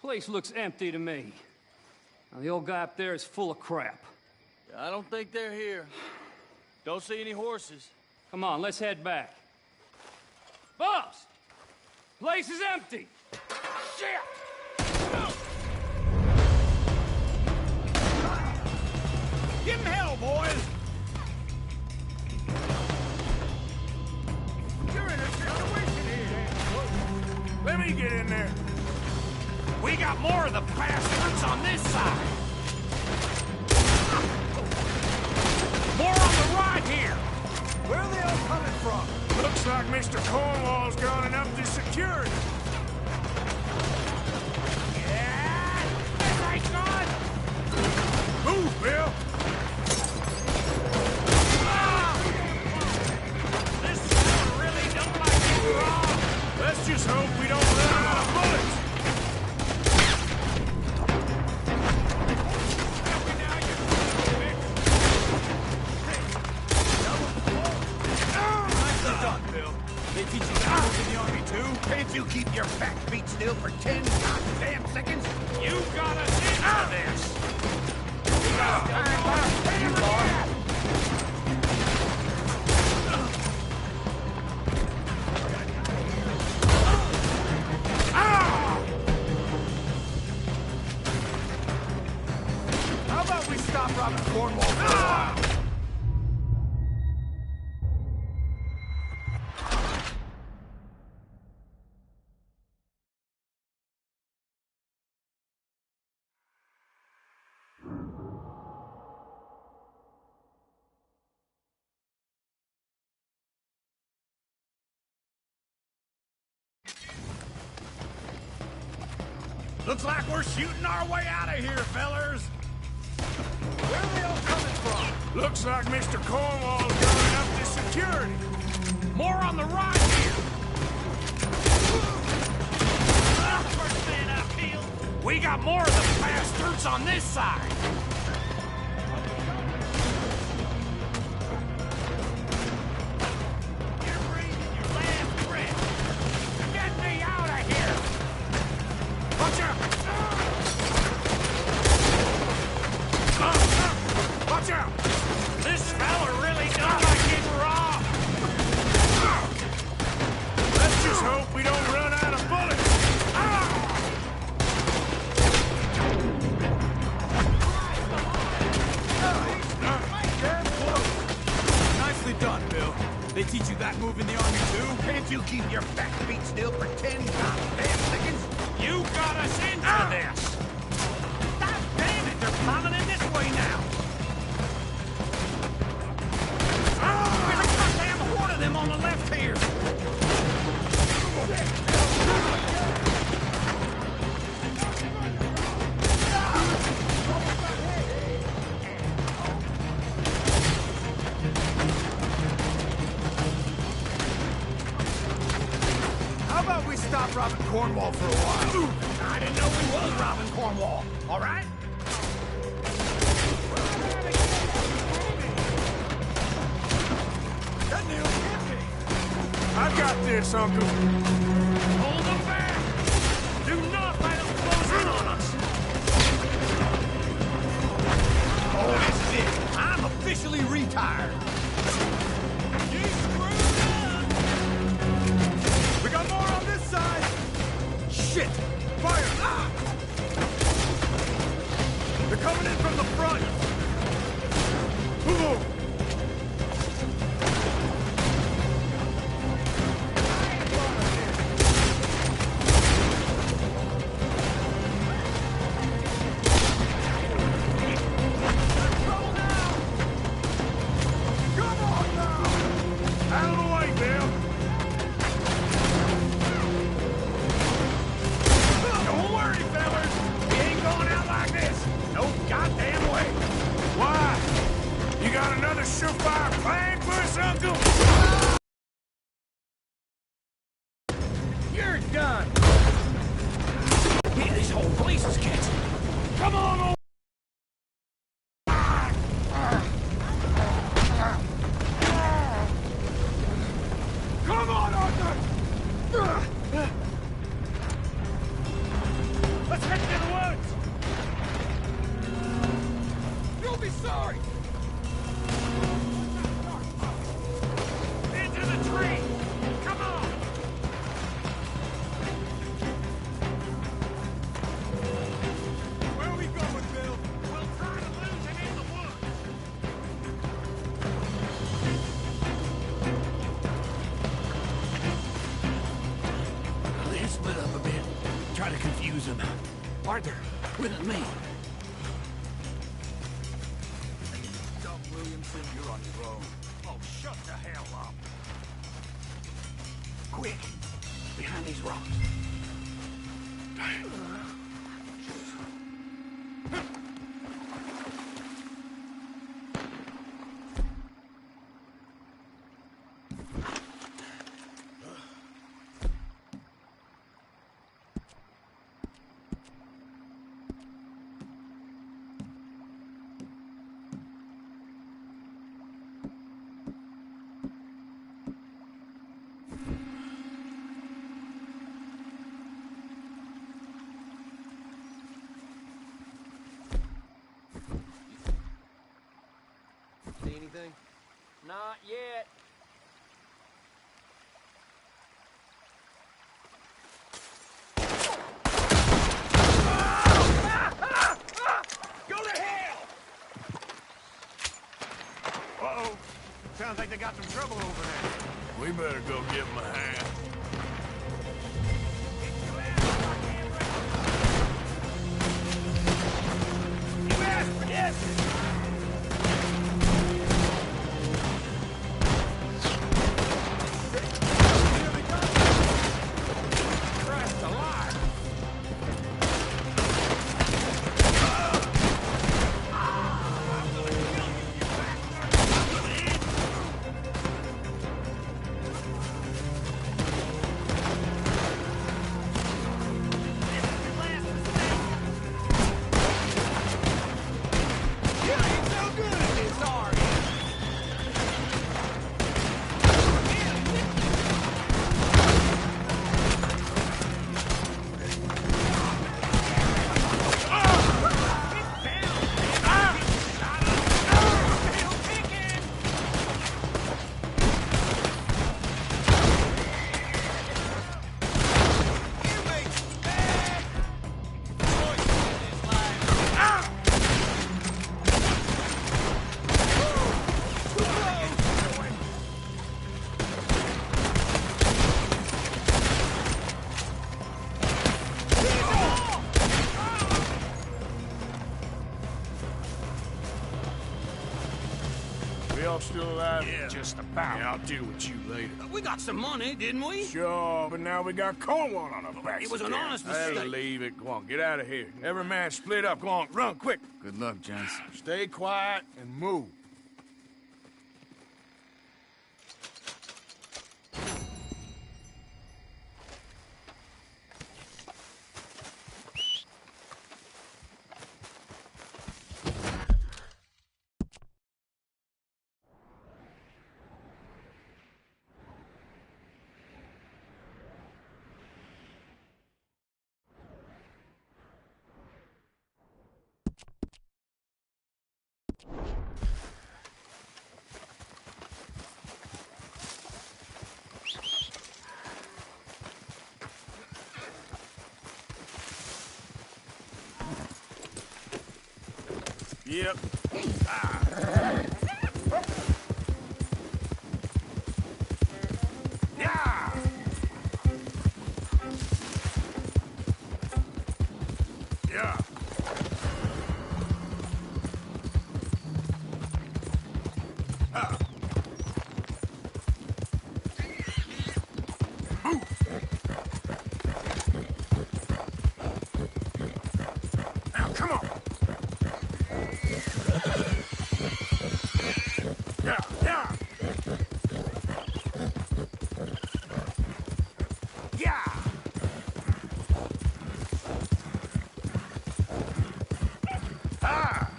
Place looks empty to me. Now, the old guy up there is full of crap. I don't think they're here. Don't see any horses. Come on, let's head back. Boss! Place is empty! Shit! Give him hell, boys! You're in a situation here. Let me get in there. We got more of the bastards on this side. More on the right here. Where are they all coming from? Looks like Mr. Cornwall's gone and upped his security. Yeah! There they gone! Move, Bill! This fella really don't like getting robbed. Let's just hope we don't run out of bullets. They teach you that in the army too? Can't you keep your back feet still for 10 goddamn seconds? You got us into this! How about we stop robbing Cornwall for a while? Looks like we're shooting our way out of here, fellers! Where are they all coming from? Looks like Mr. Cornwall's gone and upped his security. More on the right here! First man out, Peel! We got more of the bastards on this side! You're breathing your last breath! Get me out of here! Watch out! Watch out! This fella really don't like getting robbed! Let's just hope we don't run out of bullets. Nicely done, Bill. They teach you that move in the army too? Can't you keep your back feet still for 10 goddamn seconds? You got us into this! God damn it, they're piling in this way now! There's a goddamn horde of them on the left here! robbing Cornwall for a while. I didn't know we was robbing Cornwall, all right? That nail's empty. I got this, Uncle. Hold them back! Do not let them close in on us! Oh, this is it. I'm officially retired. You screwed up! We got more on this side! Shit! Fire! Ah! They're coming in from the front! Ooh. Surefire plan for us, Uncle? You're done! Man, this whole place is catching. Come on, old... Come on, Arthur! Let's head to the woods! You'll be sorry! Into the tree! Come on! Where are we going, Bill? We'll try to lose him in the woods! Let's split up a bit. Try to confuse him. Arthur, with me. Williamson, you're on your own. Oh, shut the hell up! Quick! Behind these rocks. See anything? Not yet. Go to hell! Uh-oh. Sounds like they got some trouble over there. We better go give him a hand. You asked for this! Y'all still alive? Yeah, just about. Yeah, I'll deal with you later. We got some money, didn't we? Sure, but now we got Cornwall on our backs. It was an again. honest mistake. I'll leave it. Go on, get out of here. Every man split up. Go on, run, quick. Good luck, gents. Stay quiet and move. Yep. Yeah. Yeah. Now, come on. Yeah, yeah. Yeah. Ah.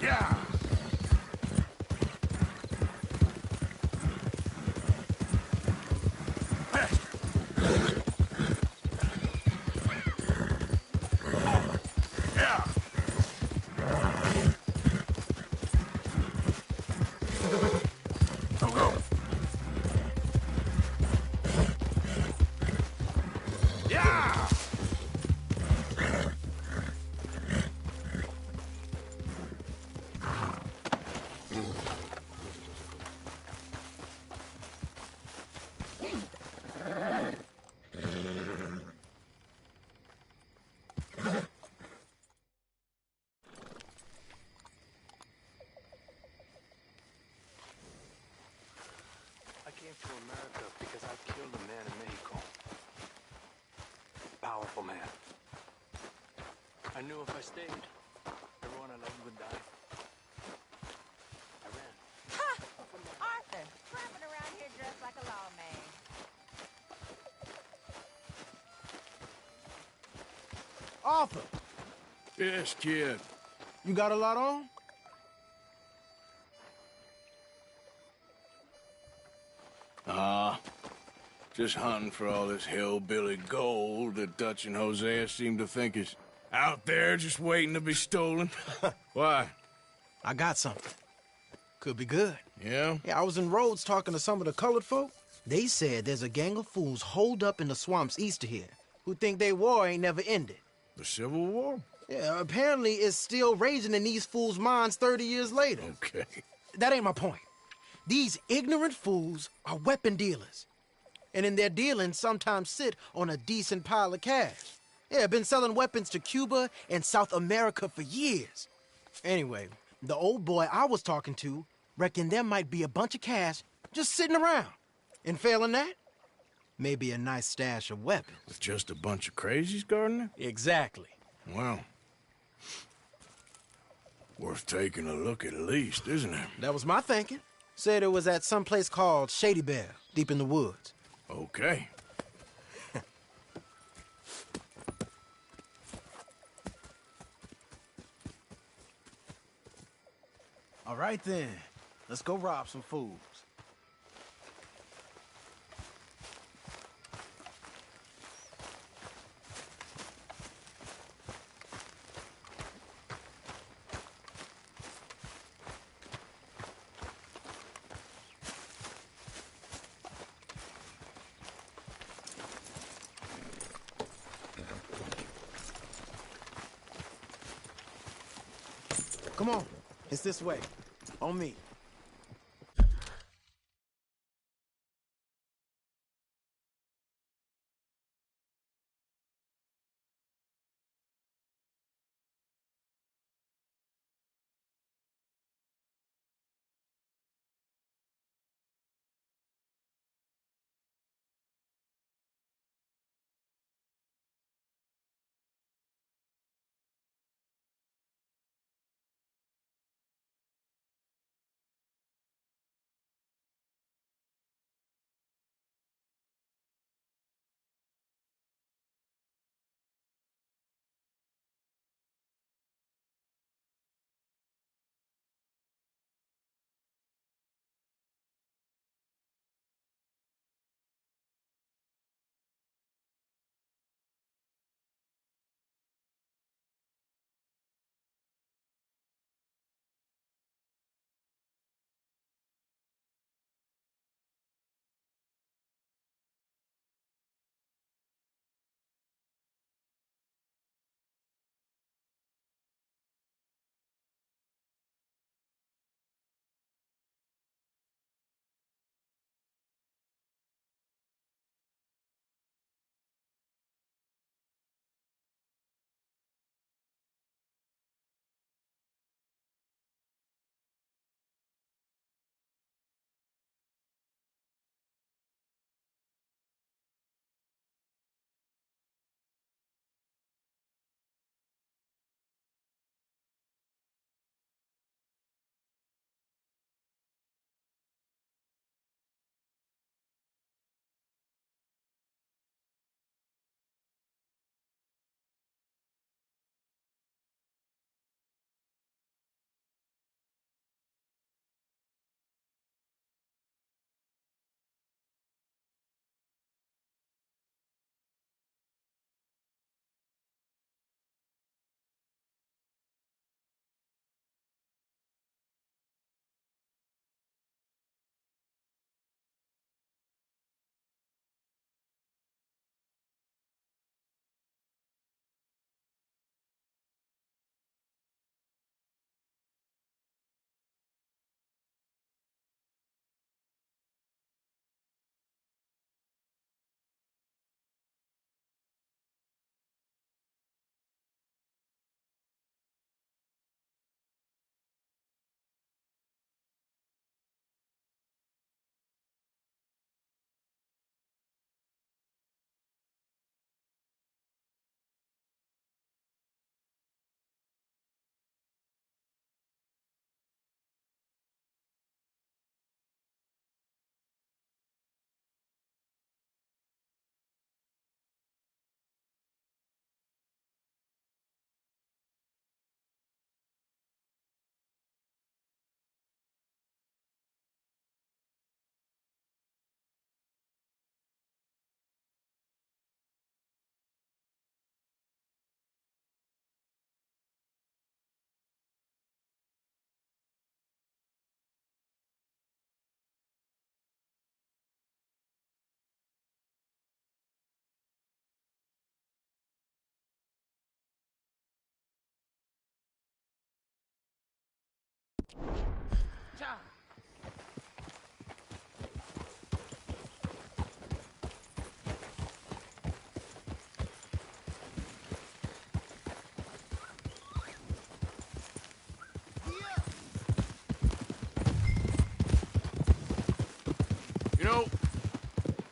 Yeah. Yeah. Go, go. Yeah. I came to America because I killed a man in Mexico. Powerful man. I knew if I stayed, everyone I loved would die. I ran. Ha! Arthur, tramping around here dressed like a lawman. Arthur, Yes, kid. you got a lot on? Just hunting for all this hillbilly gold that Dutch and Hosea seem to think is out there just waiting to be stolen. Why? I got something. Could be good. Yeah? Yeah, I was in Rhodes talking to some of the colored folk. They said there's a gang of fools holed up in the swamps east of here who think their war ain't never ended. The Civil War? Yeah, apparently it's still raging in these fools' minds 30 years later. Okay. That ain't my point. These ignorant fools are weapon dealers. And in their dealings sometimes sit on a decent pile of cash. Yeah, been selling weapons to Cuba and South America for years. Anyway, the old boy I was talking to reckoned there might be a bunch of cash just sitting around. And failing that, maybe a nice stash of weapons. With just a bunch of crazies guarding it? Exactly. Well, worth taking a look at least, isn't it? That was my thinking. Said it was at some place called Shady Bear, deep in the woods. Okay. All right then, let's go rob some fools. Come on, it's this way. On me.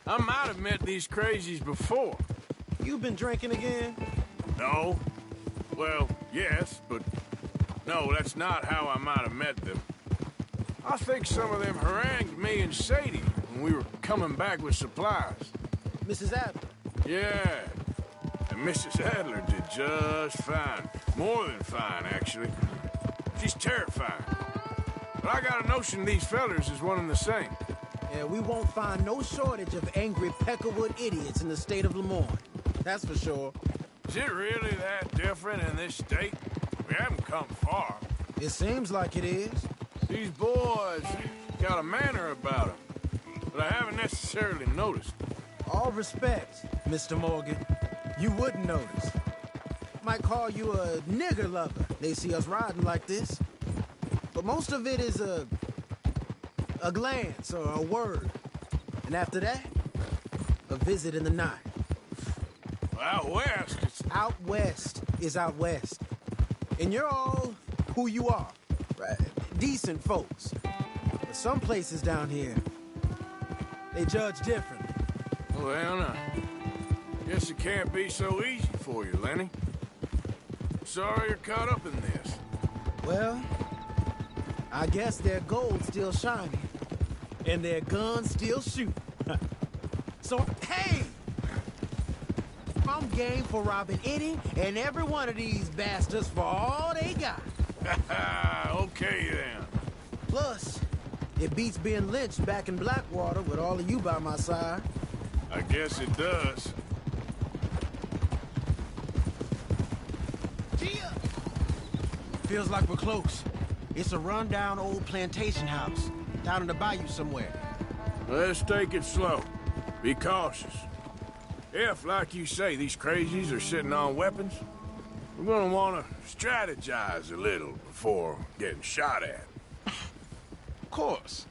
I might have met these crazies before. You been drinking again? No. Well, yes, but no, that's not how I might have met them. I think some of them harangued me and Sadie when we were coming back with supplies. Mrs. Adler? Yeah. And Mrs. Adler did just fine. More than fine, actually. She's terrifying. But I got a notion these fellers is one and the same. Yeah, we won't find no shortage of angry Peckerwood idiots in the state of Lemoyne. That's for sure. Is it really that different in this state? We haven't come far. It seems like it is. These boys got a manner about them, but I haven't necessarily noticed. All respect, Mr. Morgan. You wouldn't notice. Might call you a nigger lover. They see us riding like this. But most of it is a glance or a word. And after that, a visit in the night. Out west, it's... Out west is out west. And you're all who you are. Right? Decent folks. But some places down here, they judge differently. Well, now, guess it can't be so easy for you, Lenny. Sorry you're caught up in this. Well, I guess their gold's still shining. And their guns still shoot. So, hey! I'm game for robbing any and every one of these bastards for all they got. Okay, then. Plus, it beats being lynched back in Blackwater with all of you by my side. I guess it does. Gia! Feels like we're close. It's a rundown old plantation house, down in the bayou somewhere. Let's take it slow. Be cautious. If, like you say, these crazies are sitting on weapons, we're gonna want to strategize a little before getting shot at. Of course.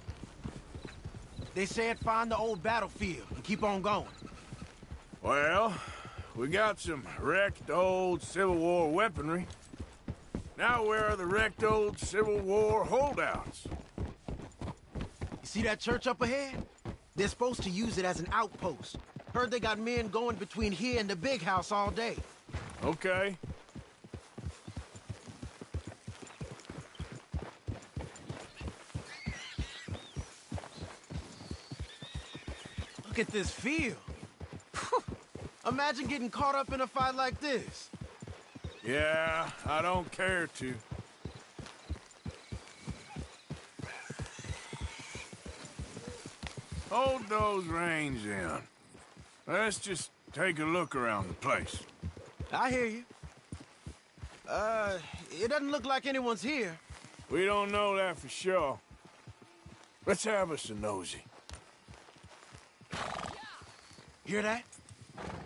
They said find the old battlefield and keep on going. Well, we got some wrecked old Civil War weaponry. Now where are the wrecked old Civil War holdouts? You see that church up ahead? They're supposed to use it as an outpost. Heard they got men going between here and the big house all day. Okay. Look at this field. Imagine getting caught up in a fight like this. Yeah, I don't care to. Hold those reins in. Let's just take a look around the place. I hear you. It doesn't look like anyone's here. We don't know that for sure. Let's have us a nosy. Hear that?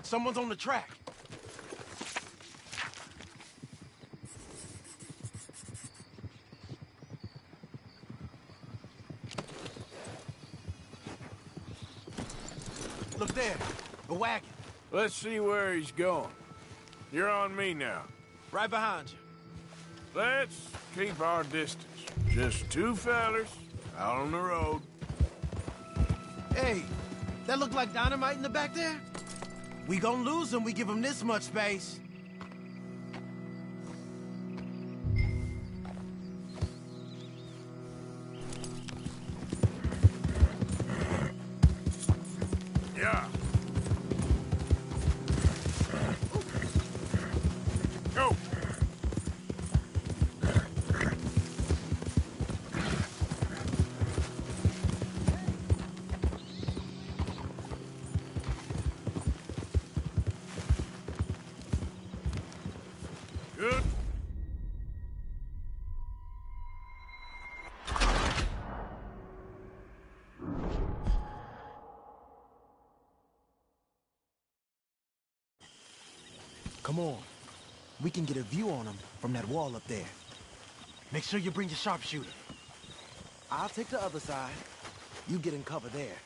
Someone's on the track. Look there, a wagon. Let's see where he's going. You're on me now. Right behind you. Let's keep our distance. Just two fellers out on the road. Hey, that look like dynamite in the back there? We gonna lose them, we give them this much space. Yeah. Go. Good. Come on. We can get a view on them from that wall up there. Make sure you bring your sharpshooter. I'll take the other side. You get in cover there.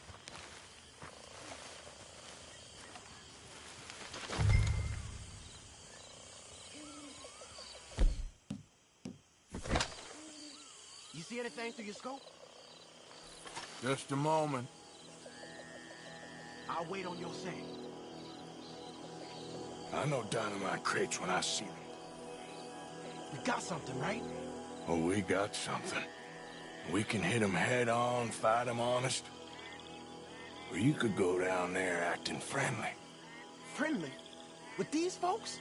You see anything through your scope? Just a moment. I'll wait on your say. I know dynamite crates when I see them. We got something, right? Oh, we got something. We can hit them head on, fight them honest. Or you could go down there acting friendly. Friendly? With these folks?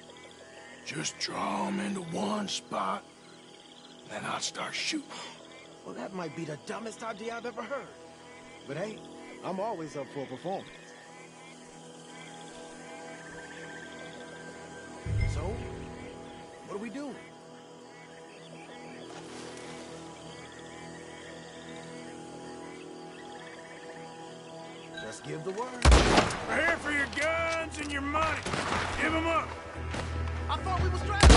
Just draw them into one spot, then I'll start shooting. Well, that might be the dumbest idea I've ever heard. But hey, I'm always up for a performance. So, what do we do? Just give the word. We're here for your guns and your money. Give them up. I thought we was driving.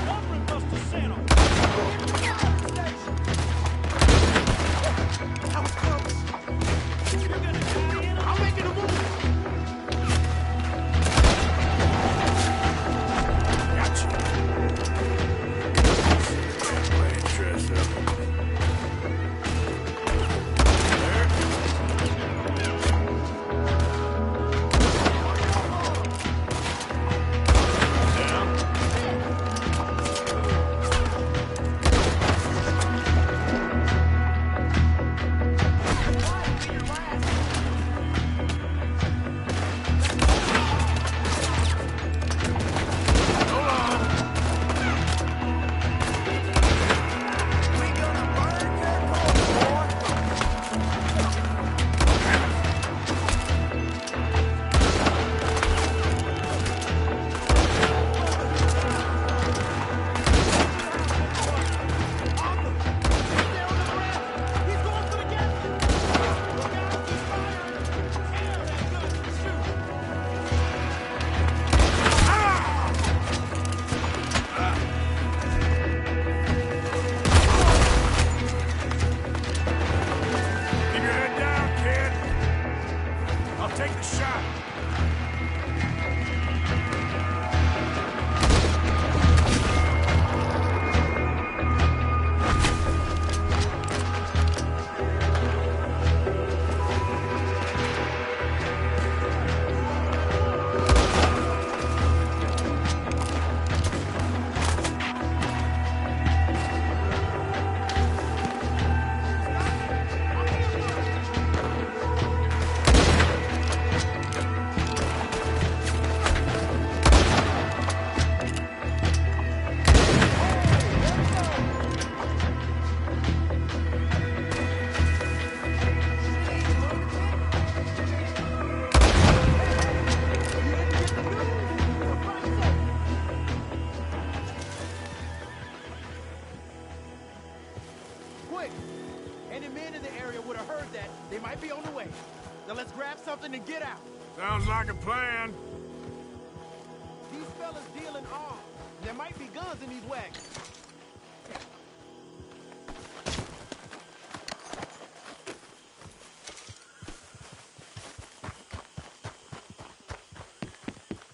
Offering us to Santa. I was close. You're gonna die in. I'm making a move. Gotcha. Dress up. Quick! Any men in the area would have heard that. They might be on the way. Now let's grab something and get out. Sounds like a plan. These fellas deal in arms. There might be guns in these wagons.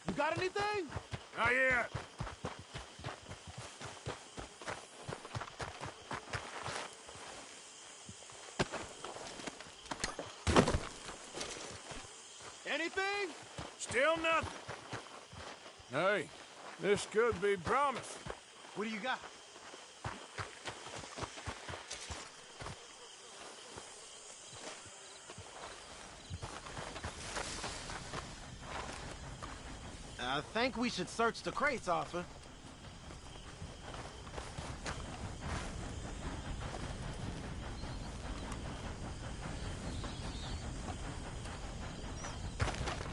You got anything? Not yet. Anything? Still nothing. Hey, this could be promising. What do you got? I think we should search the crates, Arthur.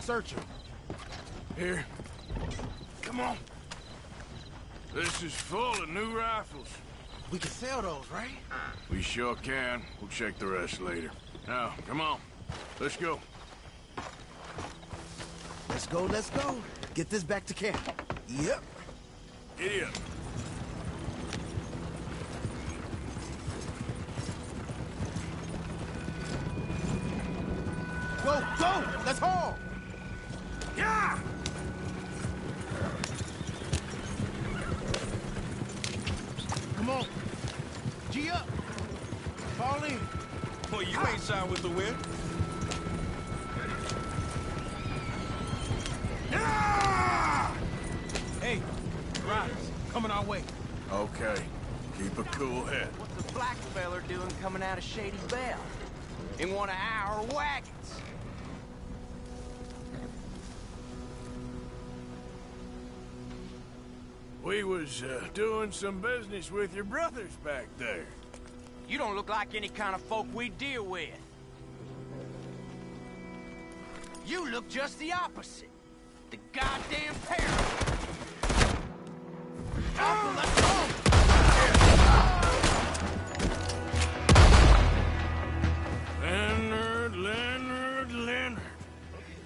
Search them. Here. Come on. This is full of new rifles. We can sell those, right? We sure can. We'll check the rest later. Now, come on. Let's go. Let's go, let's go. Get this back to camp. Yep. Giddy up. Go, go! Let's haul! Yeah! Come on. G up. Fall in. Well, you ain't signed with the wind. riders, coming our way. Okay. Keep a cool head. What's the black feller doing coming out of Shady Belle? In one of our wagons? We was doing some business with your brothers back there. You don't look like any kind of folk we deal with. You look just the opposite. The goddamn pair. Oh, let's go! Leonard.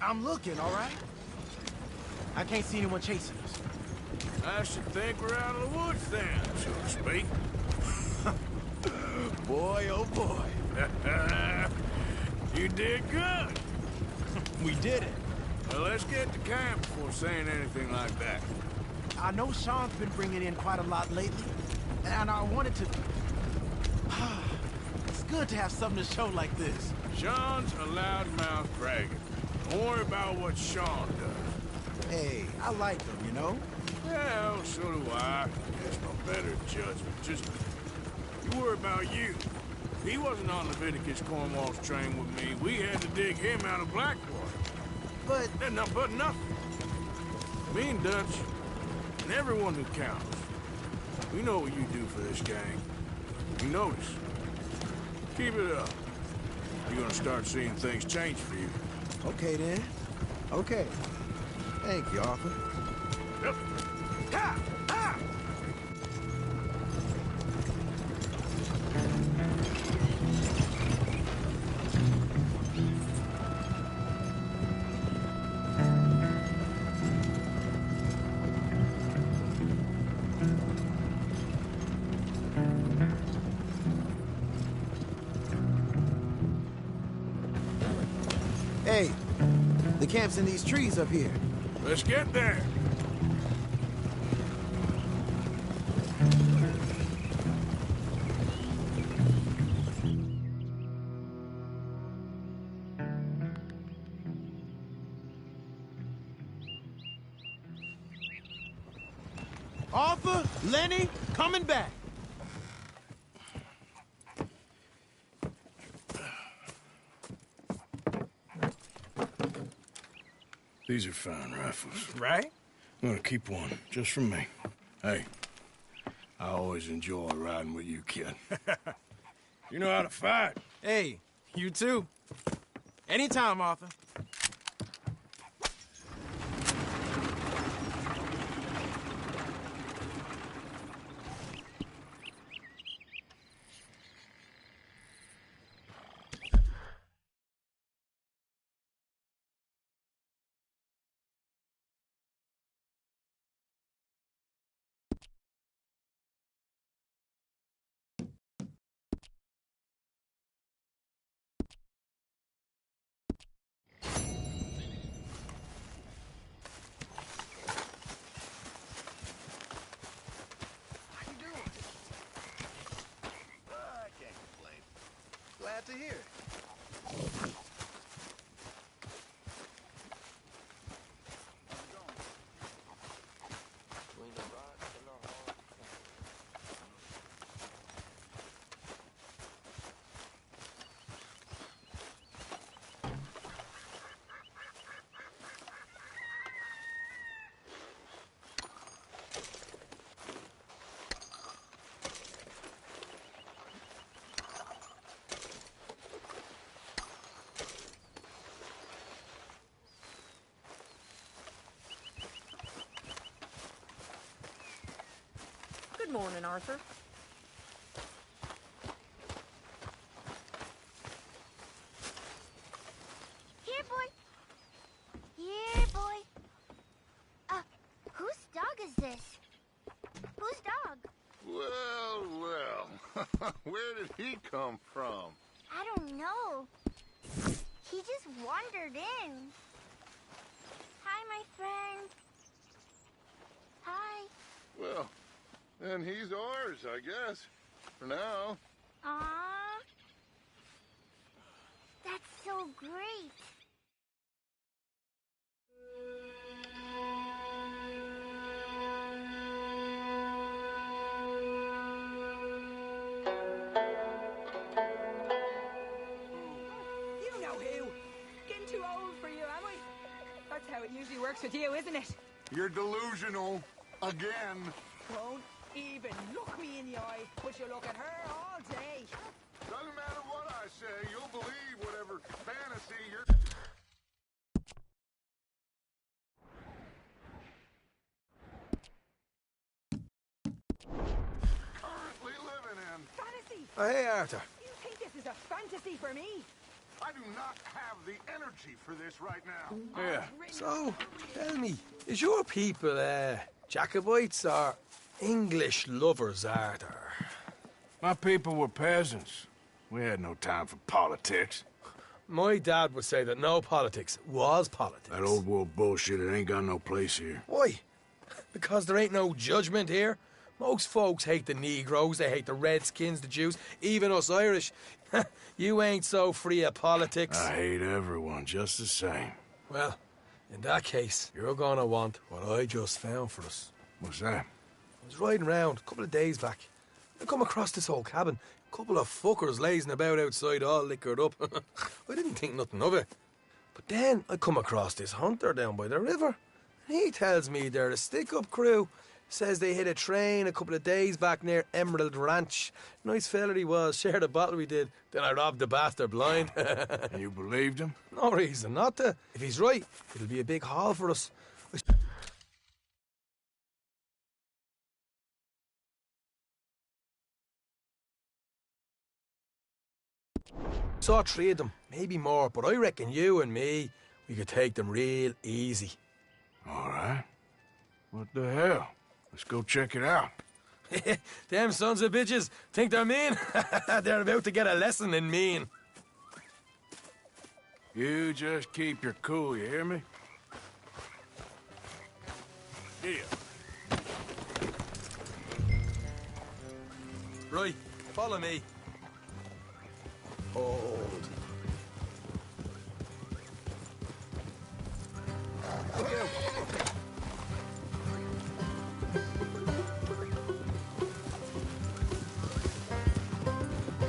I'm looking, all right? I can't see anyone chasing us. I should think we're out of the woods then, so to speak. Boy, oh boy. You did good. We did it. Well, let's get to camp before saying anything like that. I know Sean's been bringing in quite a lot lately, and I wanted to... It's good to have something to show like this. Sean's a loudmouth dragon. Don't worry about what Sean does. Hey, I like him, you know? Well, so do I. There's no better judgment. Just, you worry about you. He wasn't on Leviticus Cornwall's train with me. We had to dig him out of Blackwater. But nothing. Me and Dutch, and everyone who counts, we know what you do for this gang. We notice. Keep it up. You're gonna start seeing things change for you. Okay, then. Okay. Thank you, Arthur. Yep. Ha! Ha! Hey, the camp's in these trees up here. Let's get there. Arthur, Lenny, coming back. These are fine rifles. Right? I'm gonna keep one, just for me. Hey, I always enjoy riding with you, kid. You know how to fight. Hey, you too. Anytime, Arthur. Glad to hear it. Good morning, Arthur. Here, boy. Here, boy. Whose dog is this? Whose dog? Well. Where did he come from? I don't know. He just wandered in. Hi, my friend. Hi. Well, then he's ours, I guess. For now. Aww. That's so great. works with you, isn't it? You're delusional. Again. Don't even look me in the eye, but you look at her all day. Doesn't matter what I say, you'll believe whatever fantasy you're... currently living in. Fantasy! Oh, hey, Arthur. You think this is a fantasy for me? I do not have the energy for this right now. Yeah. So, tell me, is your people, Jacobites or English lovers, Arthur? My people were peasants. We had no time for politics. My dad would say that no politics was politics. That old world bullshit, it ain't got no place here. Why? Because there ain't no judgment here. Most folks hate the Negroes, they hate the Redskins, the Jews, even us Irish. You ain't so free of politics. I hate everyone just the same. Well, in that case, you're gonna want what I just found for us. What's that? I was riding around a couple of days back. I come across this old cabin. A couple of fuckers lazing about outside all liquored up. I didn't think nothing of it. But then I come across this hunter down by the river. And he tells me they're a stick-up crew. Says they hit a train a couple of days back near Emerald Ranch. Nice fella he was, shared a bottle we did. Then I robbed the bastard blind. And you believed him? No reason not to. If he's right, it'll be a big haul for us. Saw 3 of them, maybe more, but I reckon you and me, we could take them real easy. All right. What the hell? Let's go check it out. Them sons of bitches think they're mean. They're about to get a lesson in mean. You just keep your cool, you hear me? Here. Right, follow me. Hold. Look out.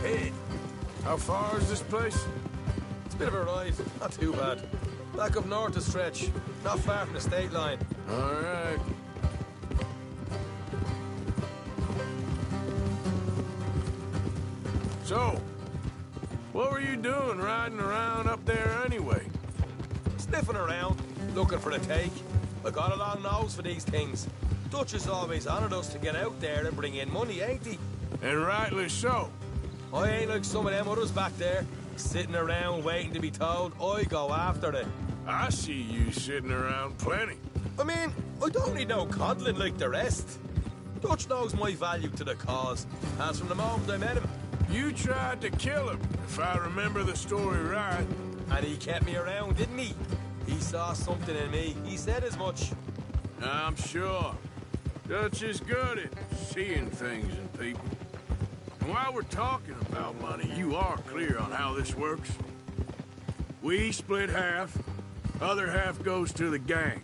Hey, how far is this place? It's a bit of a ride, not too bad. Back up north a stretch, not far from the state line. All right. So, what were you doing riding around up there anyway? Sniffing around, looking for a take. I got a long nose for these things. Dutch has always honoured us to get out there and bring in money, ain't he? And rightly so. I ain't like some of them others back there, sitting around waiting to be told. I go after it. I see you sitting around plenty. I mean, I don't need no coddling like the rest. Dutch knows my value to the cause, as from the moment I met him. You tried to kill him, if I remember the story right. And he kept me around, didn't he? He saw something in me. He said as much. I'm sure. Dutch is good at seeing things in people. And while we're talking about money, you are clear on how this works. We split half, other half goes to the gang.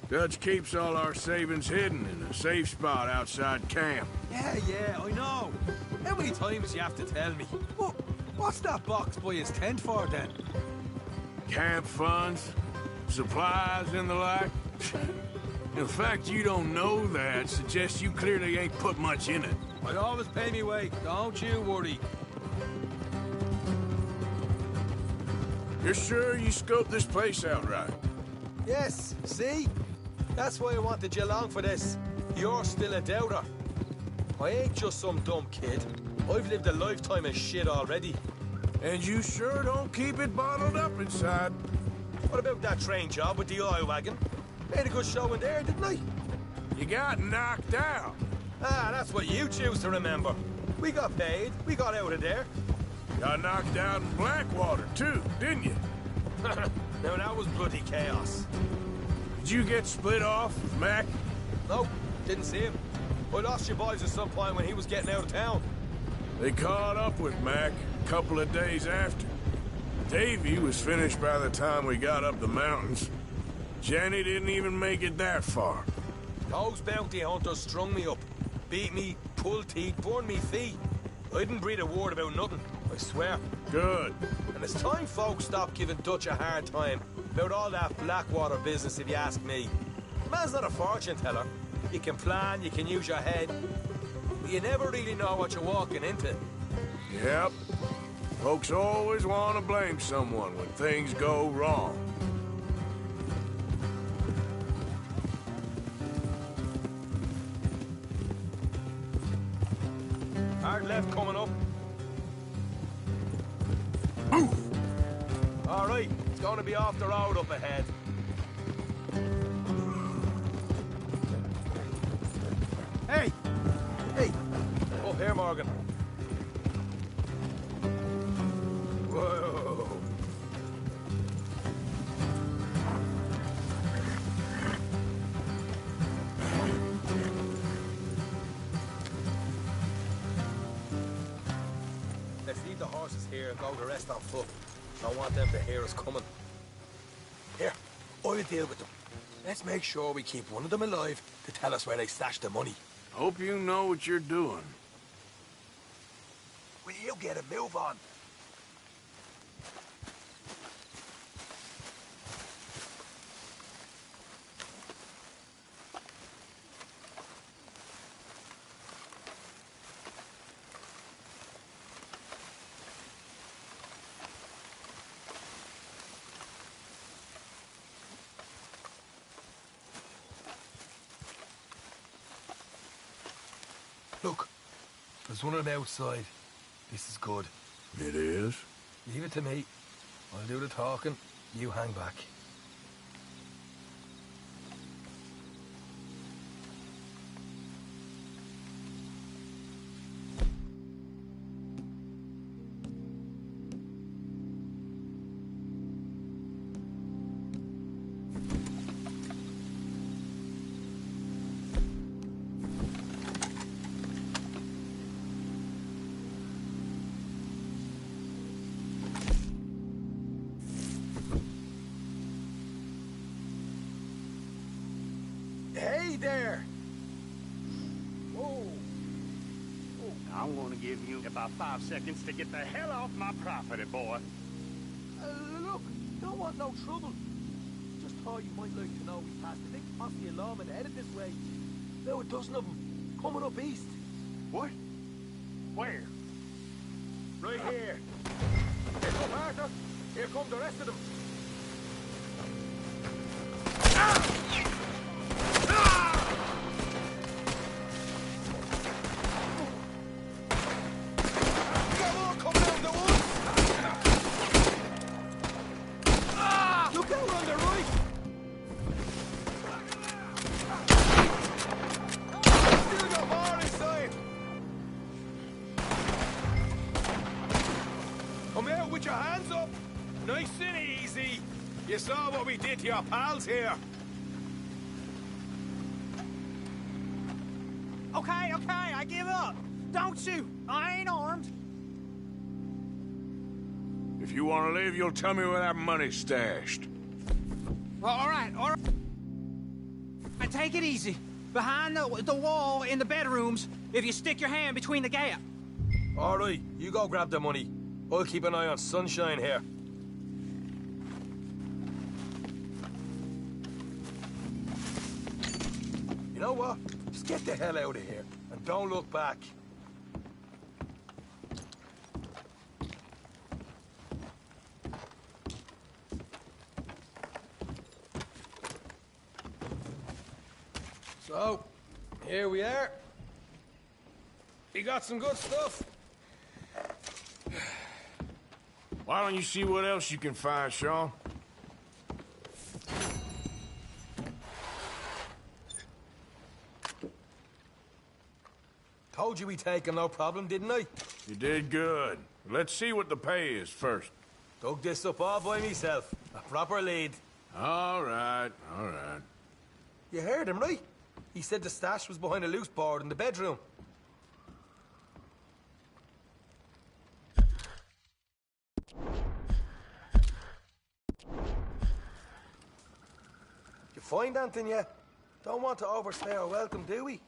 Dutch keeps all our savings hidden in a safe spot outside camp. Yeah, I know. How many times you have to tell me? What's that box by his tent for, then? Camp funds, supplies, and the like. The fact you don't know that suggests you clearly ain't put much in it. I always pay me weight, don't you worry. You're sure you scoped this place out right? Yes, see? That's why I wanted you along for this. You're still a doubter. I ain't just some dumb kid. I've lived a lifetime of shit already. And you sure don't keep it bottled up inside. What about that train job with the oil wagon? Made a good show in there, didn't I? You got knocked out. Ah, that's what you choose to remember. We got paid. We got out of there. Got knocked out in Blackwater, too, didn't you? Now, that was bloody chaos. Did you get split off with Mac? Nope, didn't see him. I lost your boys at some point when he was getting out of town. They caught up with Mac a couple of days after. Davy was finished by the time we got up the mountains. Jenny didn't even make it that far. Those bounty hunters strung me up. Beat me, pulled teeth, burned me feet. I didn't breathe a word about nothing, I swear. Good. And it's time folks stopped giving Dutch a hard time. about all that Blackwater business, if you ask me. Man's not a fortune teller. You can plan, you can use your head, but you never really know what you're walking into. Yep. Folks always want to blame someone when things go wrong. Hard left coming up. Move! All right, it's going to be off the road up ahead. Hey! Hey! Up here, Morgan. Whoa! Let's leave the horses here and go the rest on foot. I want them to hear us coming. Here, I'll deal with them. Let's make sure we keep one of them alive to tell us where they stashed the money. Hope you know what you're doing. Will you get a move on? Look, there's one on the outside. This is good. It is? Leave it to me. I'll do the talking. You hang back. Hey there! Whoa! I'm gonna give you about 5 seconds to get the hell off my property, boy. Look, don't want no trouble. Just thought you might like to know we passed a big posse of lawmen headed this way. About a dozen of them, coming up east. What? Where? Right here. Here come Arthur. Here come the rest of them. Nice and easy. You saw what we did to your pals here. Okay, I give up. Don't shoot. I ain't armed. If you want to leave, you'll tell me where that money's stashed. Well, all right. Take it easy. Behind the wall in the bedrooms, if you stick your hand between the gap. All right, you go grab the money. I'll keep an eye on Sunshine here. You know what? Just get the hell out of here, and don't look back. So, here we are. You got some good stuff. Why don't you see what else you can find, Sean? Told you we'd take him, no problem, didn't I? You did good. Let's see what the pay is first. Dug this up all by myself. A proper lead. All right, all right. You heard him, right? He said the stash was behind a loose board in the bedroom. You find anything yet? Don't want to overstay our welcome, do we?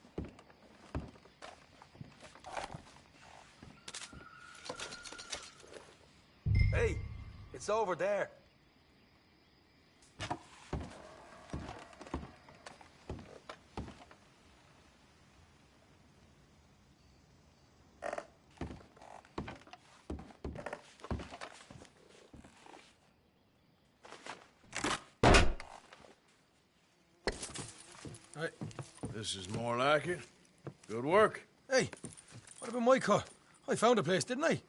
Hey, it's over there. Right. This is more like it. Good work. Hey, what about my car? I found a place, didn't I?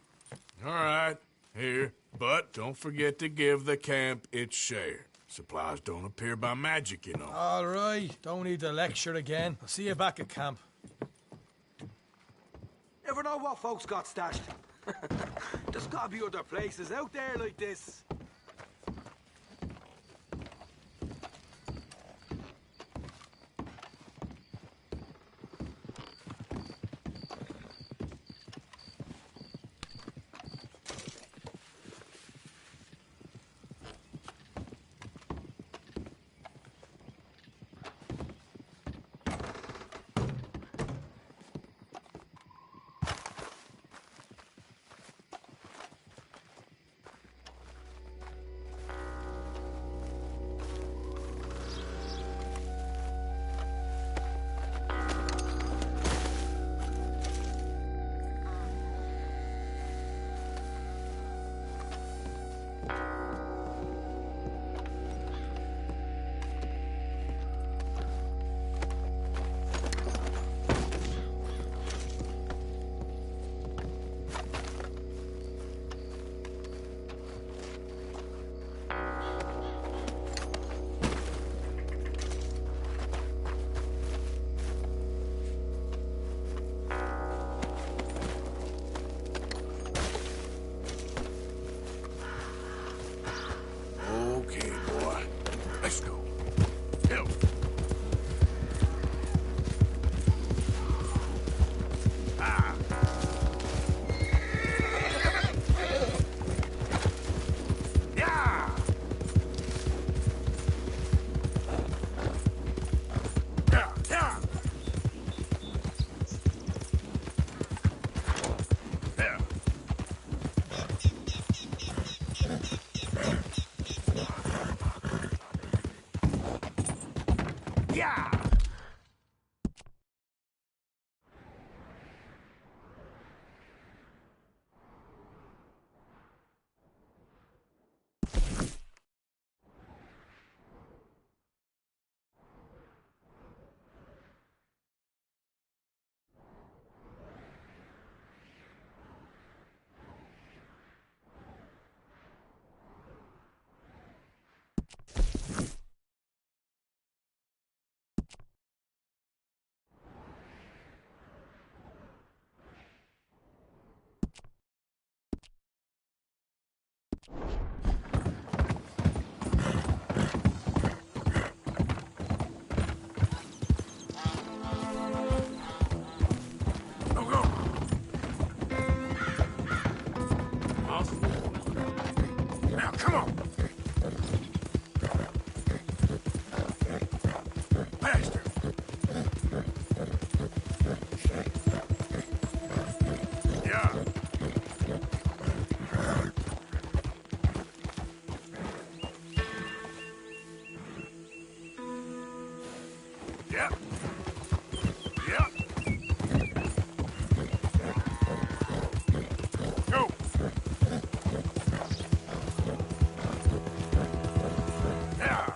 All right, here. But don't forget to give the camp its share. Supplies don't appear by magic, you know. All right, don't need to lecture again. I'll see you back at camp. Never know what folks got stashed. There's gotta be other places out there like this. Okay, boy. Let's go. Help. Ah. Yeah. Yeah, yeah. Yeah. Yeah! Go, go! Awesome. Now, come on! Faster! Yeah! Yep. Yep. Go. Yeah.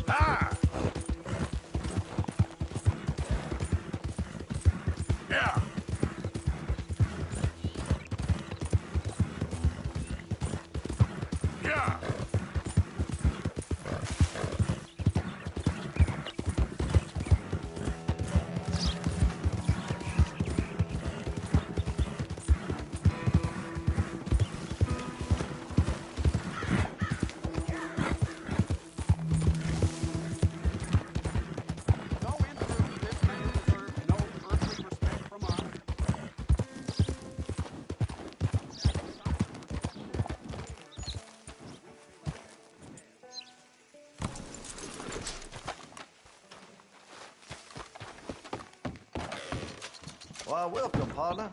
Ah. Yeah. Yeah. Why, welcome, partner.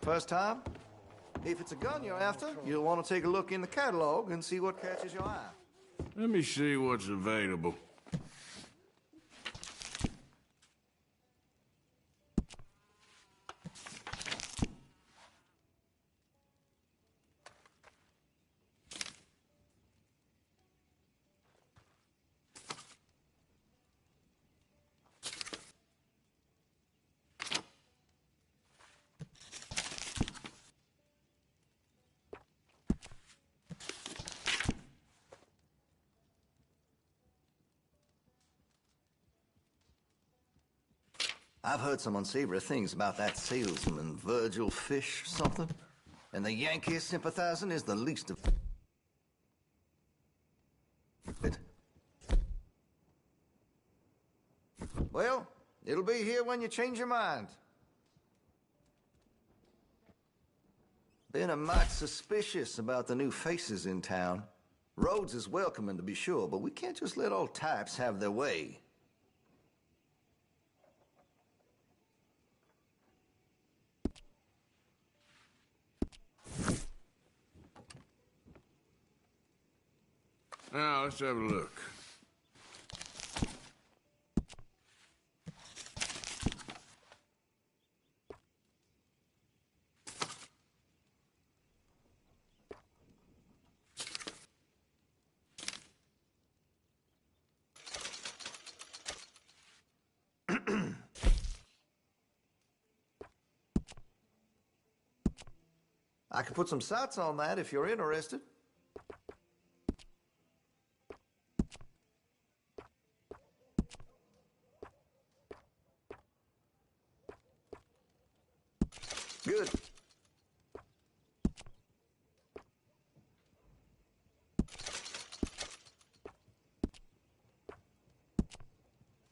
First time? If it's a gun you're after, you'll want to take a look in the catalog and see what catches your eye. Let me see what's available. I've heard some unsavory things about that salesman, Virgil Fish something. And the Yankee sympathizing is the least of it. Well, it'll be here when you change your mind. Been a mite suspicious about the new faces in town. Rhodes is welcoming, to be sure, but we can't just let old types have their way. Now, let's have a look. I can put some sights on that if you're interested. Good.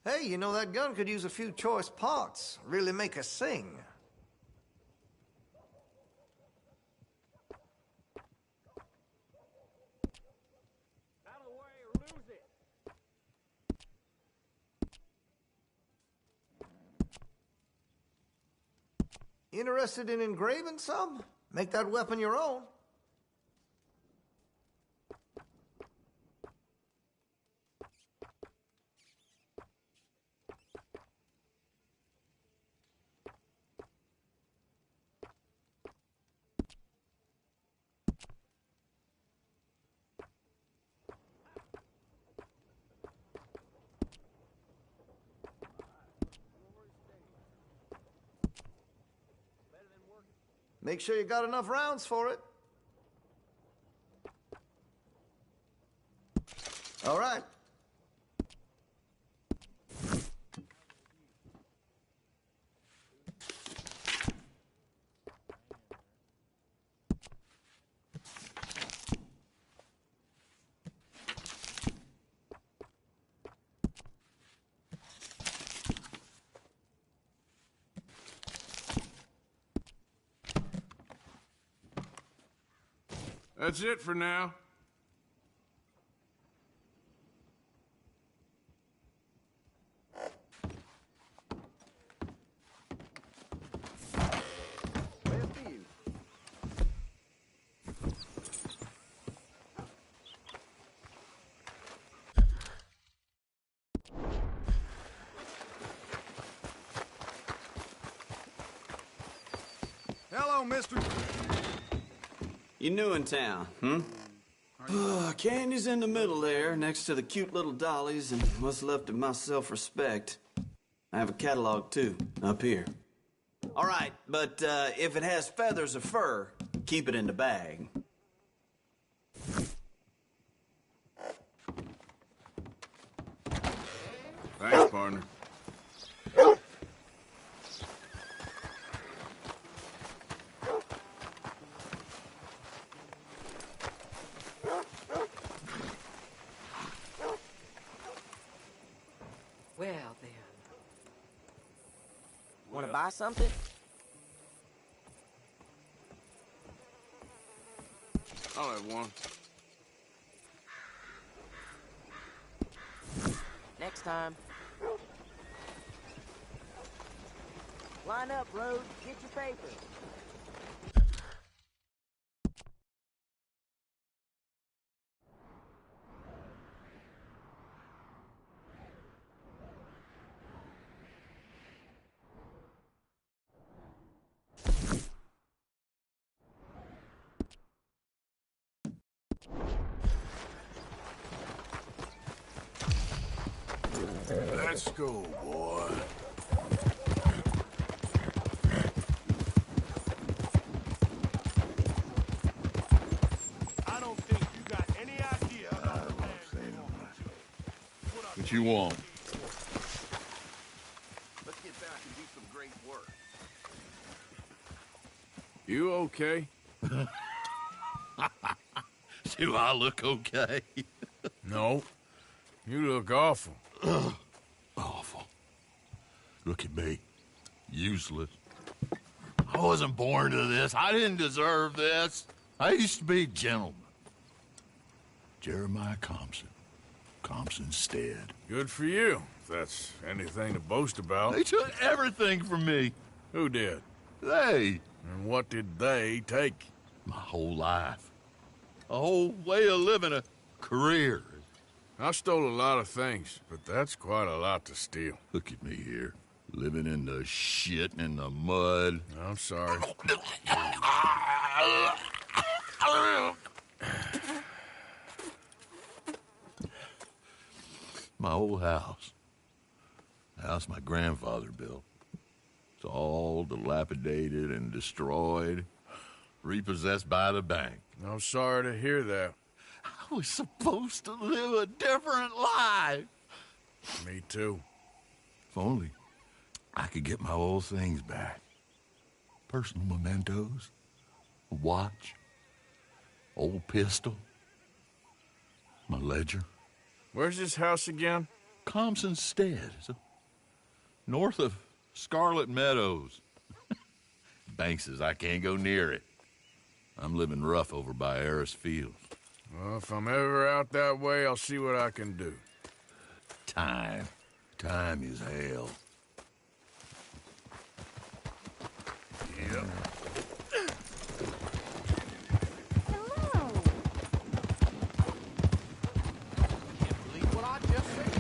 Hey, you know, that gun could use a few choice parts. Really make us sing. Interested in engraving some? Make that weapon your own. Make sure you got enough rounds for it. All right. That's it for now. Hello, mister. You new in town, Candy's in the middle there, next to the cute little dollies and what's left of my self-respect. I have a catalog, too, up here. All right, but if it has feathers or fur, keep it in the bag. Thanks, partner. Well, then. Want to buy something? I'll have one. Next time. Line up, Rhodes. Get your papers. Let's go, boy. I don't think you got any idea about the man. What you want? Let's get back and beat great work. You okay? Do I look okay? No. You look awful. Awful. Look at me. Useless. I wasn't born to this. I didn't deserve this. I used to be a gentleman. Jeremiah Compson. Compson Stead. Good for you, if that's anything to boast about. They took everything from me. Who did? They. And what did they take? My whole life. A whole way of living, a career. I stole a lot of things, but that's quite a lot to steal. Look at me here, living in the shit and in the mud. I'm sorry. My old house. The house my grandfather built. It's all dilapidated and destroyed, repossessed by the bank. I'm sorry to hear that. I was supposed to live a different life. Me too. If only I could get my old things back. Personal mementos, a watch, old pistol, my ledger. Where's this house again? Compson Stead, north of Scarlet Meadows. Bank says I can't go near it. I'm living rough over by Harris Fields. Well, if I'm ever out that way, I'll see what I can do. Time. Time is hell. Yep. Can't believe what I just said.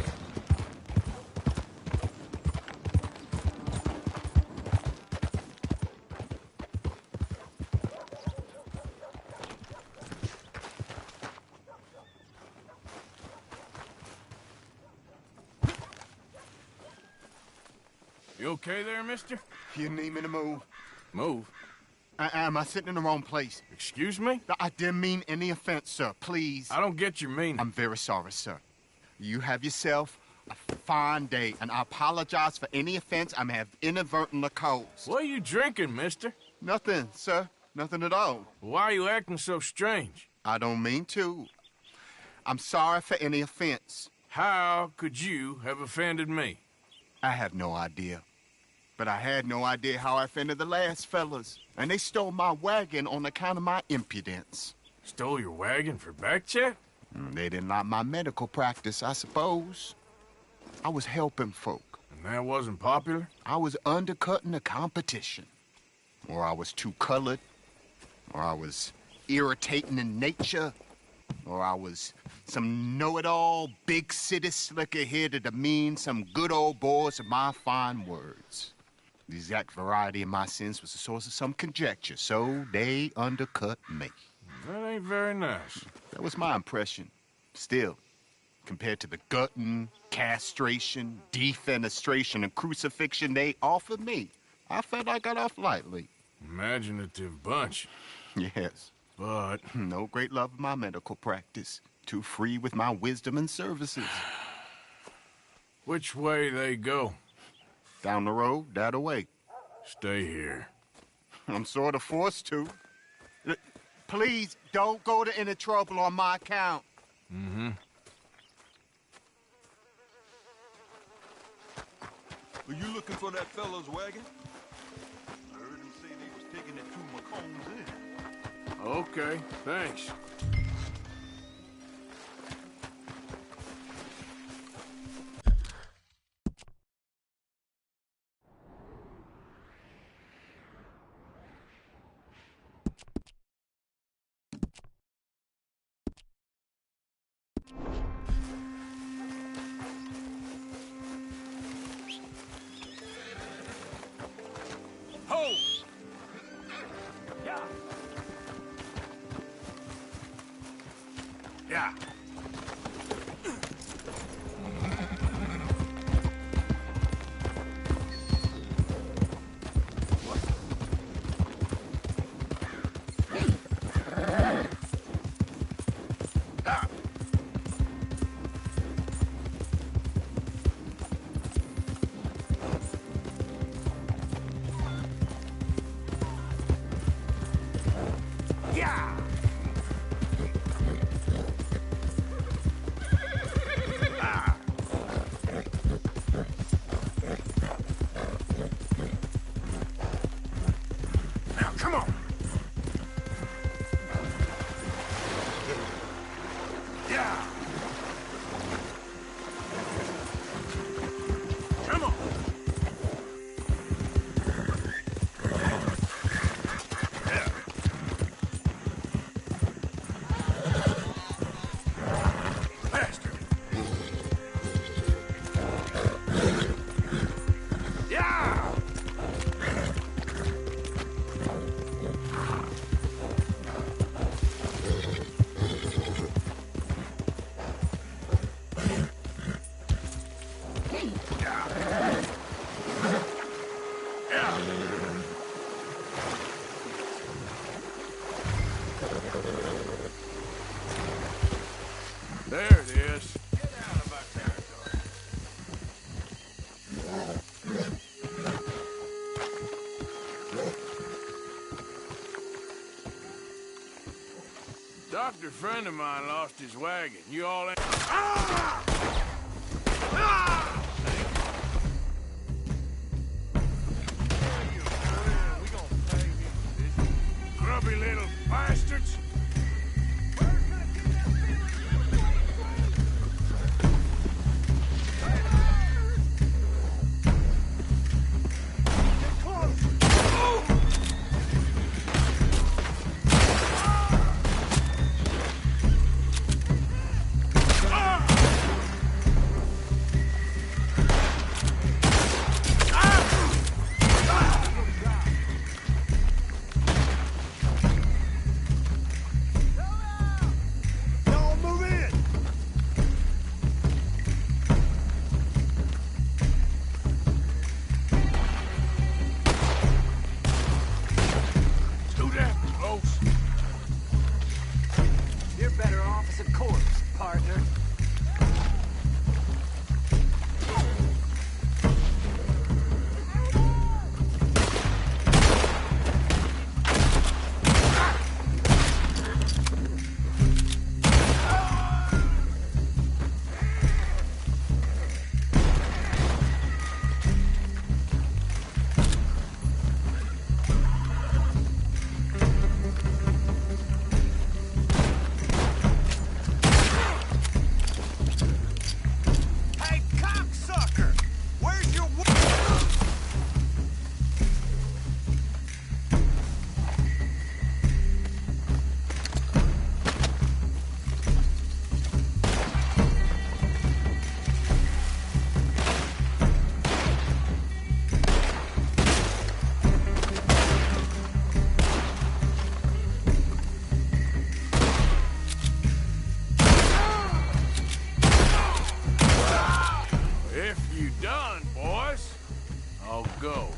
You okay there, mister? You need me to move? Move? Am I sitting in the wrong place? Excuse me? I didn't mean any offense, sir. Please. I don't get your meaning. I'm very sorry, sir. You have yourself a fine day, and I apologize for any offense I may have inadvertently caused. What are you drinking, mister? Nothing, sir. Nothing at all. Why are you acting so strange? I don't mean to. I'm sorry for any offense. How could you have offended me? I have no idea. But I had no idea how I offended the last fellas. And they stole my wagon on account of my impudence. Stole your wagon for back check? They didn't like my medical practice, I suppose. I was helping folk. And that wasn't popular? I was undercutting the competition. Or I was too colored. Or I was irritating in nature. Or I was some know-it-all, big city slicker here to demean some good old boys of my fine words. The exact variety of my sins was the source of some conjecture, so they undercut me. That ain't very nice. That was my impression. Still, compared to the gutting, castration, defenestration, and crucifixion they offered me, I felt I got off lightly. Imaginative bunch. Yes. But no great love of my medical practice. Too free with my wisdom and services. Which way they go? Down the road, that away. Stay here. I'm sort of forced to. Please, don't go to any trouble on my account. Mm-hmm. Were you looking for that fella's wagon? I heard him say they was taking it to McComb's Inn. Okay, thanks. There it is. Get out of our territory. Doctor friend of mine lost his wagon. You all in? Ah! Ah! Grubby little bastards! Go.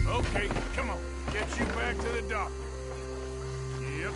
Okay, come on. Get you back to the doctor. Yep.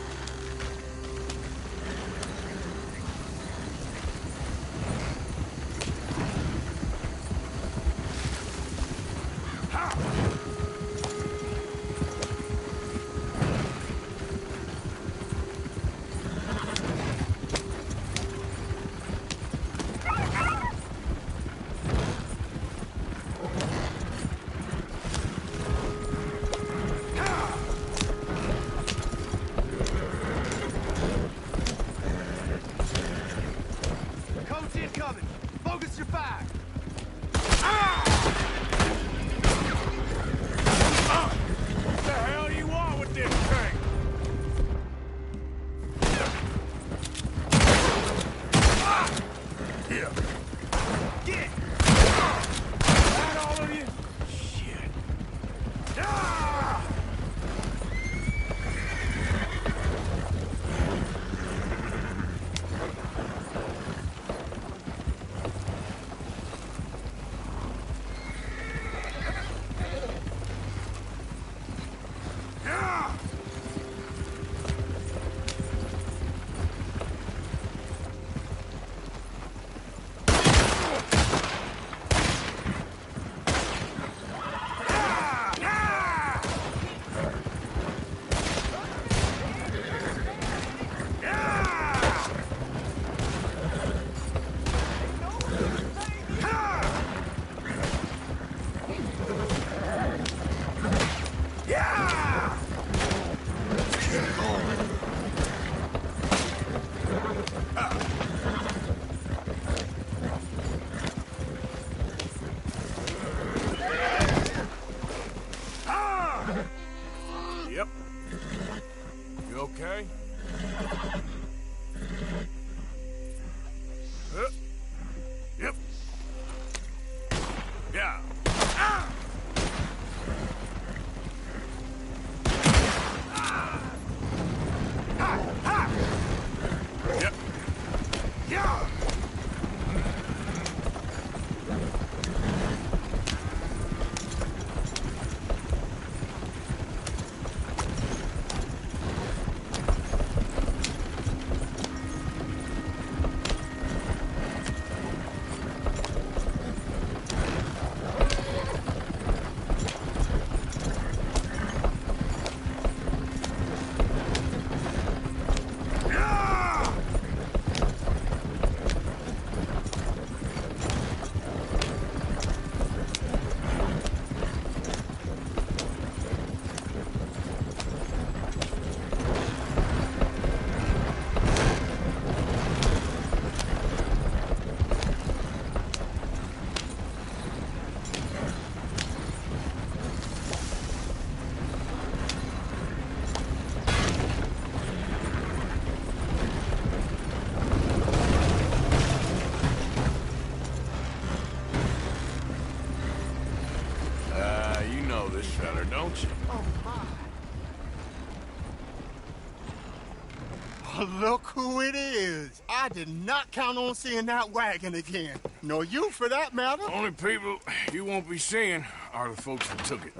look who it is. I did not count on seeing that wagon again. Nor you, for that matter. Only people you won't be seeing are the folks that took it.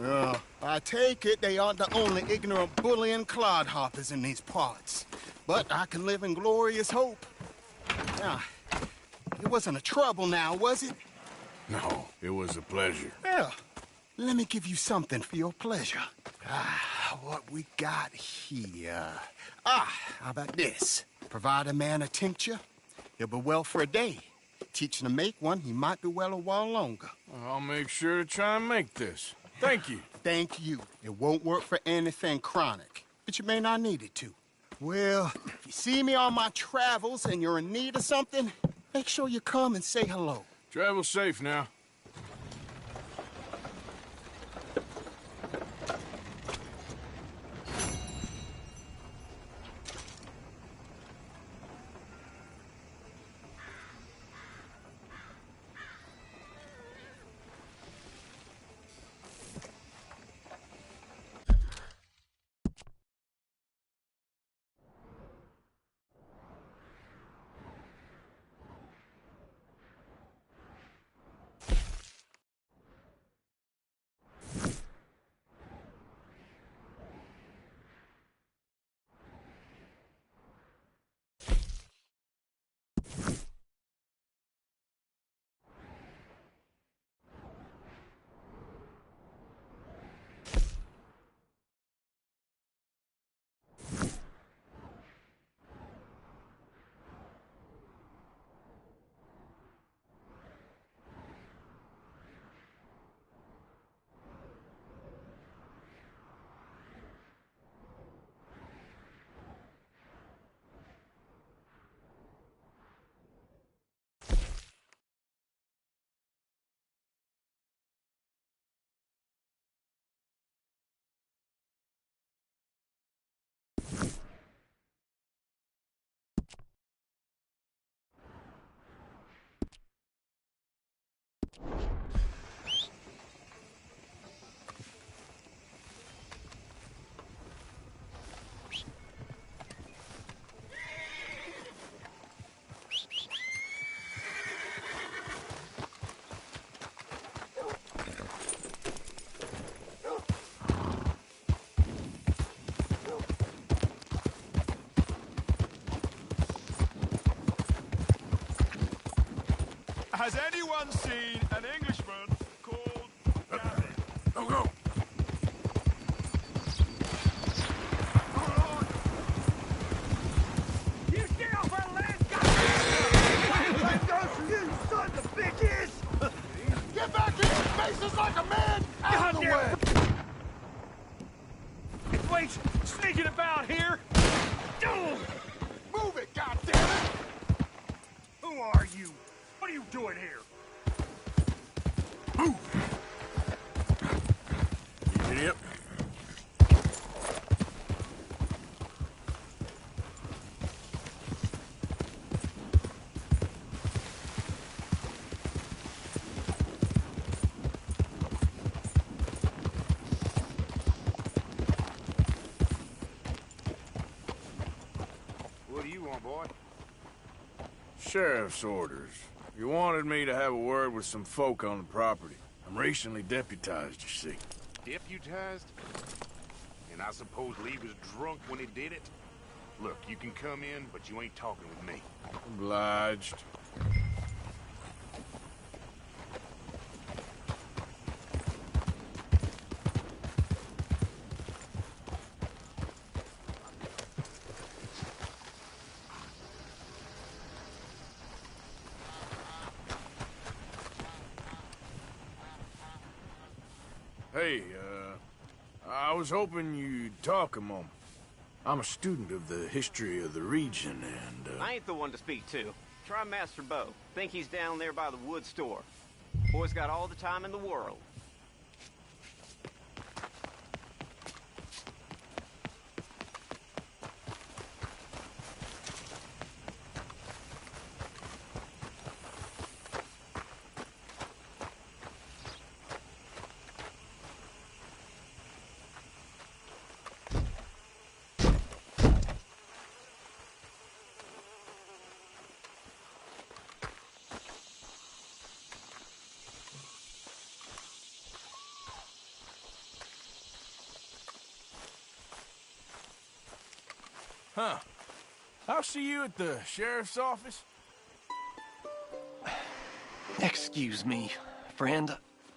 I take it they aren't the only ignorant bullying clodhoppers in these parts. But I can live in glorious hope. Now, it wasn't a trouble now, was it? No, it was a pleasure. Yeah. Let me give you something for your pleasure. What we got here. How about this? Provide a man a tincture, he'll be well for a day. Teach him to make one, he might be well a while longer. I'll make sure to try and make this. Thank you. Thank you. It won't work for anything chronic, but you may not need it to. Well, if you see me on my travels and you're in need of something, make sure you come and say hello. Travel safe now. Has anyone seen an Englishman called Gavin? Go. You stay off our land, Let go, you son of bitches! Get back here! Faces like a man! Out the way! Wait, sneaking about here! Move it, goddammit! Who are you? What are you doing here? Move! You idiot. What do you want, boy? Sheriff's orders. You wanted me to have a word with some folk on the property. I'm recently deputized, you see. Deputized? And I suppose Lee was drunk when he did it? Look, you can come in, but you ain't talking with me. Obliged. Hey, I was hoping you'd talk a moment. I'm a student of the history of the region, and, I ain't the one to speak to. Try Master Bo. Think he's down there by the wood store. Boy's got all the time in the world. Huh. I'll see you at the sheriff's office. Excuse me, friend.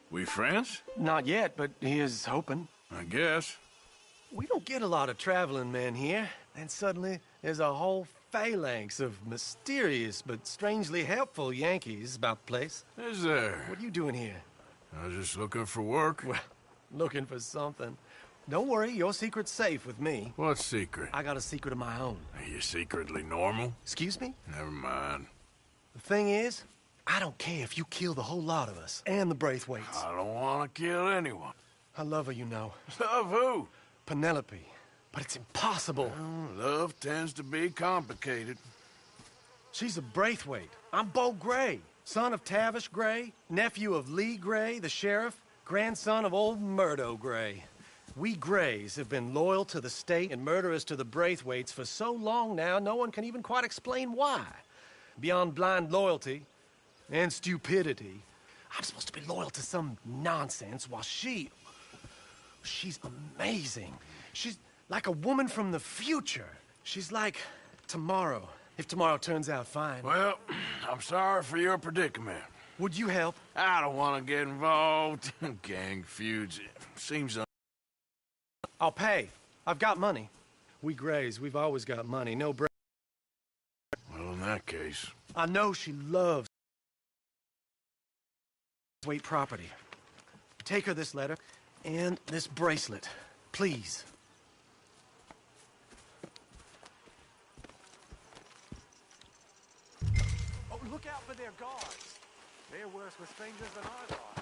We friends? Not yet, but he is hoping. I guess. We don't get a lot of traveling men here. And suddenly, there's a whole phalanx of mysterious but strangely helpful Yankees about the place. Is there? What are you doing here? I was just looking for work. Well, looking for something. Don't worry, your secret's safe with me. What secret? I got a secret of my own. Are you secretly normal? Excuse me? Never mind. The thing is, I don't care if you kill the whole lot of us and the Braithwaites. I don't want to kill anyone. I love her, you know. Love who? Penelope. But it's impossible. Well, love tends to be complicated. She's a Braithwaite. I'm Bo Gray, son of Tavish Gray, nephew of Lee Gray, the sheriff, grandson of old Murdo Gray. We Grays have been loyal to the state and murderous to the Braithwaites for so long now, no one can even quite explain why. Beyond blind loyalty and stupidity, I'm supposed to be loyal to some nonsense while she's amazing. She's like a woman from the future. She's like tomorrow, if tomorrow turns out fine. Well, I'm sorry for your predicament. Would you help? I don't want to get involved in gang feuds. It seems I'll pay. I've got money. We Grays, we've always got money. No break. Well, in that case. I know she loves Wait property. Take her this letter and this bracelet, please. Oh, look out for their guards. They're worse with strangers than ours are.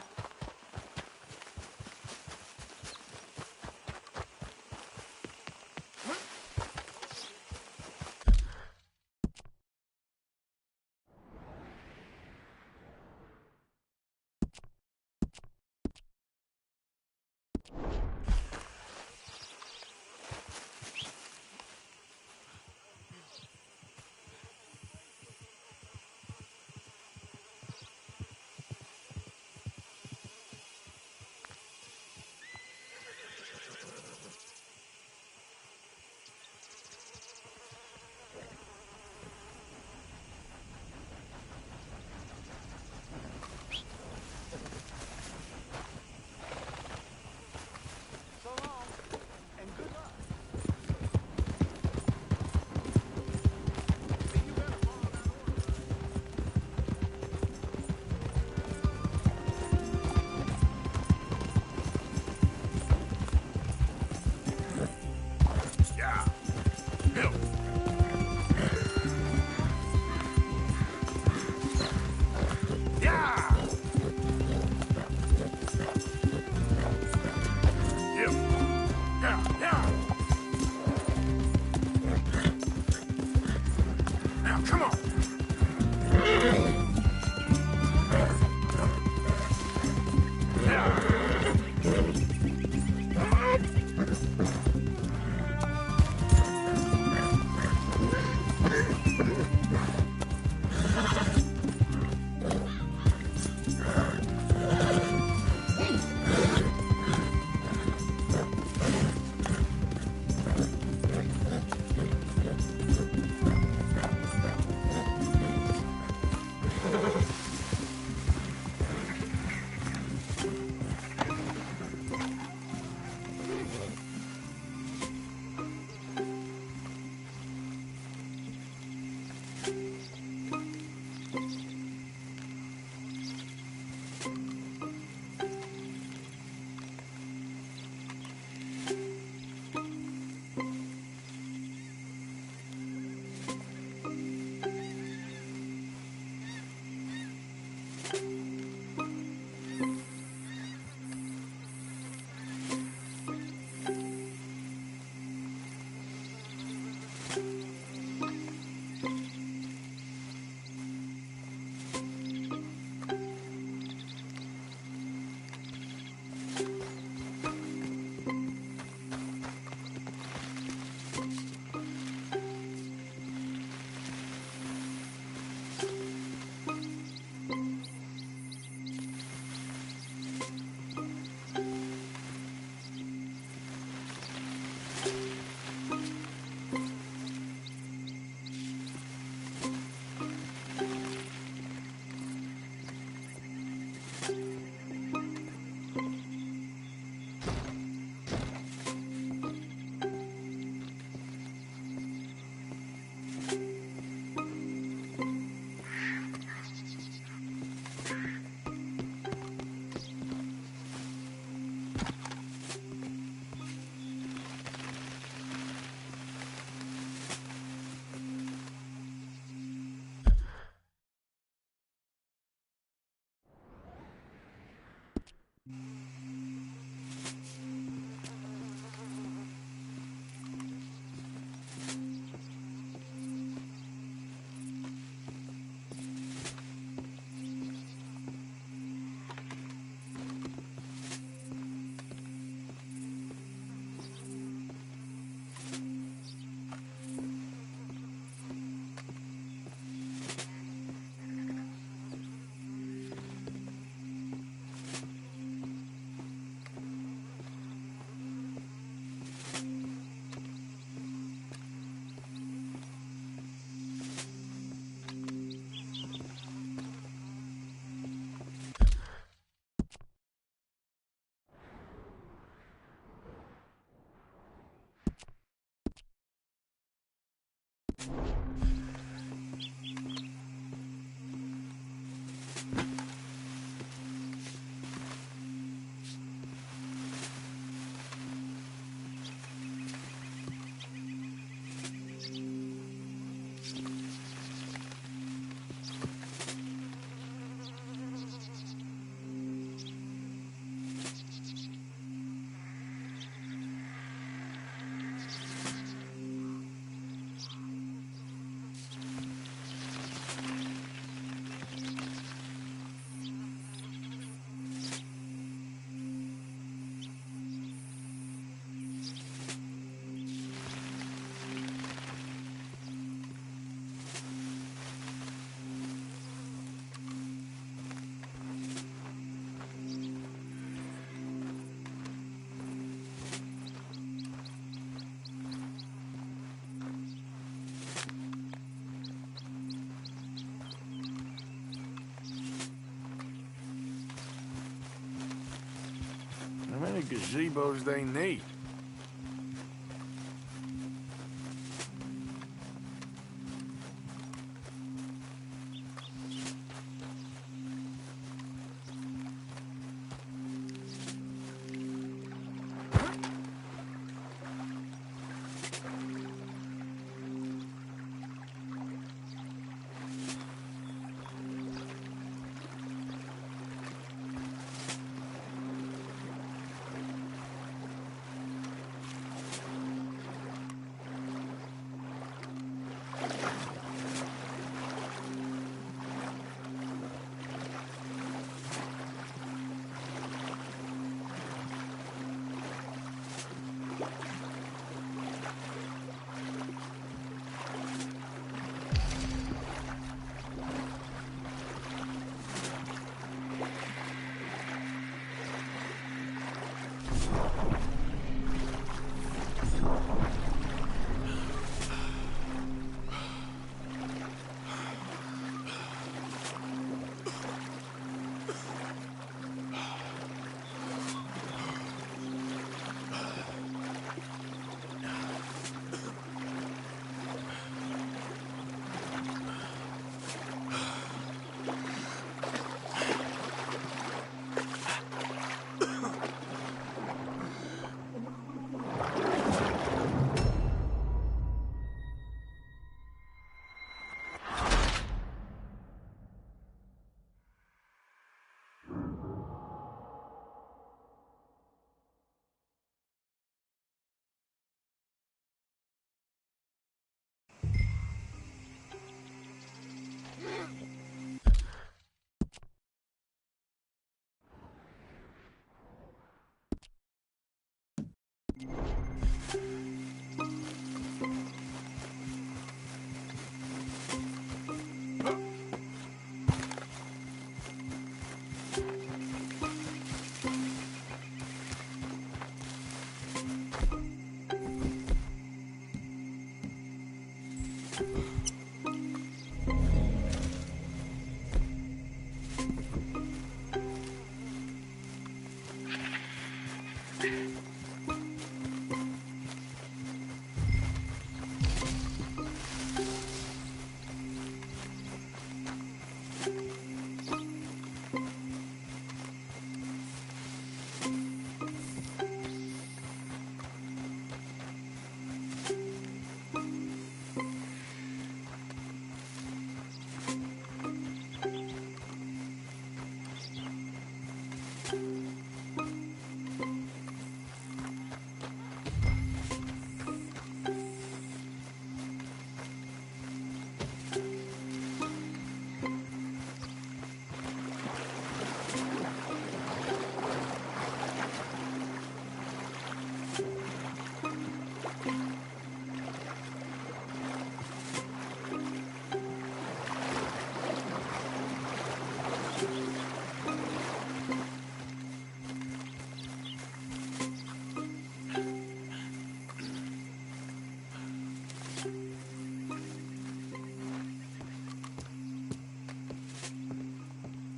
gazebos they need.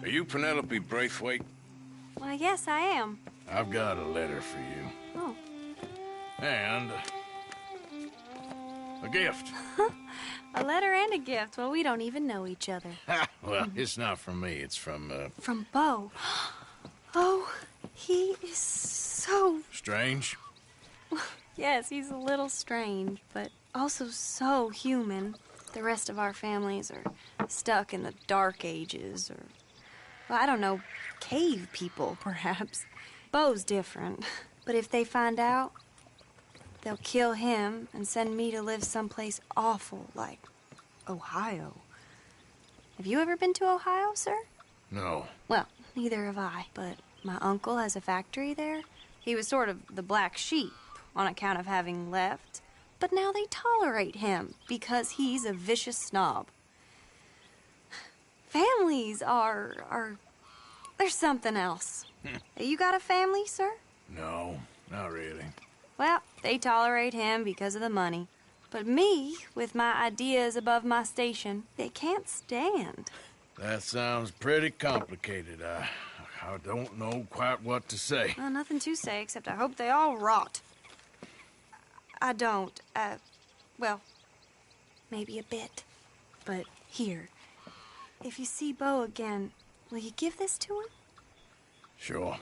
Are you Penelope Braithwaite? Well, yes, I am. I've got a letter for you. Oh. And a gift. A letter and a gift. Well, we don't even know each other. Well, it's not from me. It's from, From Bo. Oh, he is so... Strange? Yes, he's a little strange, but also so human. The rest of our families are stuck in the Dark Ages, or... well, I don't know, cave people, perhaps. Bo's different. But if they find out, they'll kill him and send me to live someplace awful, like Ohio. Have you ever been to Ohio, sir? No. Well, neither have I, but my uncle has a factory there. He was sort of the black sheep on account of having left, but now they tolerate him because he's a vicious snob. Families are there's something else. You got a family, sir? No, not really. Well, they tolerate him because of the money. But me, with my ideas above my station, they can't stand. That sounds pretty complicated. I don't know quite what to say. Well, nothing to say, except I hope they all rot. I don't, well, maybe a bit. But here, if you see Bo again, will you give this to him? Sure.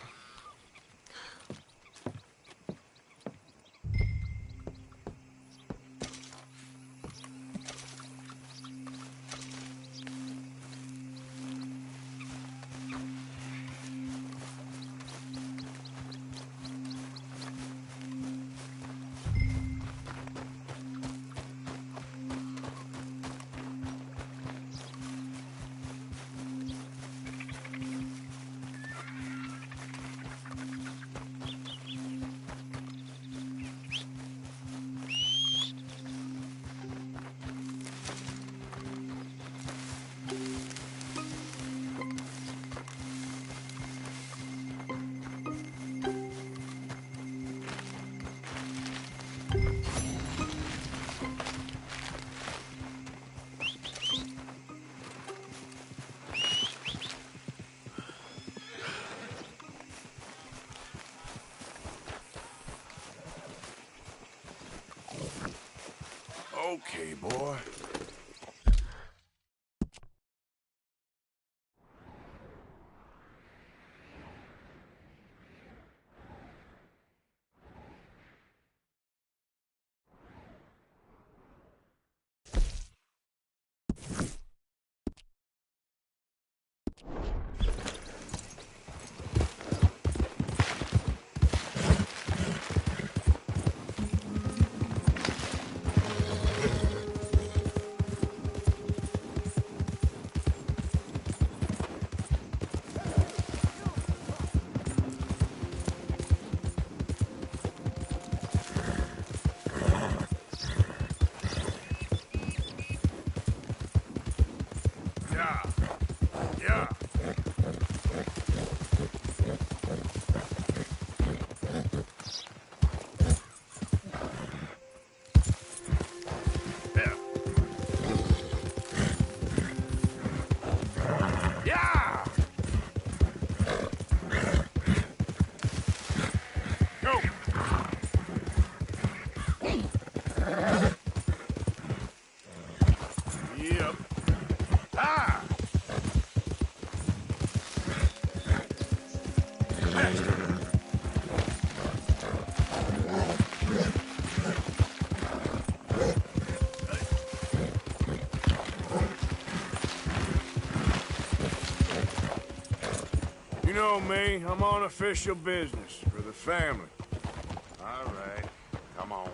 Okay, boy. You know me, I'm on official business for the family. All right, come on.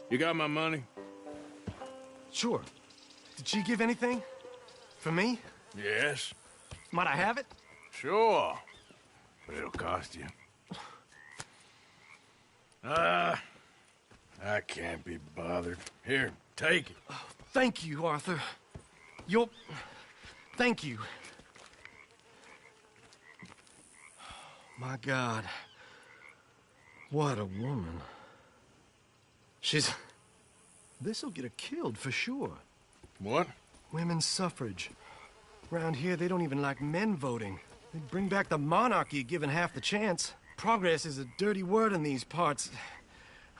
You got my money? Sure. Did she give anything? For me? Yes. Might I have it? Sure. But it'll cost you. I can't be bothered. Here, take it. Oh, thank you, Arthur. You'll... Thank you. My God. What a woman. This'll get her killed for sure. What? Women's suffrage. Around here, they don't even like men voting. They'd bring back the monarchy given half the chance. Progress is a dirty word in these parts.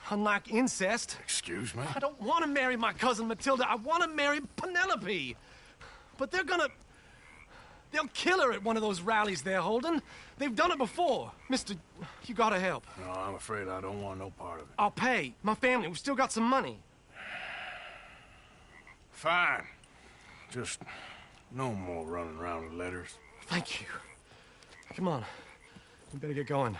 Unlike incest. Excuse me? I don't want to marry my cousin Matilda. I want to marry Penelope. But they'll kill her at one of those rallies they're holding. They've done it before. Mister, you gotta help. No, I'm afraid I don't want no part of it. I'll pay. My family, we've still got some money. Fine. Just no more running around with letters. Thank you. Come on. We better get going.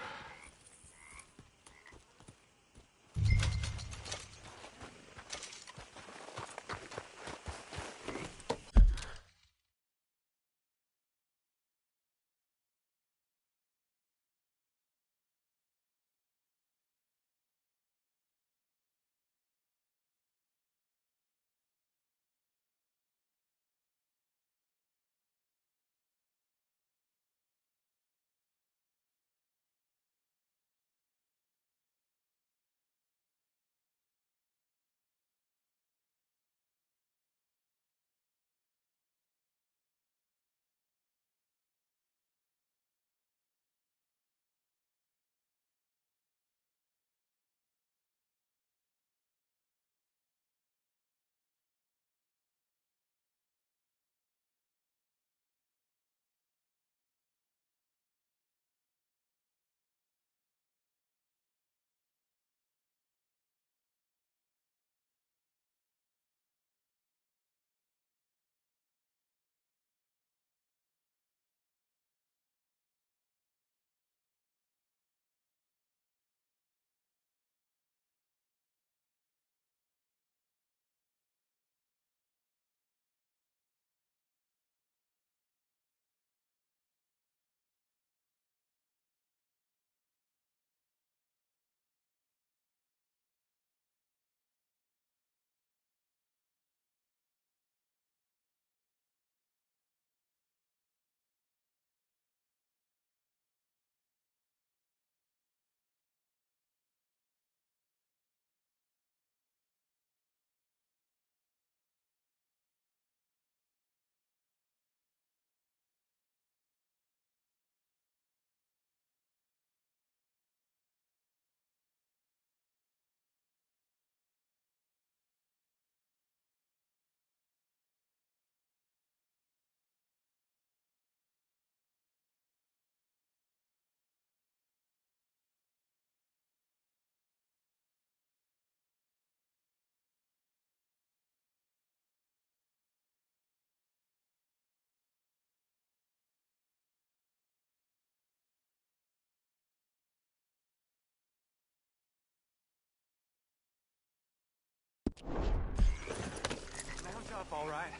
Mount up, all right,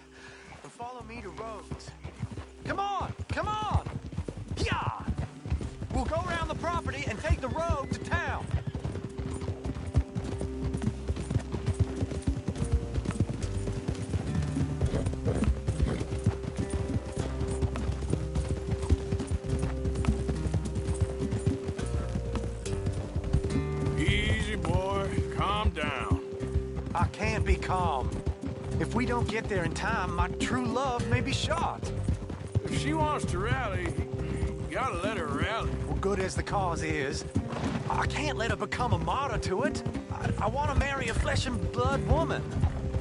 and follow me to Rhodes. Come on, come on! Yeah! We'll go around the property and take the road to town. Easy, boy. Calm down. I can't be calm. If we don't get there in time, my true love may be shot. If she wants to rally, you gotta let her rally. Well, good as the cause is, I can't let her become a martyr to it. I want to marry a flesh and blood woman,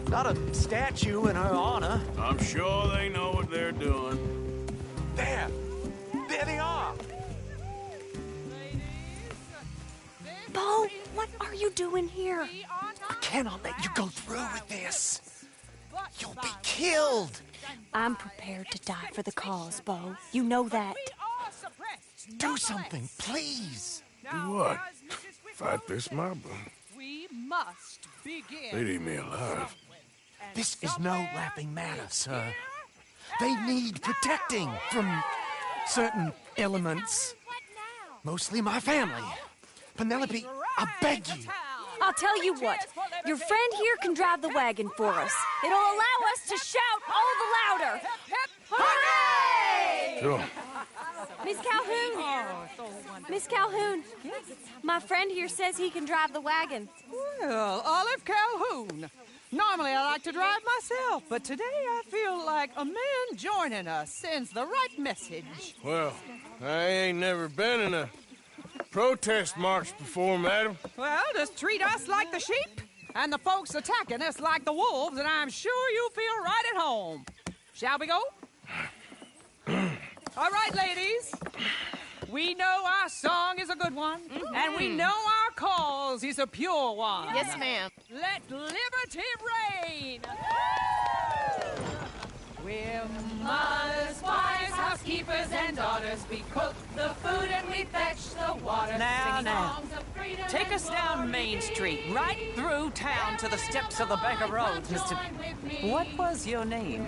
not a statue in her honor. I'm sure they know what they're doing. There they are. Bo, what are you doing here? I cannot let you go through with this. You'll be killed. I'm prepared to die for the cause, Bo. You know that. Do something, please. Do what? Fight this mob? We must begin. They'd eat me alive. This is no laughing matter, sir. They need protecting from certain elements. Mostly my family. Penelope, I beg you. I'll tell you what. Your friend here can drive the wagon for us. It'll allow us to shout all the louder. Hooray! Sure. Miss Calhoun. Miss Calhoun, my friend here says he can drive the wagon. Well, Olive Calhoun. Normally I like to drive myself, but today I feel like a man joining us sends the right message. Well, I ain't never been in a protest march before, madam. Well, just treat us like the sheep, and the folks attacking us like the wolves, and I'm sure you feel right at home. Shall we go? All right, ladies. We know our song is a good one, and we know our cause is a pure one. Yes, ma'am. Let liberty reign! We're mothers, wives, housekeepers, and daughters. We cook the food and we fetch the water. Now, take us down Main Street, right through town to the steps of the Bank of Rhodes, Mr. What was your name?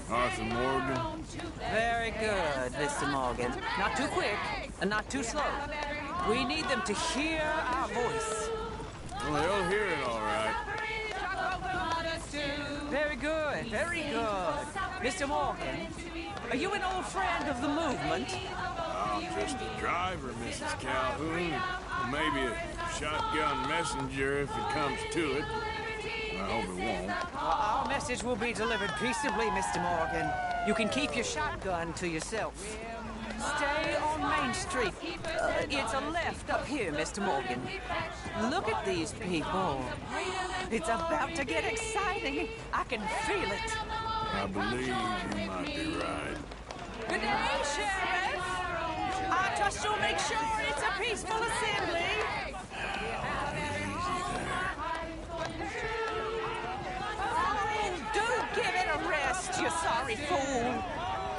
Arthur Morgan. Very good, Mr. Morgan. Not too quick and not too slow. We need them to hear our voice. Well, they'll hear it all right. Very good, very good. Mr. Morgan, are you an old friend of the movement? I'm just a driver, Mrs. Calhoun. Maybe a shotgun messenger if it comes to it. I hope it won't. Our message will be delivered peaceably, Mr. Morgan. You can keep your shotgun to yourself. Stay on Main Street. It's a left up here, Mr. Morgan. Look at these people. It's about to get exciting. I can feel it. I believe you might be right. Good day, Sheriff. I trust you'll make sure it's a peaceful assembly. Do give it a rest, you sorry fool.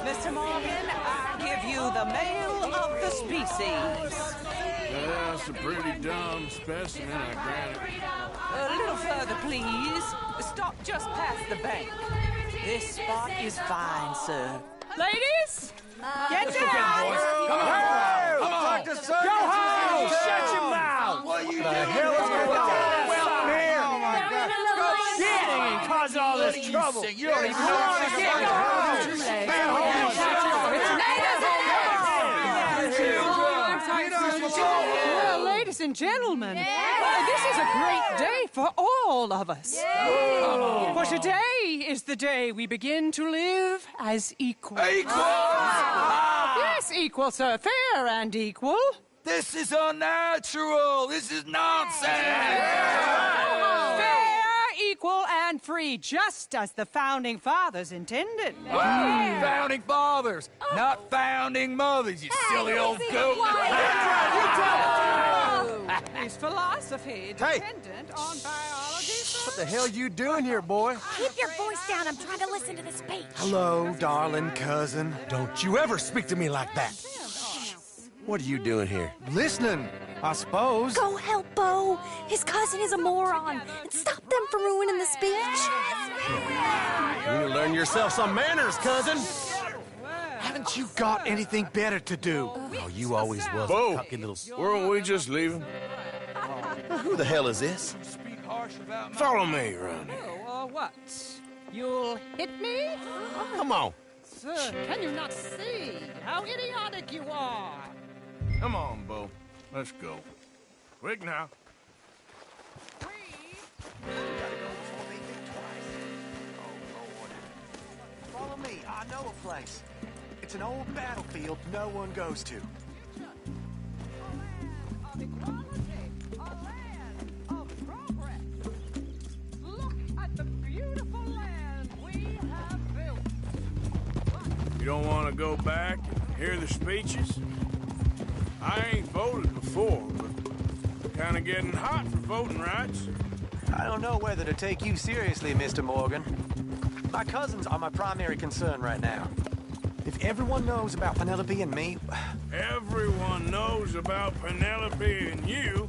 Mr. Morgan, I give you the male of the species. That's a pretty dumb specimen, I grant it. A little further, please. Stop just past the bank. This spot is fine, sir. Ladies, get down! Come on! Come on! Go home! Shut your mouth! What you doing? The hell is going on? Well, here! Oh, my God. Go shit! And cause all this trouble. You don't even know what you're doing. Well, ladies and gentlemen, this is a great day for all of us. For today is the day we begin to live as equals. Yes, equal, sir. Fair and equal. This is unnatural. This is nonsense. Fair, equal, and free, just as the Founding Fathers intended. Founding Fathers, not founding mothers, you silly old goat. Is philosophy dependent on biology? What the hell you doing here, boy? Keep your voice down. I'm trying to listen to the speech. Hello, darling cousin. Don't you ever speak to me like that. What are you doing here? Listening, I suppose. Go help Bo. His cousin is a moron. And stop them from ruining the speech. You need to learn yourself some manners, cousin. Haven't you got anything better to do? Oh, you always was Bo, a cocky little... weren't we just leaving? Who the hell is this? Follow me around here. What? You'll hit me? Come on. Sir, can you not see how idiotic you are? Come on, Bo. Let's go. Quick now. Follow me. I know a place. It's an old battlefield no one goes to. You don't want to go back and hear the speeches? I ain't voted before, but kind of getting hot for voting rights. I don't know whether to take you seriously, Mr. Morgan. My cousins are my primary concern right now. If everyone knows about Penelope and me... Everyone knows about Penelope and you.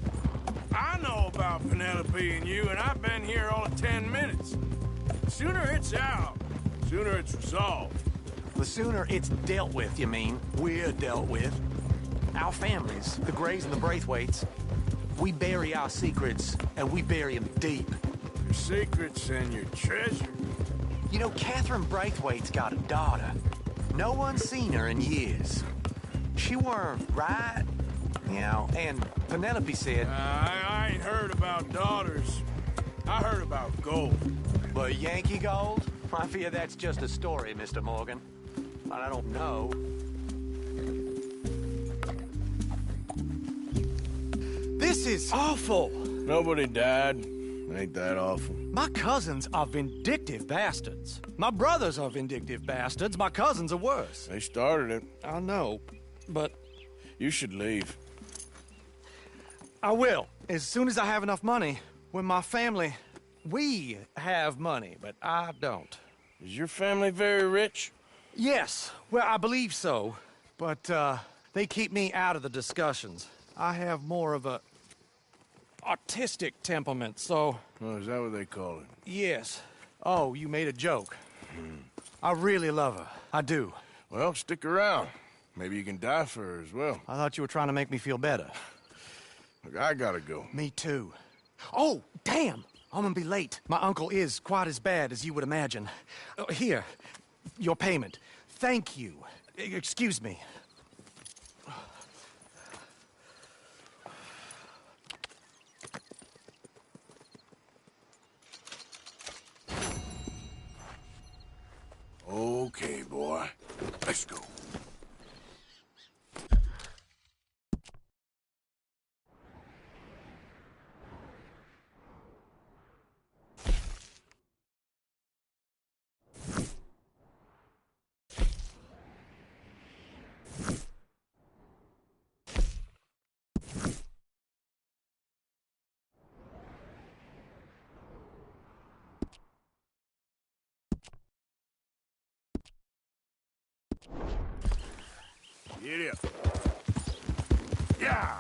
I know about Penelope and you, and I've been here all of 10 minutes. Sooner it's out, sooner it's resolved. The sooner it's dealt with, you mean. We're dealt with. Our families, the Grays and the Braithwaites, we bury our secrets, and we bury them deep. Your secrets and your treasure. You know, Catherine Braithwaite's got a daughter. No one's seen her in years. She weren't right You know, and Penelope said... I ain't heard about daughters. I heard about gold. But Yankee gold? I fear that's just a story, Mr. Morgan. But I don't know. This is awful. Nobody died. Ain't that awful? My cousins are vindictive bastards. My brothers are vindictive bastards. My cousins are worse. They started it. I know. But you should leave. I will, as soon as I have enough money. When my family... We have money, but I don't. Is your family very rich? Yes, well, I believe so. But, they keep me out of the discussions. I have more of a... artistic temperament, so... Oh, is that what they call it? Yes. Oh, you made a joke. I really love her. I do. Well, stick around. Maybe you can die for her as well. I thought you were trying to make me feel better. Look, I gotta go. Me too. Oh, damn! I'm gonna be late. My uncle is quite as bad as you would imagine. Here, your payment. Thank you. Excuse me. Okay, boy. Let's go. Get up. Yeah.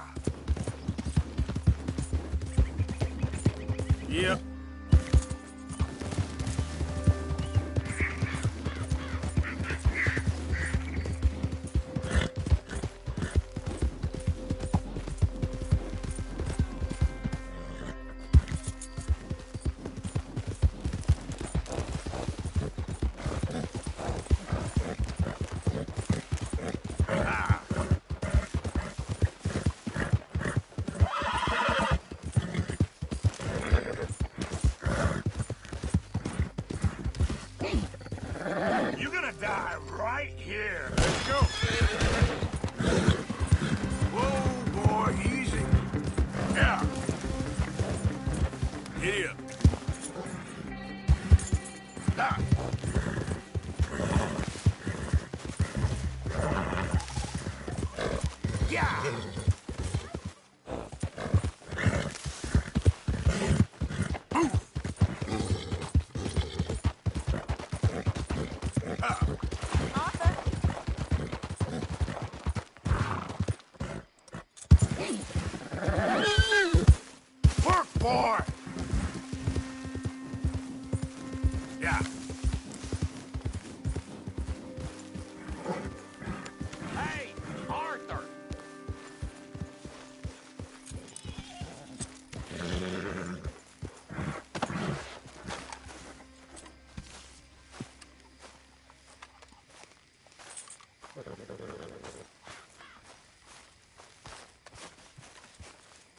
Yep. You're gonna die right here. Let's go. Whoa, boy, easy. Yeah. Giddy up. Ah. Yeah. Work, boy! Yeah. Hey, Arthur!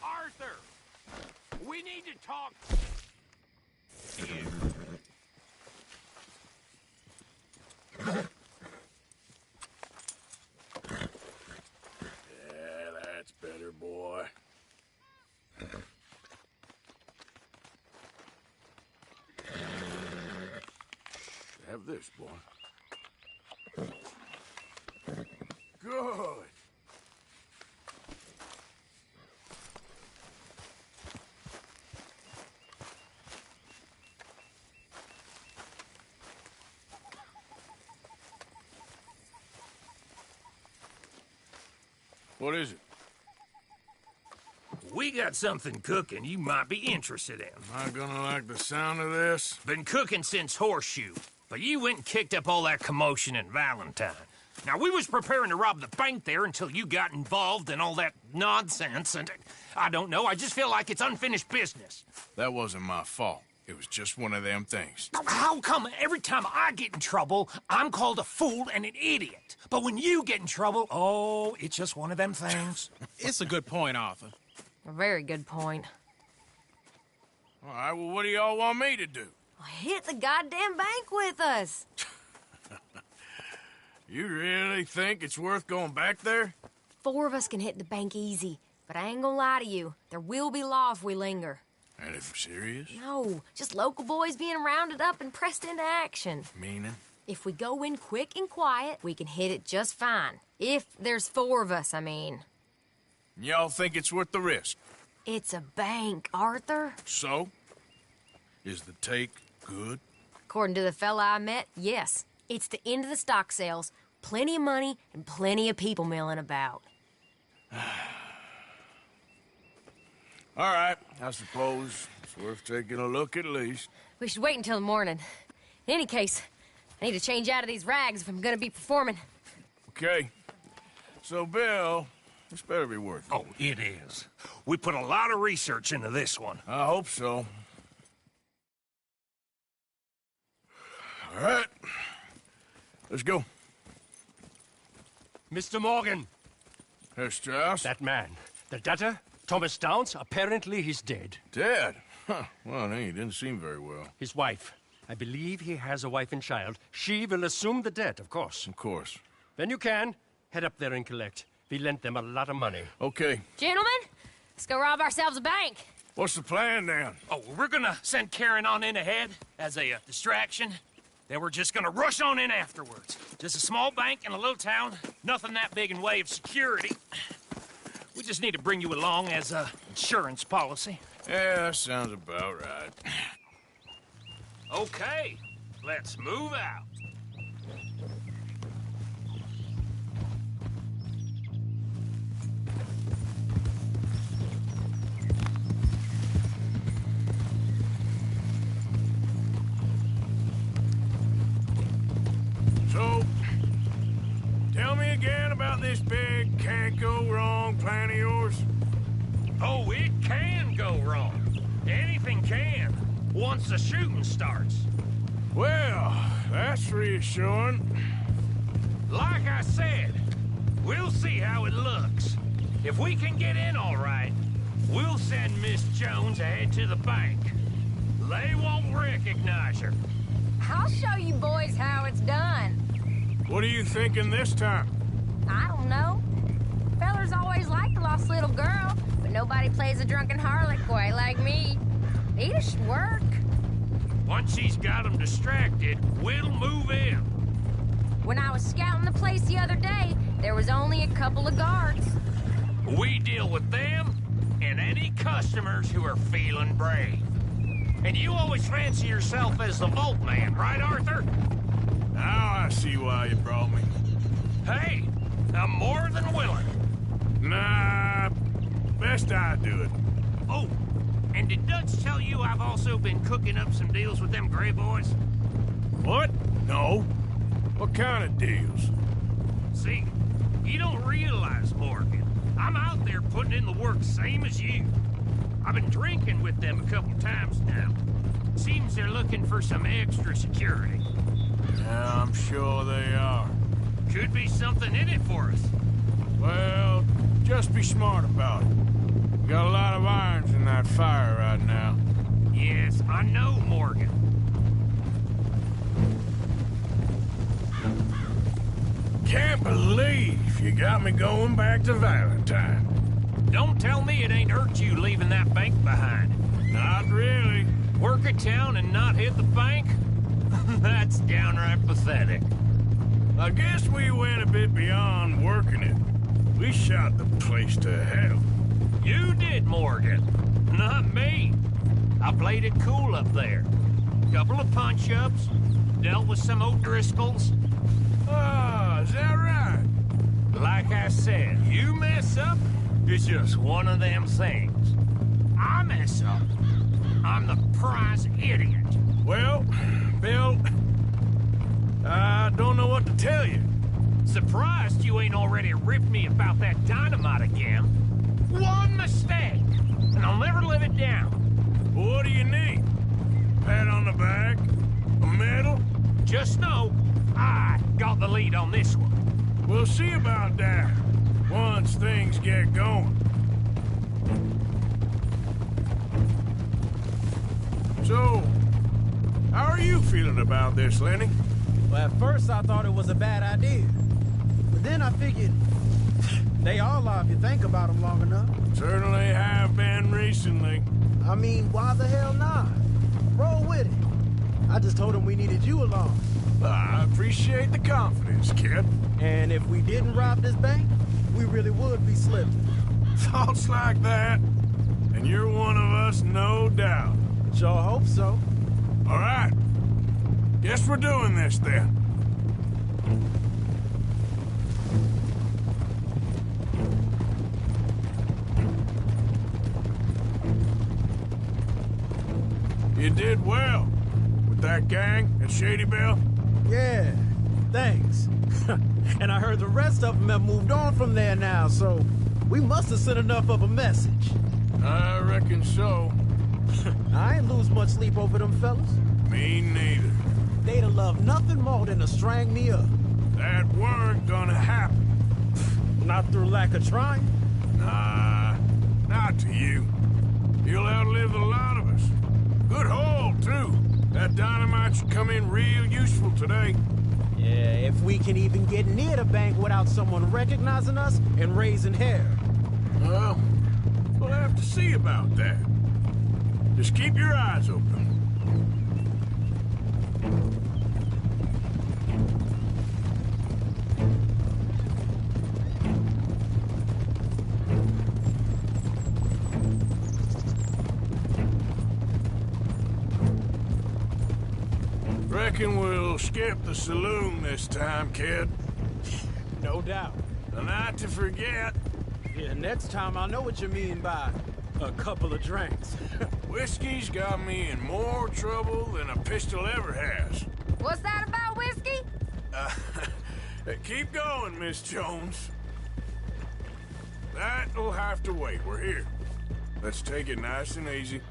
Arthur! We need to talk. Yeah, that's better, boy. Have this, boy. Good. What is it? We got something cooking you might be interested in. Am I gonna like the sound of this? Been cooking since Horseshoe, but you went and kicked up all that commotion in Valentine. Now, we was preparing to rob the bank there until you got involved in all that nonsense, and I don't know, I just feel like it's unfinished business. That wasn't my fault. It was just one of them things. How come every time I get in trouble, I'm called a fool and an idiot? But when you get in trouble, oh, it's just one of them things. It's a good point, Arthur. A very good point. All right, well, what do y'all want me to do? Hit the goddamn bank with us. You really think it's worth going back there? 4 of us can hit the bank easy, but I ain't gonna lie to you. There will be law if we linger. And if serious? No, just local boys being rounded up and pressed into action. Meaning? If we go in quick and quiet, we can hit it just fine. If there's 4 of us, I mean. Y'all think it's worth the risk? It's a bank, Arthur. So? Is the take good? According to the fella I met, yes. It's the end of the stock sales. Plenty of money and plenty of people milling about. All right, I suppose it's worth taking a look at least. We should wait until the morning. In any case, I need to change out of these rags if I'm gonna be performing. Okay. So, Bill, this better be worth it. Oh, it is. We put a lot of research into this one. I hope so. All right. Let's go. Mr. Morgan. Herr Strauss? That man. The debtor, Thomas Downs, apparently he's dead. Dead? Huh. Well, he didn't seem very well. His wife. I believe he has a wife and child. She will assume the debt, of course. Of course. When you can, head up there and collect. We lent them a lot of money. Okay. Gentlemen, let's go rob ourselves a bank. What's the plan, then? Oh, we're gonna send Karen on in ahead as a distraction. Then we're just gonna rush on in afterwards. Just a small bank in a little town. Nothing that big in way of security. We just need to bring you along as a insurance policy. Yeah, that sounds about right. Okay, let's move out. So, tell me again about this big can't-go-wrong plan of yours. Oh, it can go wrong. Anything can, once the shooting starts. Well, that's reassuring. Like I said, we'll see how it looks. If we can get in all right, we'll send Miss Jones ahead to the bank. They won't recognize her. I'll show you boys how it's done. What are you thinking this time? I don't know. Fellers always like a lost little girl, but nobody plays a drunken harlot quite like me. It should work. Once she's got them distracted, we'll move in. When I was scouting the place the other day, there was only a couple of guards. We deal with them and any customers who are feeling brave. And you always fancy yourself as the Vault Man, right, Arthur? Now I see why you brought me. Hey, I'm more than willing. Nah, best I do it. Oh, and did Dutch tell you I've also been cooking up some deals with them Gray Boys? What? No. What kind of deals? See, you don't realize, Morgan. I'm out there putting in the work same as you. I've been drinking with them a couple times now. Seems they're looking for some extra security. Yeah, I'm sure they are. Could be something in it for us. Well, just be smart about it. Got a lot of irons in that fire right now. Yes, I know, Morgan. Can't believe you got me going back to Valentine. Don't tell me it ain't hurt you leaving that bank behind. Not really. Work a town and not hit the bank? That's downright pathetic. I guess we went a bit beyond working it. We shot the place to hell. You did, Morgan. Not me. I played it cool up there. Couple of punch-ups, dealt with some O'Driscolls. Ah, is that right? Like I said, you mess up, it's just one of them things. I mess up, I'm the prize idiot. Well, Bill, I don't know what to tell you. Surprised you ain't already ripped me about that dynamite again. One mistake, and I'll never live it down. What do you need? pat on the back? A medal? Just know, I got the lead on this one. We'll see about that once things get going. So, how are you feeling about this, Lenny? Well, at first I thought it was a bad idea. But then I figured, they all are if you think about them long enough. Certainly have been recently. I mean, why the hell not? Roll with it. I just told him we needed you along. I appreciate the confidence, kid. And if we didn't rob this bank, we really would be slipping. Thoughts like that, and you're one of us, no doubt. Sure hope so. All right. Guess we're doing this, then. You did well with that gang at Shady Belle. Yeah, thanks. And I heard the rest of them have moved on from there now, so we must have sent enough of a message. I reckon so. I ain't lose much sleep over them fellas. Me neither. They'd have loved nothing more than to strang me up. That weren't gonna happen. Not through lack of trying. Nah, not to you. You'll outlive a lot of us. Good haul, too. That dynamite should come in real useful today. Yeah, if we can even get near the bank without someone recognizing us and raising hell. Well, we'll have to see about that. Just keep your eyes open. Reckon we'll skip the saloon this time, kid. No doubt. A night to forget. Yeah, next time I'll know what you mean by a couple of drinks. Whiskey's got me in more trouble than a pistol ever has. What's that about whiskey? Keep going, Miss Jones. That'll have to wait. We're here. Let's take it nice and easy.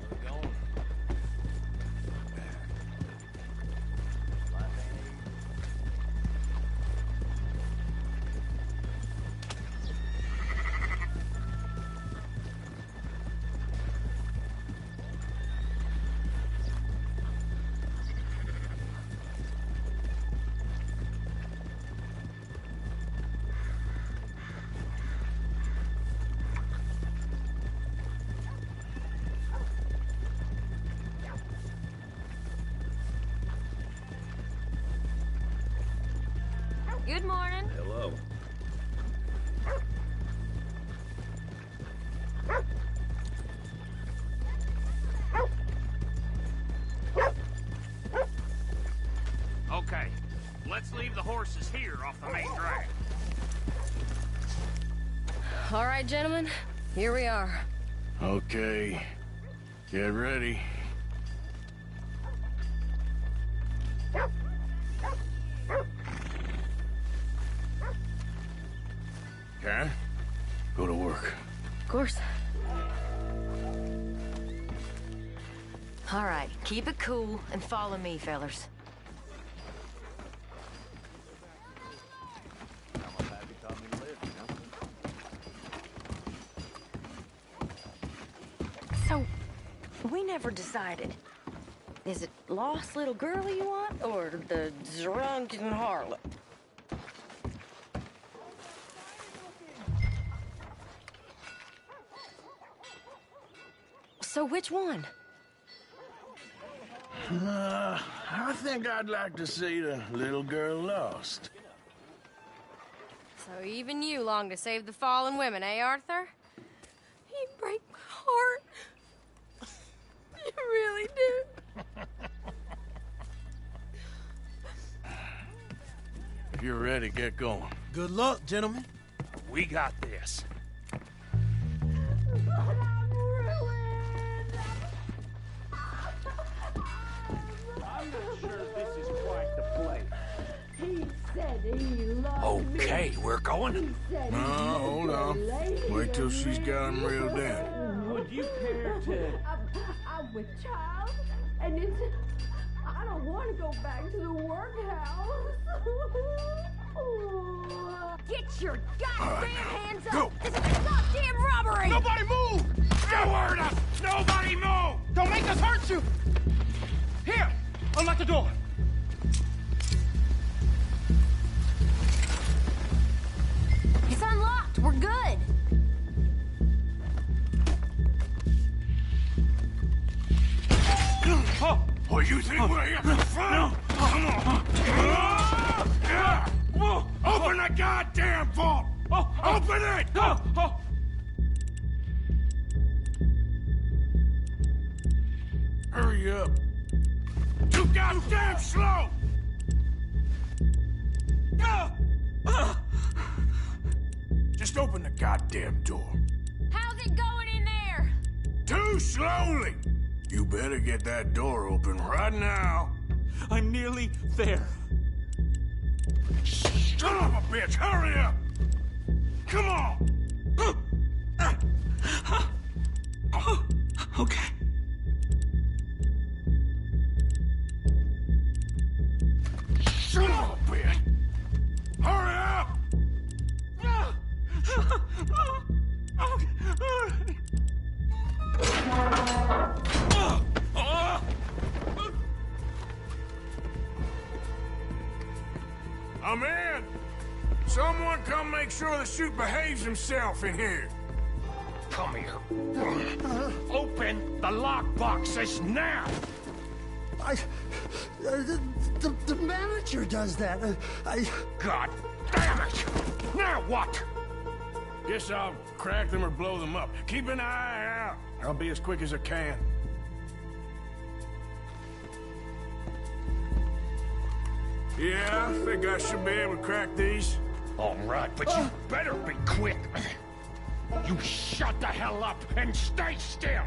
Good morning. Hello. Okay, let's leave the horses here off the main drag. All right, gentlemen, here we are. Okay. Get ready. Okay. Go to work. Of course. All right, keep it cool and follow me, fellers. So, we never decided. Is it lost little girl you want, or the drunken harlot? So which one? I think I'd like to see the little girl lost. So even you long to save the fallen women, eh, Arthur? You break my heart. You really do. If you're ready, get going. Good luck, gentlemen. We got this. Okay, we're going. No, hold on. Wait till she's got him reeled in. Would you care to dog with child, and it's... I don't want to go back to the workhouse. Get your goddamn hands up! This is a goddamn robbery! Nobody move! You heard us! Nobody move! Don't make us hurt you! Here! Unlock the door! It's unlocked. We're good. Oh, you think we're here for fun? Come on. Open the goddamn vault! Open it! Hurry up. Too goddamn slow! Just open the goddamn door. How's it going in there? Too slowly! You better get that door open right now. I'm nearly there. Son of a bitch, hurry up! Come on! Okay. Son of a bitch! Hurry up! I'm in! Someone come make sure the chute behaves himself in here. Come here. Open the lockboxes now! The manager does that. God damn it! Now what? Guess I'll crack them or blow them up. Keep an eye out. I'll be as quick as I can. Yeah, I think I should be able to crack these. All right, but you better be quick. You shut the hell up and stay still!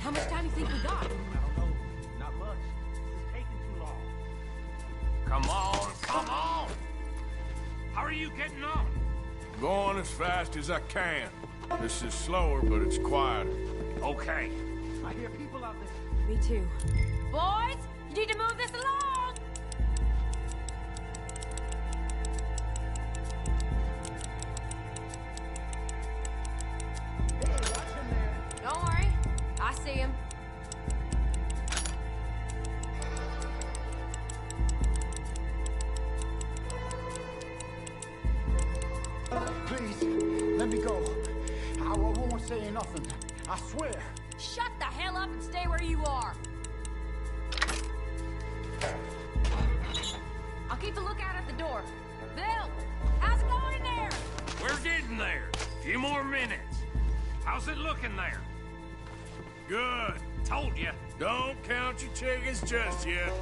How much time do you think we got? I don't know. Not much. This is taking too long. Come on, come on! How are you getting on? Going as fast as I can. This is slower, but it's quieter. Okay. I hear people out there. Me too. Boys, you need to move this along! Don't worry. I see him. Please, let me go. I won't say nothing. I swear. Shut the hell up and stay where you are. I'll keep a lookout at the door. Bill, how's it going in there? We're getting there. A few more minutes. How's it looking there? Good. Told you. Don't count your chickens just yet.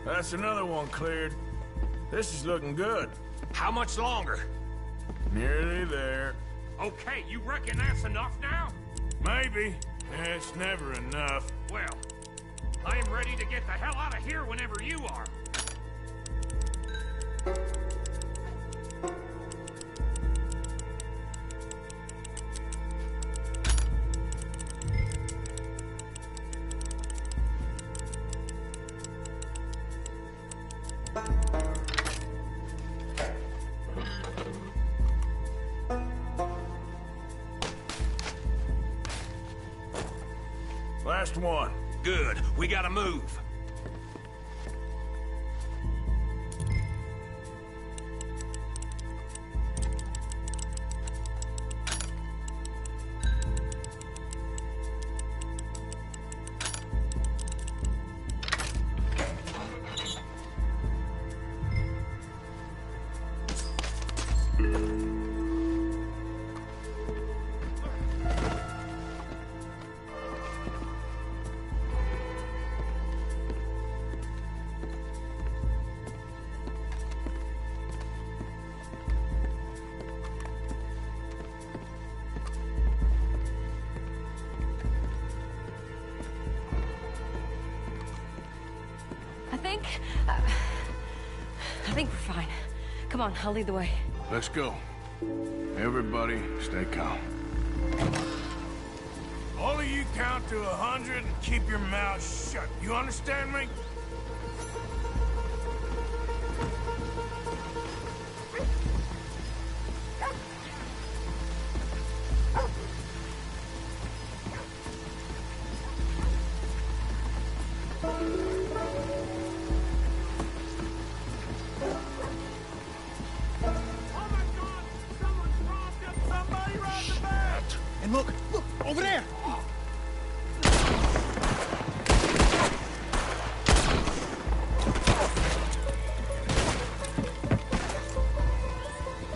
That's another one cleared. This is looking good. How much longer? Nearly there. Okay, you reckon that's enough now? Maybe. It's never enough. Well, I am ready to get the hell out of here whenever you are. Last one. Good. We gotta move. I think we're fine. Come on, I'll lead the way. Let's go. Everybody, stay calm. All of you count to 100 and keep your mouths shut. You understand me? And look, over there!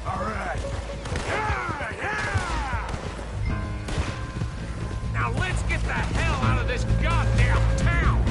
All right. Yeah! Now let's get the hell out of this goddamn town!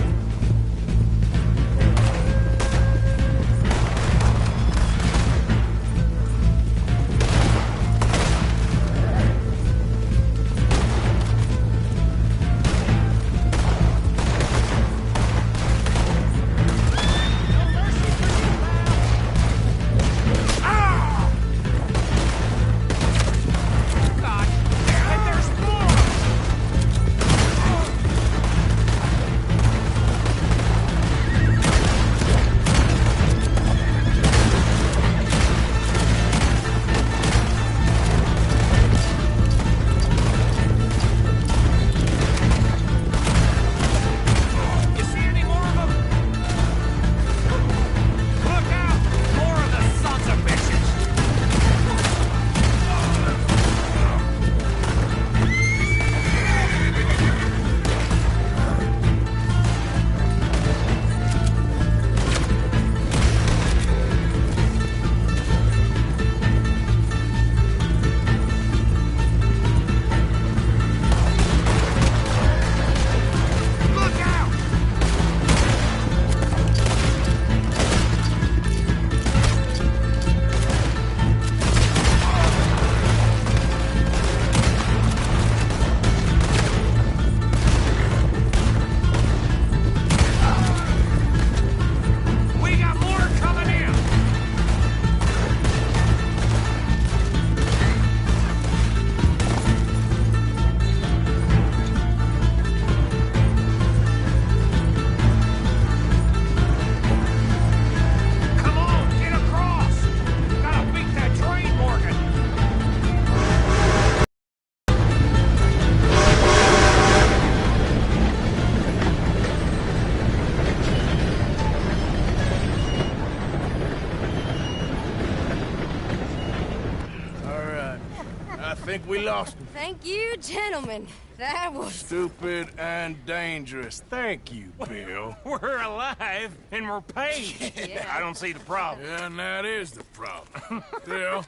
I think we lost him. Thank you, gentlemen. That was... Stupid and dangerous. Thank you, Bill. We're alive, and we're paid. Yeah. I don't see the problem. Yeah, and that is the problem. Still,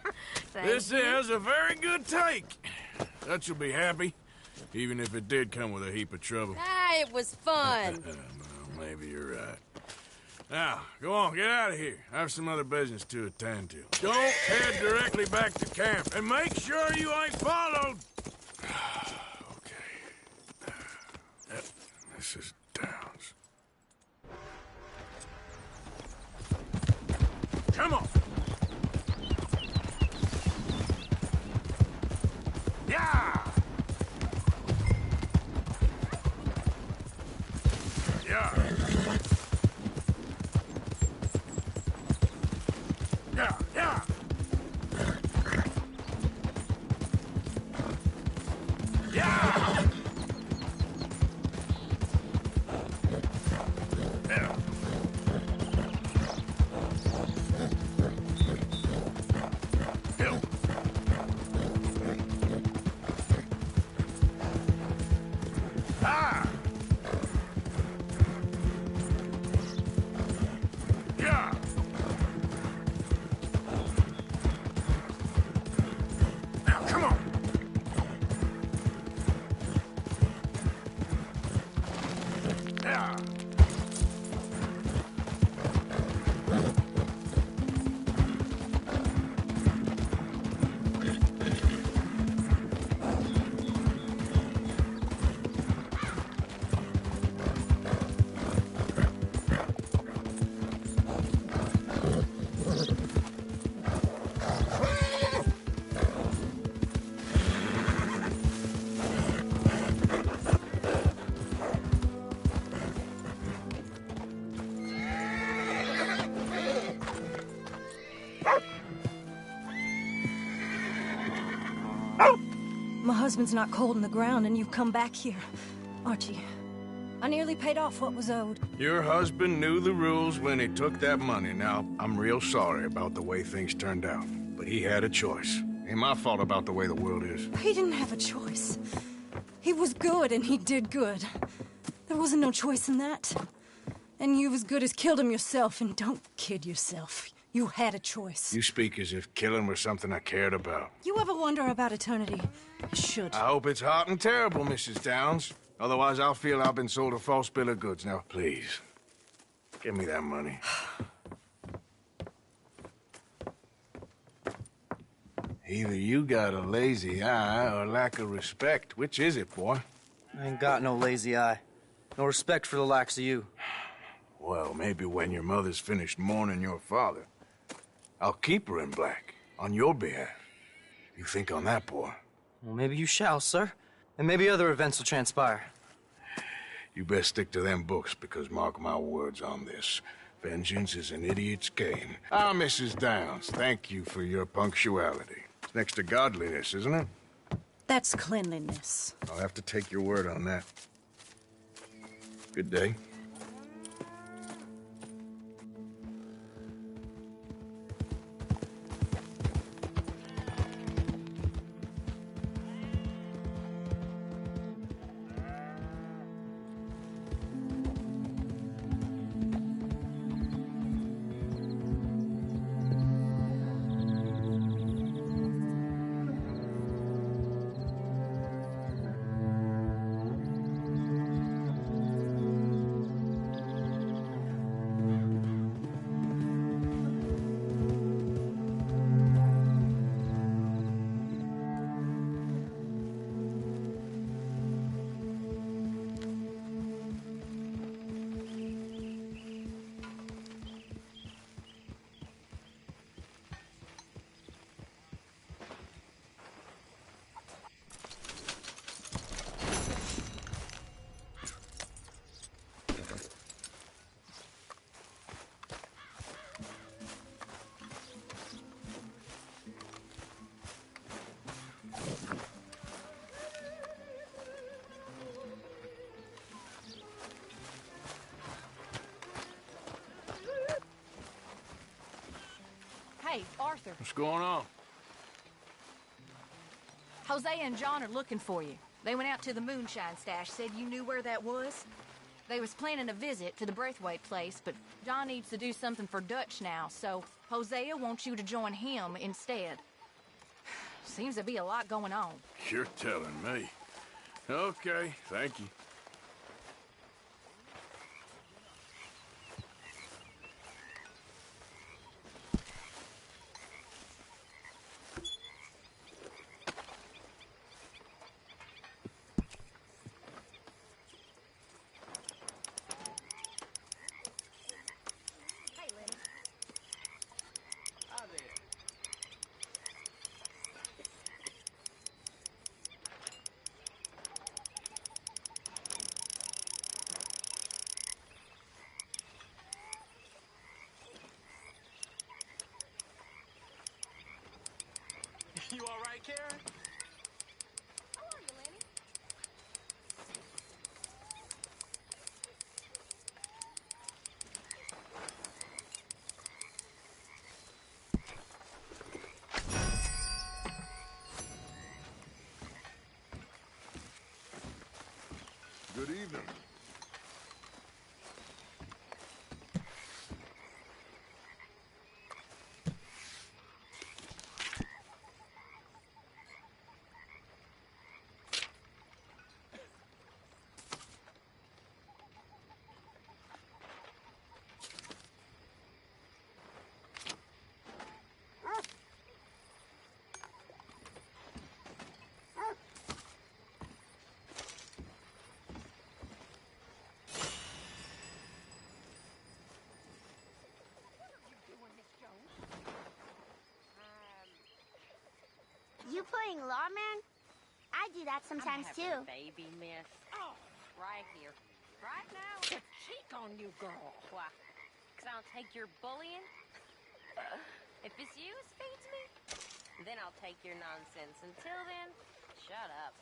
this you. is a very good take. Dutch will be happy, even if it did come with a heap of trouble. Ah, it was fun. Well, maybe you're right. Now, go on, get out of here. I have some other business to attend to. Don't head directly back to camp, and make sure you ain't followed. Okay. Yep, this is Downs. Come on. Yeah! Yeah! Yeah, yeah! Yeah! Yeah. My husband's not cold in the ground, and you've come back here. Archie, I nearly paid off what was owed. Your husband knew the rules when he took that money. Now, I'm real sorry about the way things turned out. But he had a choice. Ain't my fault about the way the world is. He didn't have a choice. He was good, and he did good. There wasn't no choice in that. And you've as good as killed him yourself, and don't kid yourself. You had a choice. You speak as if killing was something I cared about. You ever wonder about eternity? You should. I hope it's hot and terrible, Mrs. Downs. Otherwise, I'll feel I've been sold a false bill of goods. Now, please, give me that money. Either you got a lazy eye or lack of respect. Which is it, boy? I ain't got no lazy eye. No respect for the likes of you. Well, maybe when your mother's finished mourning your father, I'll keep her in black, on your behalf. You think on that, boy? Well, maybe you shall, sir. And maybe other events will transpire. You best stick to them books, because mark my words on this. Vengeance is an idiot's game. Ah, Mrs. Downs, thank you for your punctuality. It's next to godliness, isn't it? That's cleanliness. I'll have to take your word on that. Good day. Hey, Arthur. What's going on? Hosea and John are looking for you. They went out to the moonshine stash, said you knew where that was. They was planning a visit to the Braithwaite place, but John needs to do something for Dutch now, so Hosea wants you to join him instead. Seems to be a lot going on. You're telling me. Okay, thank you. You all right, Karen? How are you, Lenny? Good evening. playing lawman? I do that sometimes, I'm too. having a baby, miss. Oh, right here. Right now, to cheek on you, girl. Why? Because I'll take your bullying? If it's you who feeds me, then I'll take your nonsense. Until then, shut up.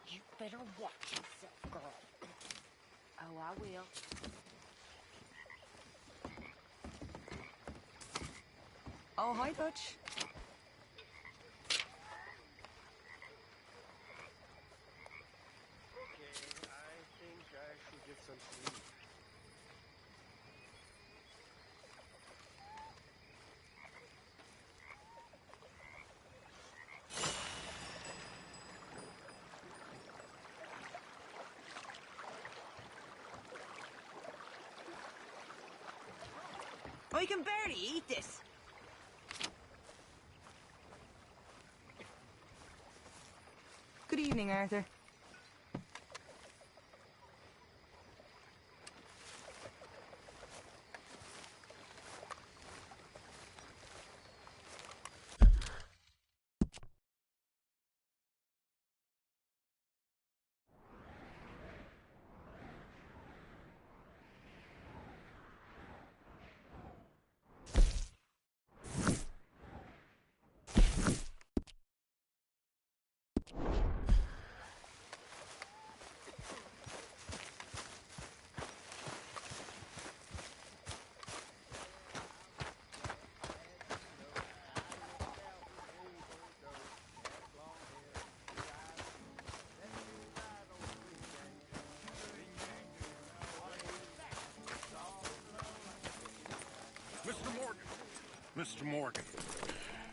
You better watch yourself, girl. Oh, I will. Oh, hi, Butch. We can barely eat this. Good evening, Arthur. Mr. Morgan. Mr. Morgan.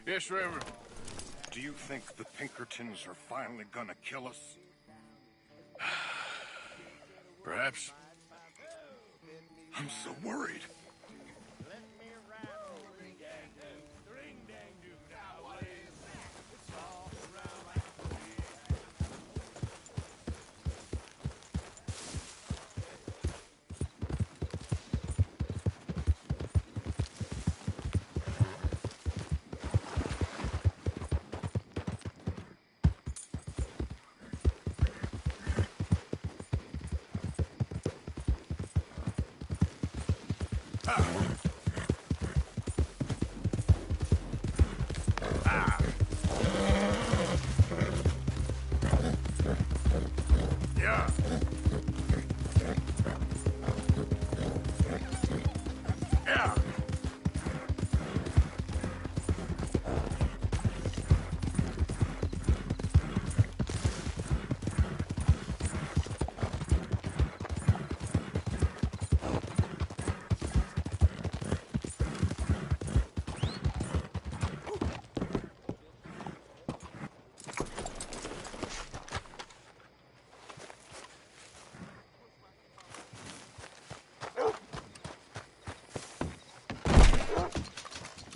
Yes, Reverend. Do you think the Pinkertons are finally gonna kill us? Perhaps. I'm so worried. Yeah. Yeah.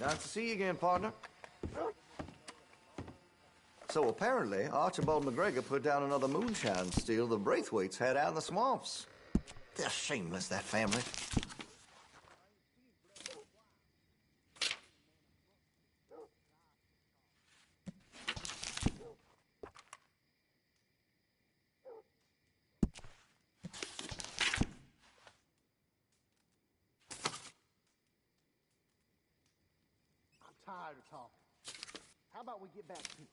Nice to see you again, partner. So apparently, Archibald McGregor put down another moonshine steal the Braithwaites had out in the swamps. They're shameless, that family. I'm tired of talking. How about we get back to it?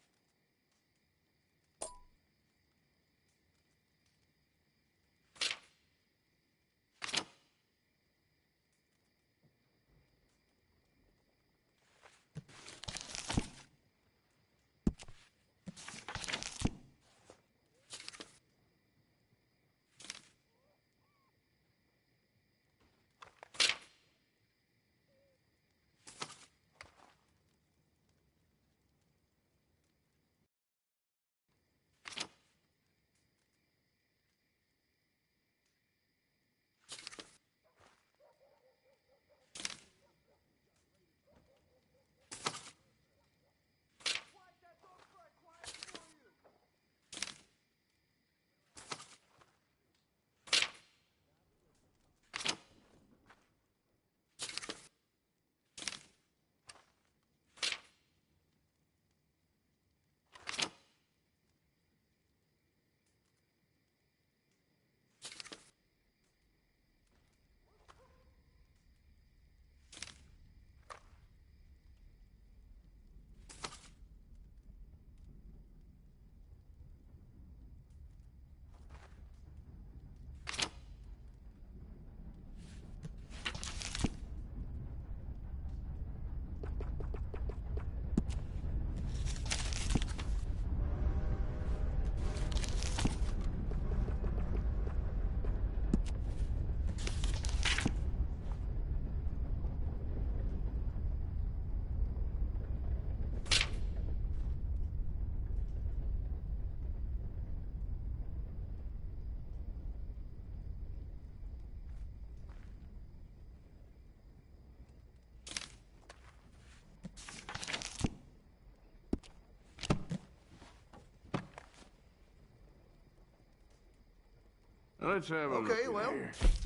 Let's have a look. Okay, well,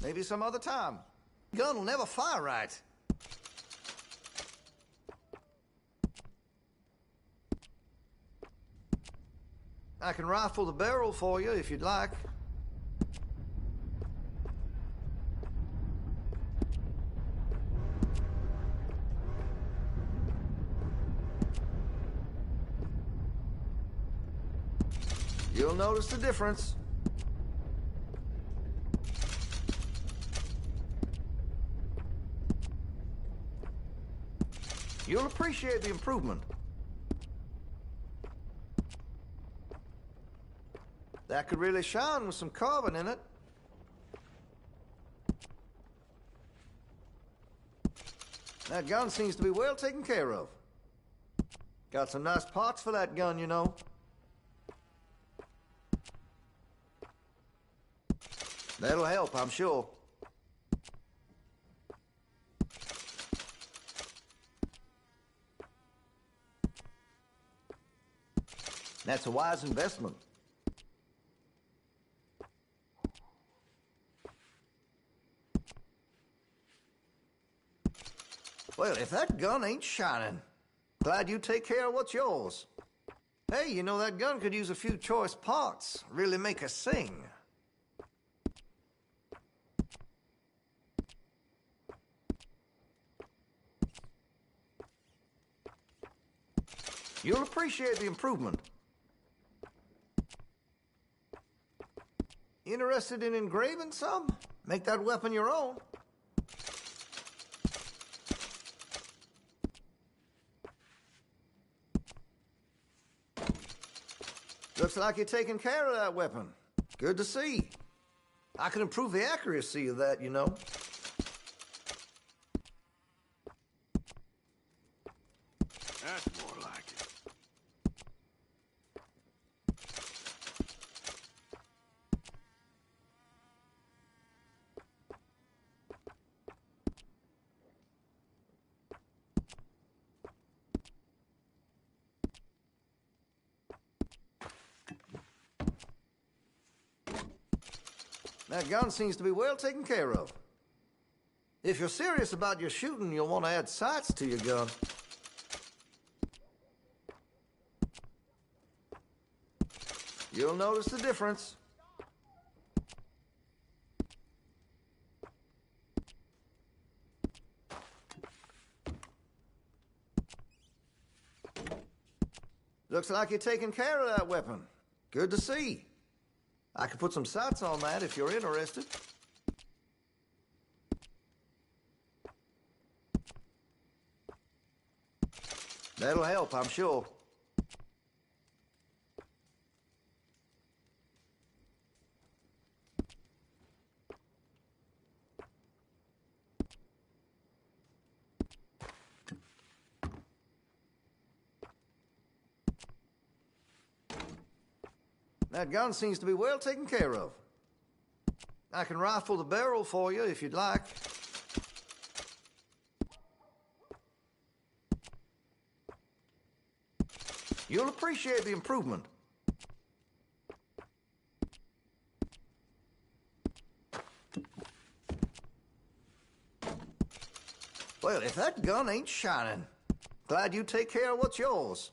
maybe some other time. Gun will never fire right. I can rifle the barrel for you if you'd like. You'll notice the difference. You'll appreciate the improvement. That could really shine with some carbon in it. That gun seems to be well taken care of. Got some nice parts for that gun, you know. That'll help, I'm sure. That's a wise investment. Well, if that gun ain't shining, glad you take care of what's yours. Hey, you know that gun could use a few choice parts, really make us sing. You'll appreciate the improvement. Interested in engraving some? Make that weapon your own. Looks like you're taking care of that weapon. Good to see. I can improve the accuracy of that, you know. That's more like it. That gun seems to be well taken care of. If you're serious about your shooting, you'll want to add sights to your gun. You'll notice the difference. Looks like you're taking care of that weapon. Good to see. I could put some sights on that if you're interested. That'll help, I'm sure. That gun seems to be well taken care of. I can rifle the barrel for you if you'd like. You'll appreciate the improvement. Well, if that gun ain't shining, glad you take care of what's yours.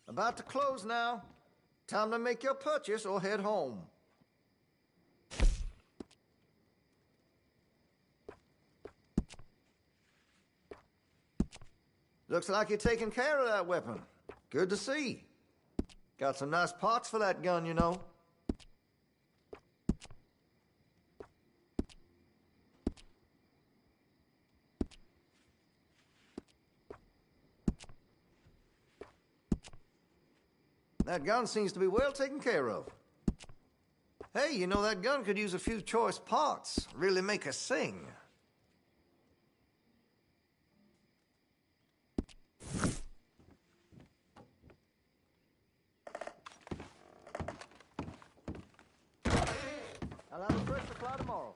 About to close now. Time to make your purchase or head home. Looks like you're taking care of that weapon. Good to see. Got some nice parts for that gun, you know. That gun seems to be well taken care of. Hey, you know that gun could use a few choice parts. Really make us sing. I'll have a fresh supply tomorrow.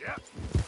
Yep.